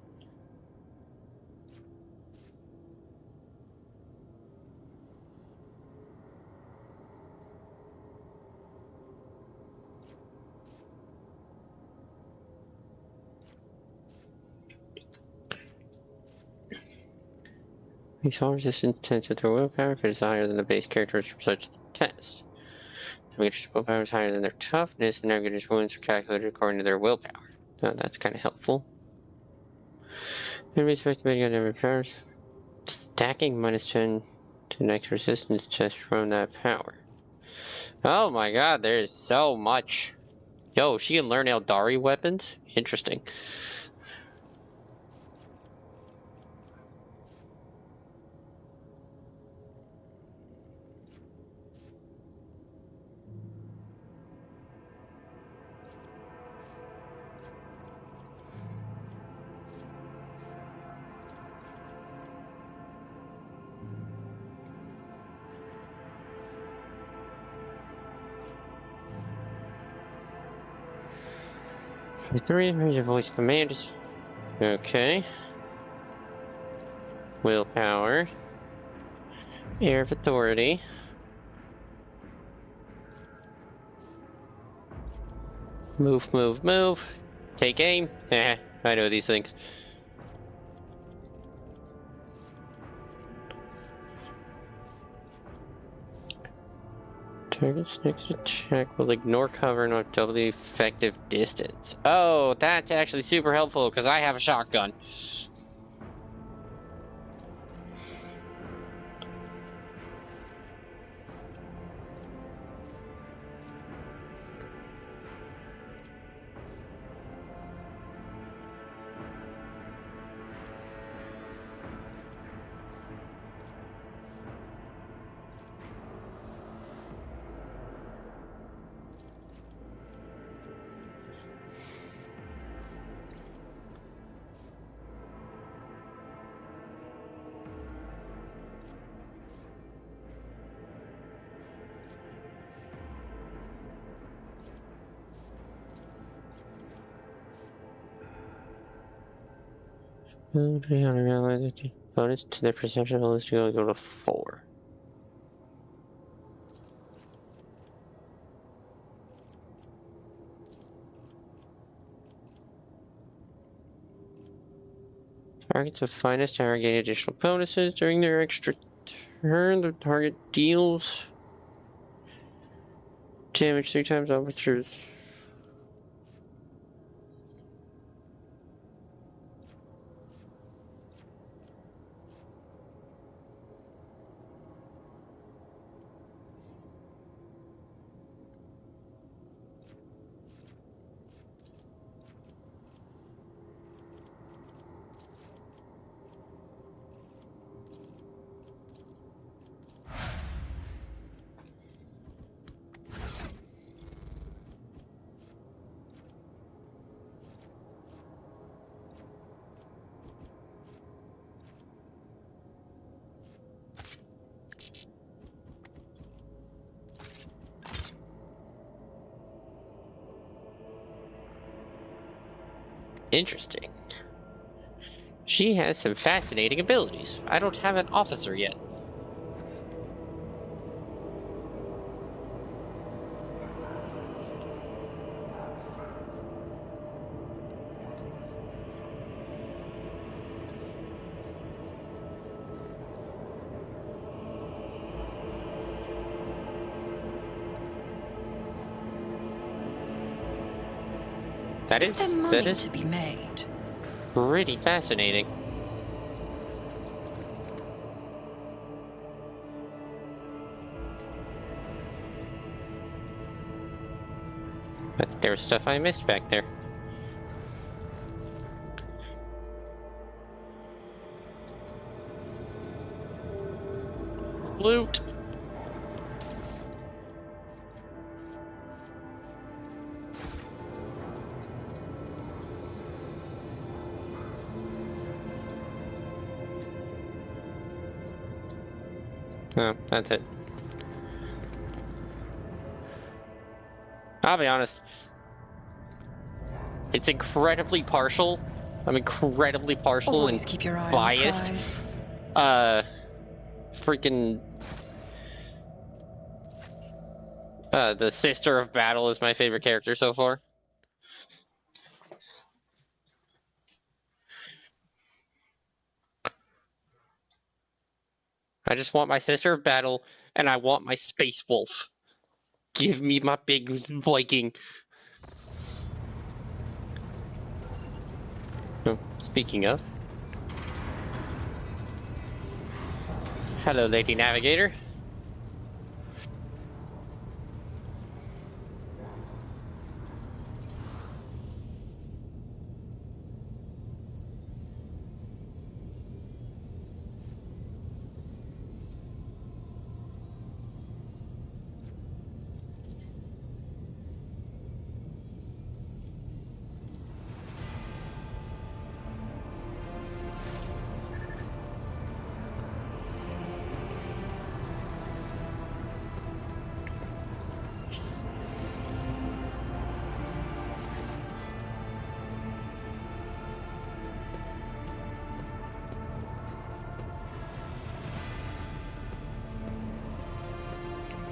Makes all resistance tends to their willpower if it is higher than the base characteristics from such test. Navigator's willpower is higher than their toughness, and navigator's wounds are calculated according to their willpower. Oh, that's kind of helpful. Enemies estimating on every powers. Stacking -10 to next resistance test from that power. Oh my god, there is so much. Yo, she can learn Eldari weapons? Interesting. For 3, raise your voice command. Okay. Willpower. Air of authority. Move, move, move. Take aim. I know these things. Target's next attack will ignore cover and double the effective distance. Oh, that's actually super helpful because I have a shotgun. Bonus to their perception bonus to go to 4. Targets with finest tower gain additional bonuses during their extra turn. The target deals damage 3 times over through. Interesting. She has some fascinating abilities. I don't have an officer yet. That is to be made. Pretty fascinating. was stuff I missed back there. Loot. Oh, that's it. I'll be honest. It's incredibly partial. I'm incredibly partial Always and keep your eye on the biased. prize. Freaking... the Sister of Battle is my favorite character so far. I just want my Sister of Battle, and I want my Space Wolf. Give me my big Viking. Oh, speaking of. Hello, Lady Navigator.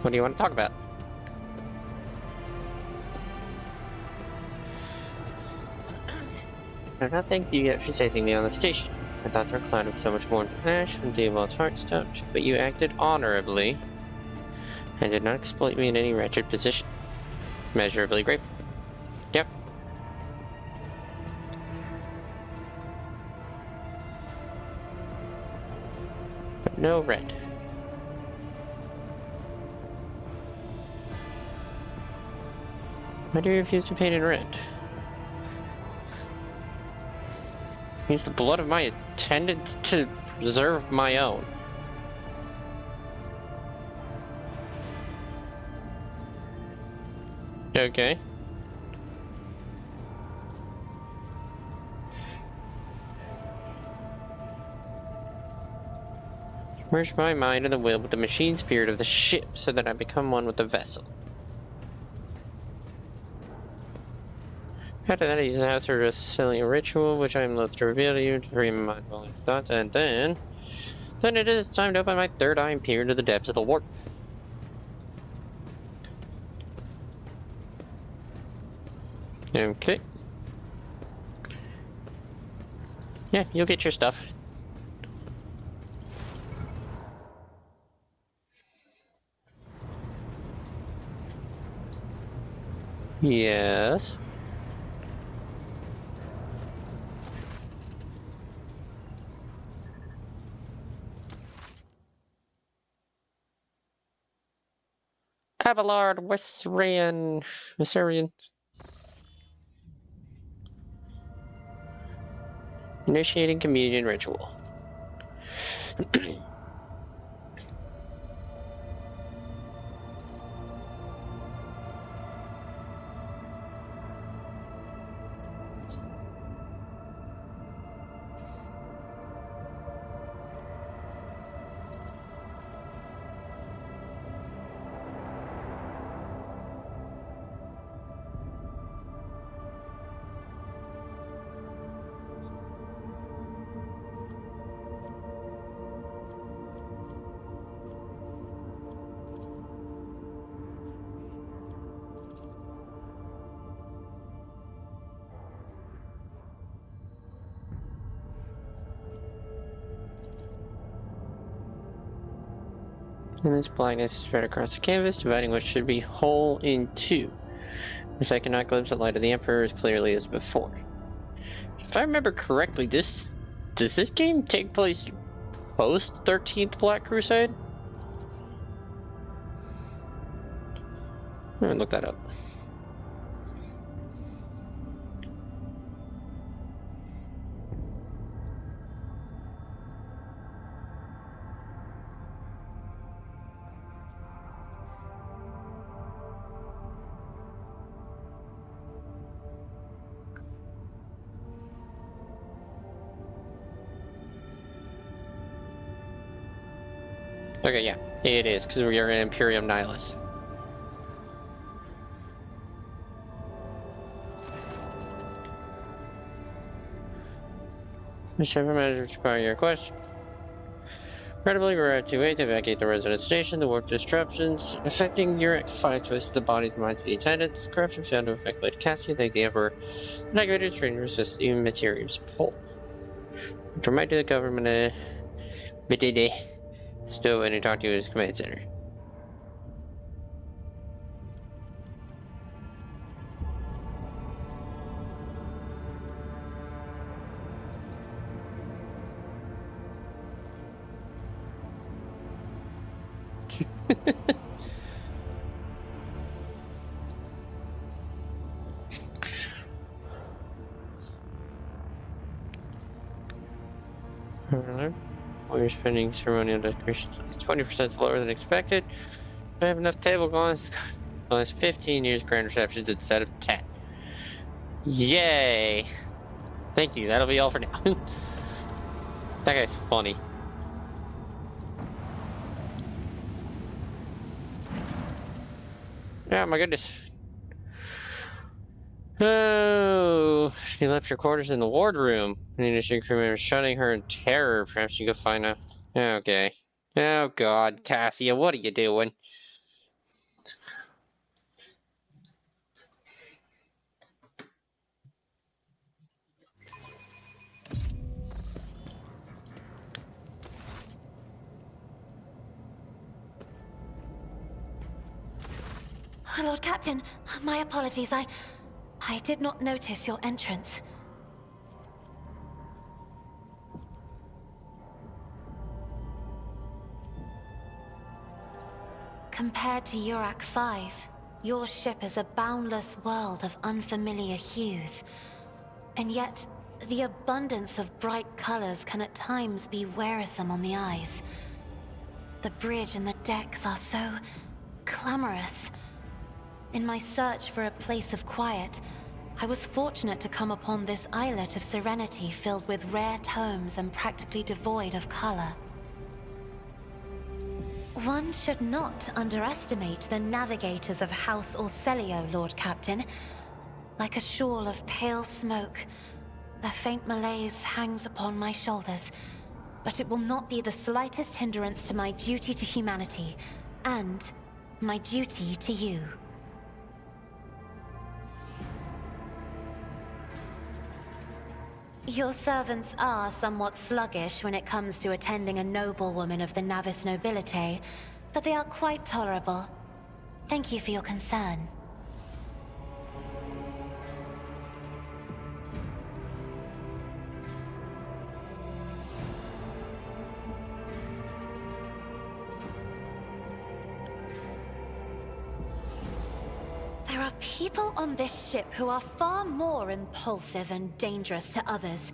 What do you want to talk about? I do not thank you yet for saving me on the station. I thought there cloud of so much more than ash when Daewald's heart stopped, but you acted honorably and did not exploit me in any wretched position. Measurably grateful. Yep. But no red. Why do you refuse to paint in red? Use the blood of my attendants to preserve my own. Okay. Merge my mind and the will with the machine spirit of the ship so that I become one with the vessel. After that, I use an hazardous selling ritual, which I am loath to reveal to you to free my mind, will, and thoughts, and then it is time to open my third eye and peer into the depths of the warp. Okay. Yeah, you'll get your stuff. Yes. Abelard Wessarian. Initiating communion ritual. And this blindness is spread across the canvas, dividing what should be whole in two, which I cannot glimpse the light of the Emperor as clearly as before. If I remember correctly, does this game take place post 13th Black Crusade? I'm gonna look that up. Okay, yeah, it is, because we are in Imperium Nihilus. Whichever measures require your question. Incredibly, we're at 2-8 to evacuate the resident station. The warp disruptions affecting Urek 5 twisted the bodies and minds of the attendants. Corruption found to affect Lady Cassia. They gave her inaugurated training to resist the materials pull. To remind the government, still when he talked to his command center. While you're spending ceremonial decorations, 20% lower than expected. I have enough table going. Last 15 years grand receptions instead of 10. Yay! Thank you. That'll be all for now. That guy's funny. Oh my goodness. Oh, she left your quarters in the wardroom. The industry crew member shutting her in terror. Perhaps you could find a... Okay. Oh god, Cassia, what are you doing? Lord Captain, my apologies. I did not notice your entrance. Compared to Urek 5, your ship is a boundless world of unfamiliar hues. And yet, the abundance of bright colors can at times be wearisome on the eyes. The bridge and the decks are so clamorous. In my search for a place of quiet, I was fortunate to come upon this islet of serenity filled with rare tomes and practically devoid of color. One should not underestimate the navigators of House Orselio, Lord Captain. Like a shawl of pale smoke, a faint malaise hangs upon my shoulders, but it will not be the slightest hindrance to my duty to humanity, and my duty to you. Your servants are somewhat sluggish when it comes to attending a noblewoman of the Navis nobility, but they are quite tolerable. Thank you for your concern. There are people on this ship who are far more impulsive and dangerous to others,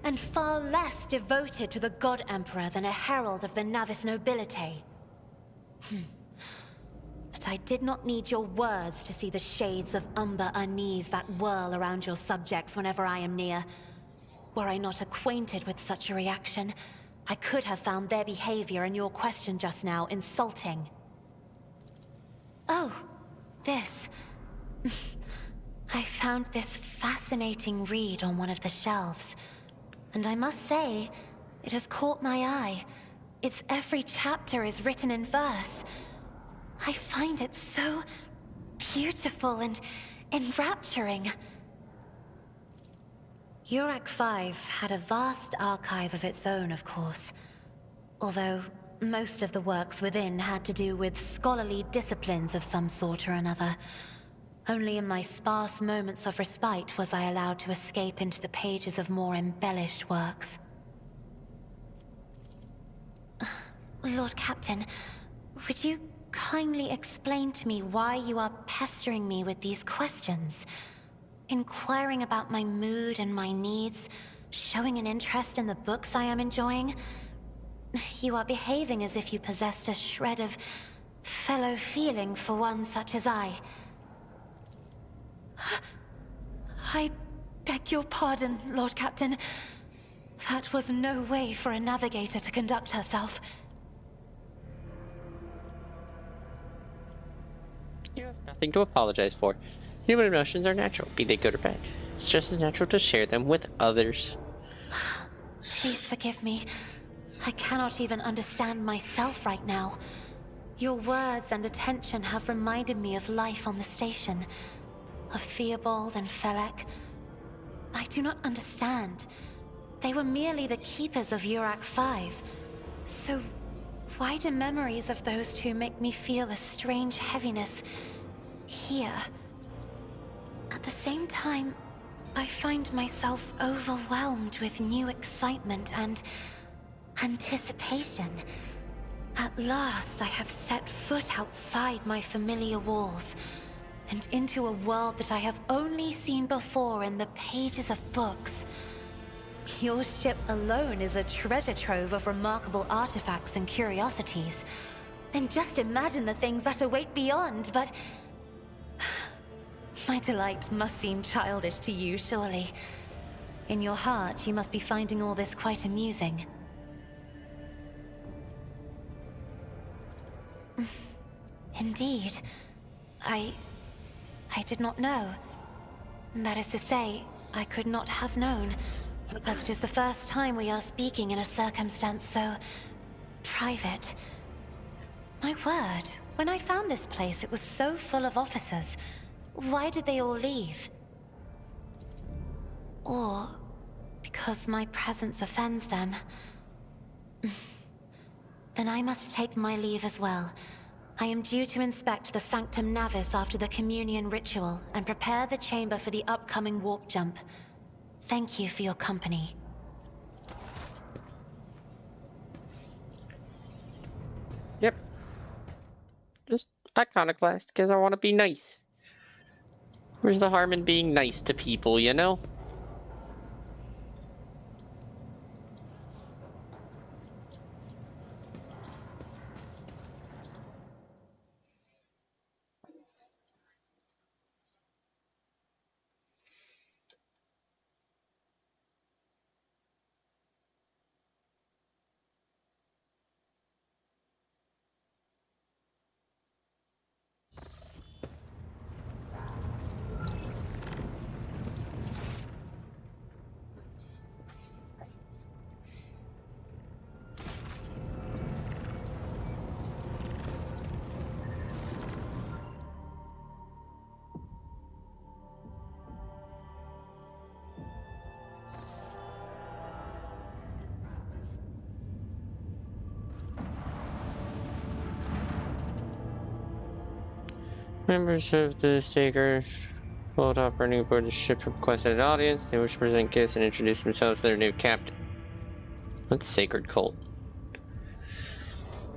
and far less devoted to the God Emperor than a herald of the Navis nobility. But I did not need your words to see the shades of umber unease that whirl around your subjects whenever I am near. Were I not acquainted with such a reaction, I could have found their behavior in your question just now insulting. Oh, this... I found this fascinating read on one of the shelves, and I must say, it has caught my eye. Its every chapter is written in verse. I find it so beautiful and enrapturing. Urek 5 had a vast archive of its own, of course, although most of the works within had to do with scholarly disciplines of some sort or another. Only in my sparse moments of respite was I allowed to escape into the pages of more embellished works. Lord Captain, would you kindly explain to me why you are pestering me with these questions? Inquiring about my mood and my needs, showing an interest in the books I am enjoying? You are behaving as if you possessed a shred of fellow feeling for one such as I. I beg your pardon, Lord Captain. That was no way for a navigator to conduct herself. nothing to apologize for. Human emotions are natural, be they good or bad. It's just as natural to share them with others. Please forgive me. I cannot even understand myself right now. Your words and attention have reminded me of life on the station. Of Theobald and Felek. I do not understand. They were merely the keepers of Urak 5. So, why do memories of those two make me feel a strange heaviness here? At the same time, I find myself overwhelmed with new excitement and anticipation. At last, I have set foot outside my familiar walls and into a world that I have only seen before in the pages of books. Your ship alone is a treasure trove of remarkable artifacts and curiosities. And just imagine the things that await beyond, but... my delight must seem childish to you, surely. In your heart, you must be finding all this quite amusing. Indeed. I did not know. That is to say, I could not have known, as it is the first time we are speaking in a circumstance so... private. My word, when I found this place, it was so full of officers. Why did they all leave? Or because my presence offends them? Then I must take my leave as well. I am due to inspect the Sanctum Navis after the communion ritual and prepare the chamber for the upcoming warp jump. Thank you for your company. Yep. Just iconoclast because I want to be nice. Where's the harm in being nice to people, you know? Members of the Stakers pulled up running aboard the ship requested an audience. They wish to present gifts and introduce themselves to their new captain. What's Sacred Cult?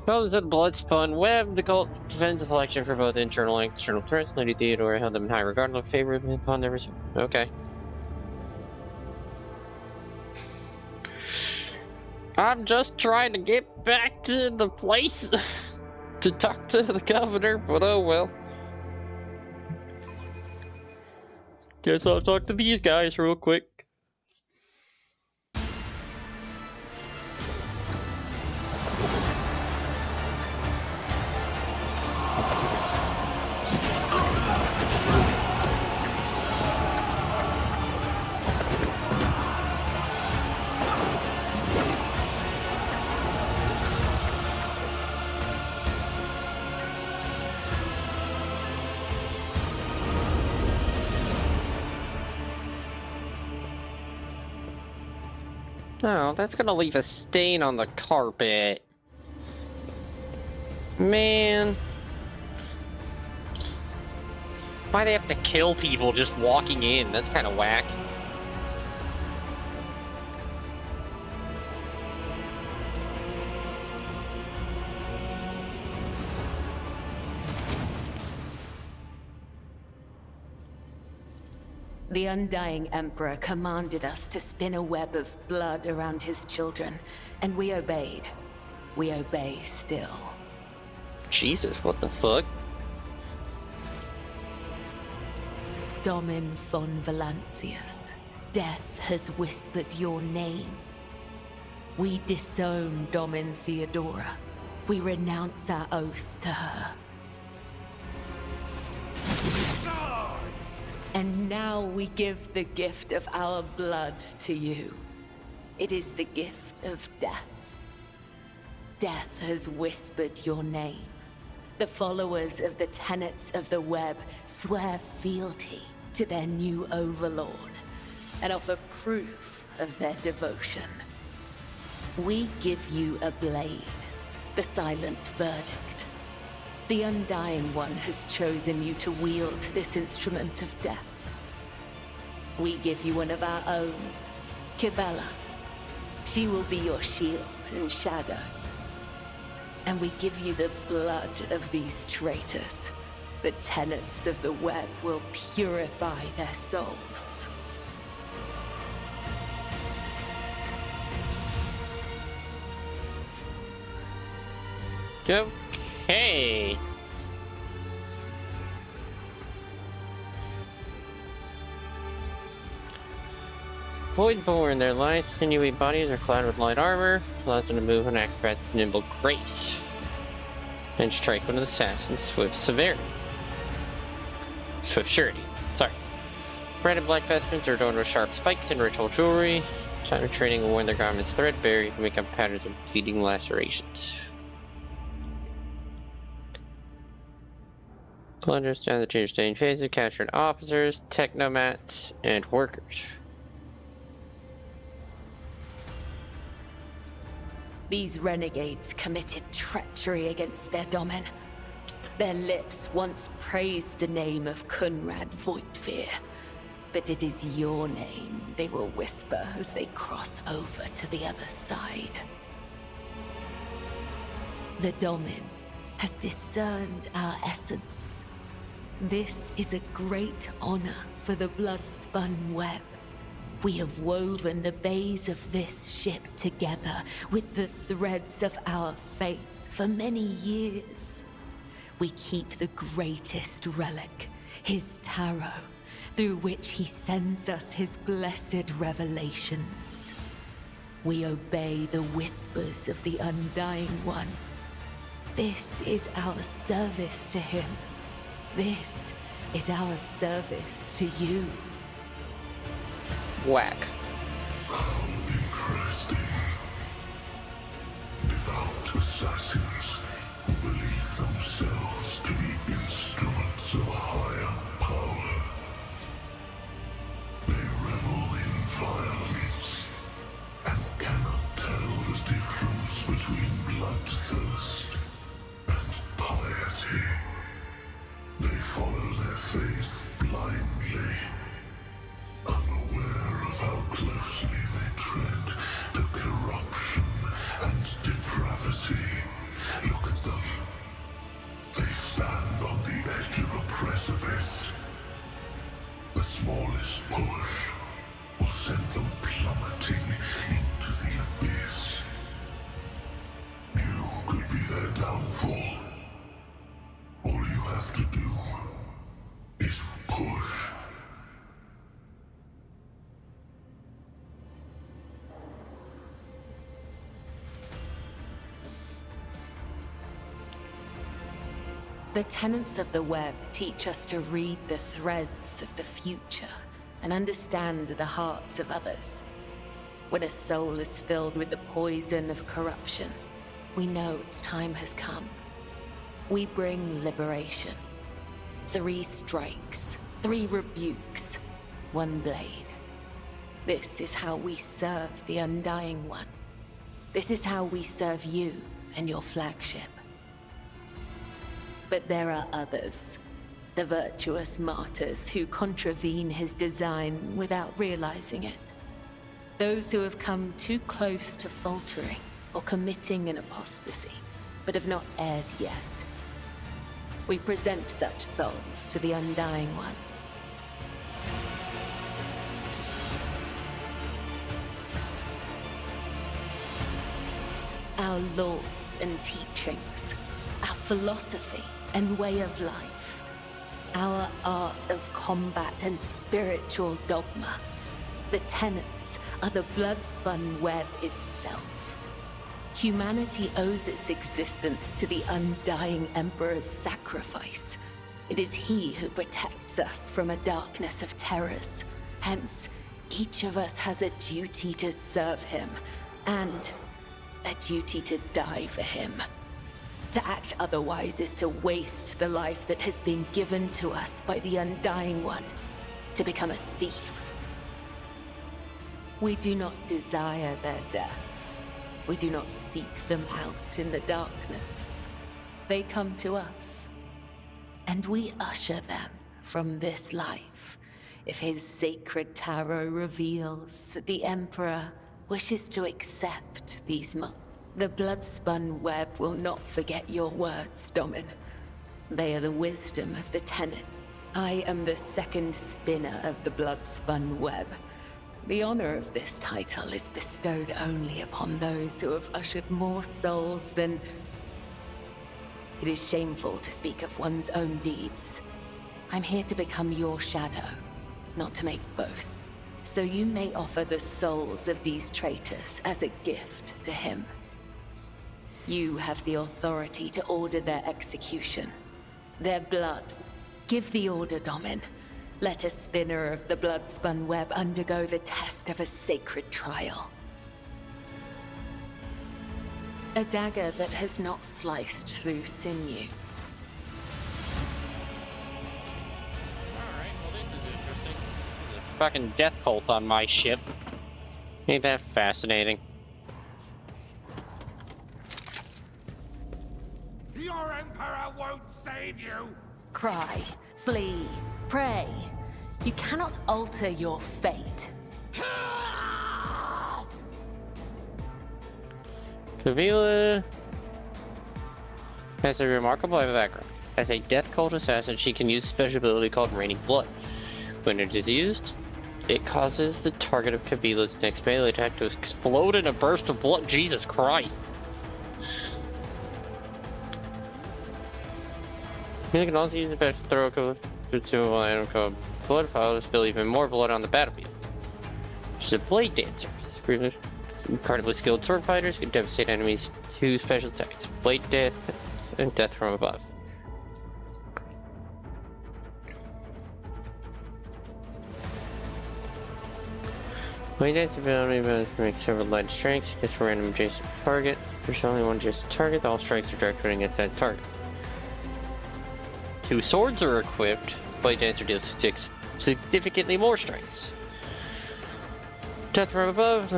Followers of the Bloodspun Web, the cult defends the collection for both internal and external threats. Lady Theodora held them in high regard and looked favorably upon their resume. Okay. I'm just trying to get back to the place to talk to the governor, but oh well. Guess I'll talk to these guys real quick. Oh, that's gonna leave a stain on the carpet. Man. Why they have to kill people just walking in? That's kind of whack. The Undying Emperor commanded us to spin a web of blood around his children, and we obeyed. We obey still. Jesus, what the fuck? Domin von Valancius, death has whispered your name. We disown Domin Theodora. We renounce our oath to her. And now we give the gift of our blood to you. It is the gift of death. Death has whispered your name. The followers of the tenets of the web swear fealty to their new overlord and offer proof of their devotion. We give you a blade, the silent verdict. The Undying One has chosen you to wield this instrument of death. We give you one of our own, Kibella. She will be your shield and shadow. And we give you the blood of these traitors. The tenets of the web will purify their souls. Okay. Voidborn, their lithe, sinewy bodies are clad with light armor, allows them to move and acrobat's nimble grace, and strike one of the assassins' swift severity. Swift surety, sorry. Red and black vestments are adorned with sharp spikes and ritual jewelry. Time of training will wear their garments threadbare, you can make up patterns of bleeding lacerations. Blunders down the change stage phases, captured officers, technomats, and workers. These renegades committed treachery against their domin. Their lips once praised the name of Kunrad Voidfear, but it is your name they will whisper as they cross over to the other side. The domin has discerned our essence. This is a great honor for the blood-spun web. We have woven the bays of this ship together with the threads of our faith for many years. We keep the greatest relic, his tarot, through which he sends us his blessed revelations. We obey the whispers of the Undying One. This is our service to him. This is our service to you. Whack. How interesting. Devout assassins who believe themselves to be instruments of a higher power. They revel in violence and cannot tell the difference between bloodthirst and piety. They follow their faith blindly, unaware of how closely they tread the corruption and depravity. Look at them. They stand on the edge of a precipice. The smallest push will send them plummeting into the abyss. You could be their downfall. All you have to do is push. The tenets of the web teach us to read the threads of the future and understand the hearts of others. When a soul is filled with the poison of corruption, we know its time has come. We bring liberation. 3 strikes, 3 rebukes, 1 blade. This is how we serve the Undying One. This is how we serve you and your flagship. But there are others, the virtuous martyrs who contravene his design without realizing it. Those who have come too close to faltering or committing an apostasy, but have not erred yet. We present such souls to the Undying One. Our laws and teachings, our philosophy and way of life, our art of combat and spiritual dogma. The tenets are the blood-spun web itself. Humanity owes its existence to the Undying Emperor's sacrifice. It is he who protects us from a darkness of terrors. Hence, each of us has a duty to serve him, and a duty to die for him. To act otherwise is to waste the life that has been given to us by the Undying One, to become a thief. We do not desire their deaths. We do not seek them out in the darkness. They come to us, and we usher them from this life, if his sacred tarot reveals that the Emperor wishes to accept these The Bloodspun Web will not forget your words, Domin. They are the wisdom of the Tenet. I am the second spinner of the Bloodspun Web. The honor of this title is bestowed only upon those who have ushered more souls than... It is shameful to speak of one's own deeds. I'm here to become your shadow, not to make boast. So you may offer the souls of these traitors as a gift to him. You have the authority to order their execution. Their blood. Give the order, Domin. Let a spinner of the Bloodspun Web undergo the test of a sacred trial. A dagger that has not sliced through sinew. Alright, well this is interesting. There's a fucking death cult on my ship. Ain't that fascinating? Your Emperor won't save you! Cry, flee, pray. You cannot alter your fate. Kavila has a remarkable background. As a death cult assassin, she can use a special ability called Raining Blood. When it is used, it causes the target of Kavila's next melee attack to explode in a burst of blood. Jesus Christ. You can also use the best throw code to an item called Blood File to spill even more blood on the battlefield. She's a Blade Dancer. Incredibly skilled sword fighters can devastate enemies with 2 special attacks: Blade Death and Death from Above. Blade Dancer ability makes several light strikes against a random adjacent target. There's only one adjacent target, all strikes are directed against that target. 2 swords are equipped. Blade Dancer deals significantly more strikes. Death from Above,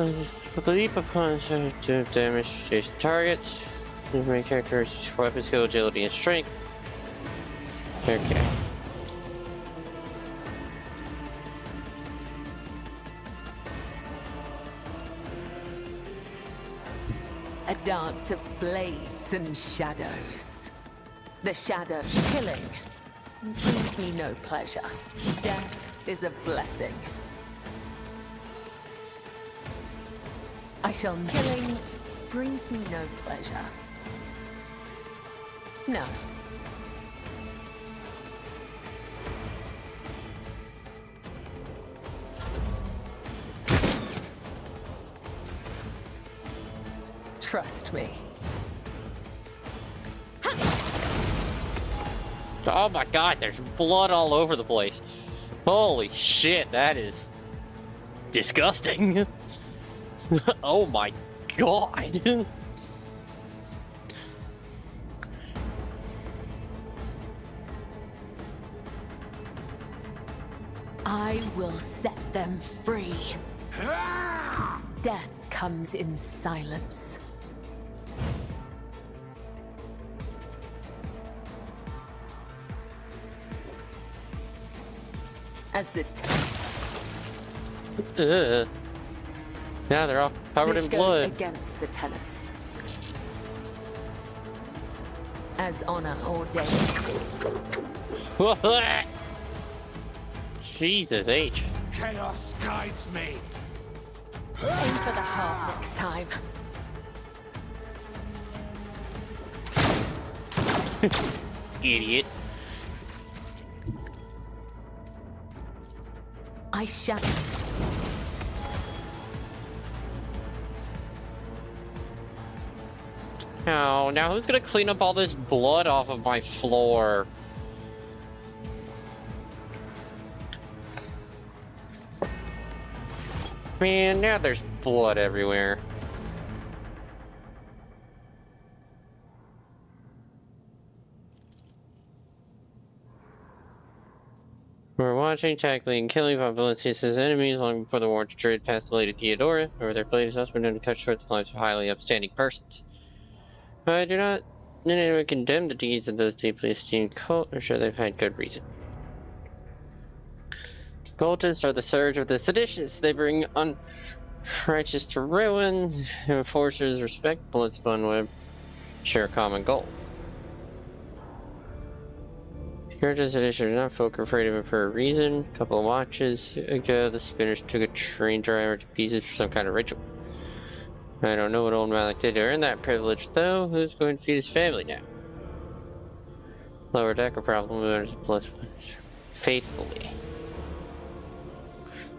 leap upon to damage adjacent targets. Main characteristics: weapon skill, agility, and strength. Okay. A dance of blades and shadows. The shadows killing brings me no pleasure. Death is a blessing. Killing brings me no pleasure. No. Trust me. Oh my god, there's blood all over the place. Holy shit, that is disgusting. Oh my god. I will set them free. Death comes in silence. As the Yeah, they're all covered in blood. Goes against the tenets. As honor ordained. Jesus H. Chaos guides me. Aim for the heart next time. Idiot. I shall. Oh, now who's gonna clean up all this blood off of my floor? Man, now there's blood everywhere. We're watching, tackling, and killing Valencia's enemies long before the war to trade past the Lady Theodora, or their blade is also known to cut short the lives of highly upstanding persons. I do not in any way condemn the deeds of those deeply esteemed cult, or sure they've had good reason. Cultists are the surge of the seditious. They bring unrighteous to ruin, enforcers respect blood-spun web, share a common goal. Scourge's edition are not folk afraid of him for a reason. A couple of watches ago, the spinners took a train driver to pieces for some kind of ritual. I don't know what old Malik did to earn that privilege, though. Who's going to feed his family now? Lower deck, a problem with blood faithfully.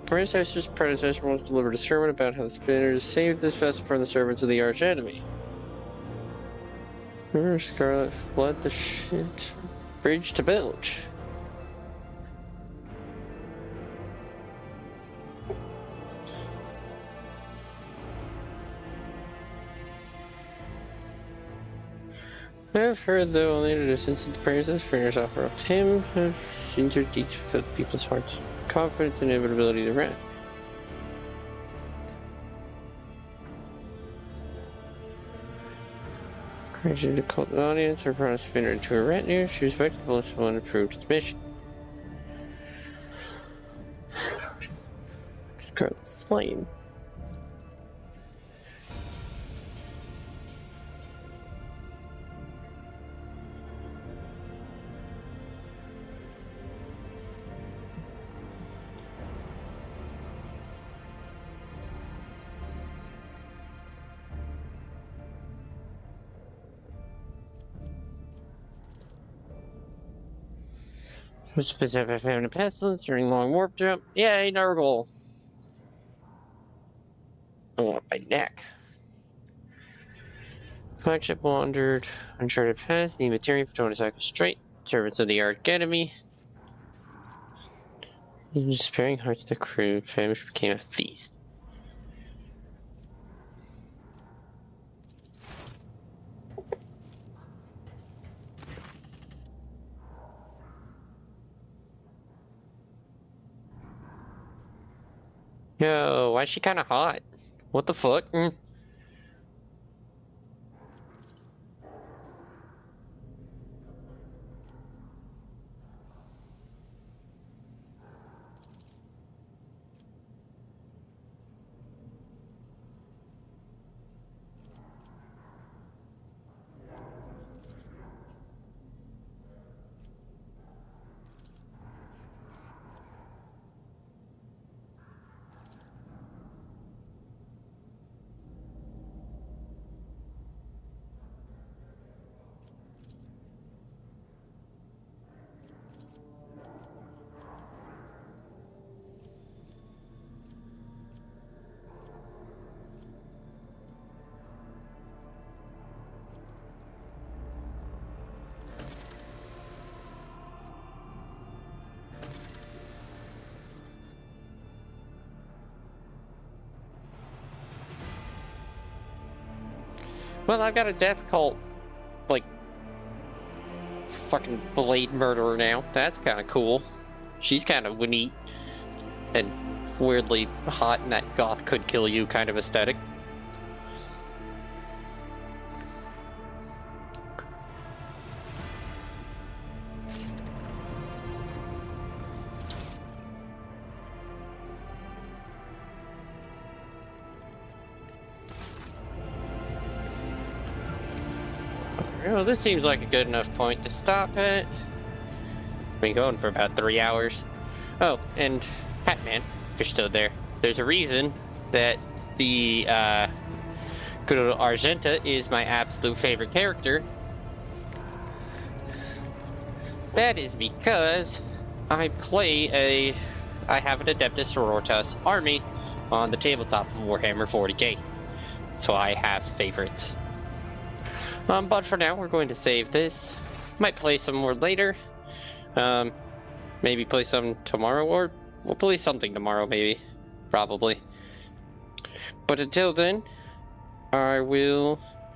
Predecessor's predecessor once delivered a sermon about how the spinners saved this vessel from the servants of the arch enemy. River Scarlet fled the ship's bridge to Bilge. I've heard, though, only in a distance that the prayers of the spinners offer up to him have seen to deeds fill people's hearts. Confidence and inevitability to rest. Encouraging to cult an audience or brought a spinner into a retinue. She was effective if someone approved its mission. Scarlet Flame. Was specific having a pestilence during long warp jump. Yay, Nurgle. Oh, my neck. Flagship wandered uncharted path, need material for 20 cycles straight. Servants of the Arch Enemy. Sparing hearts of the crew, famished became a feast. Yo, why is she kind of hot? What the fuck? Well, I've got a death cult, like, fucking blade murderer now. That's kind of cool. She's kind of neat and weirdly hot in that goth could kill you kind of aesthetic. Well, this seems like a good enough point to stop at. Been going for about 3 hours. Oh, and Hatman, if you're still there, there's a reason that the good old Argenta is my absolute favorite character. That is because I have an Adeptus Sororitas army on the tabletop of Warhammer 40k. So I have favorites. But for now, we're going to save this. Might play some more later. Maybe play some tomorrow, or we'll play something tomorrow, maybe. Probably. But until then, I will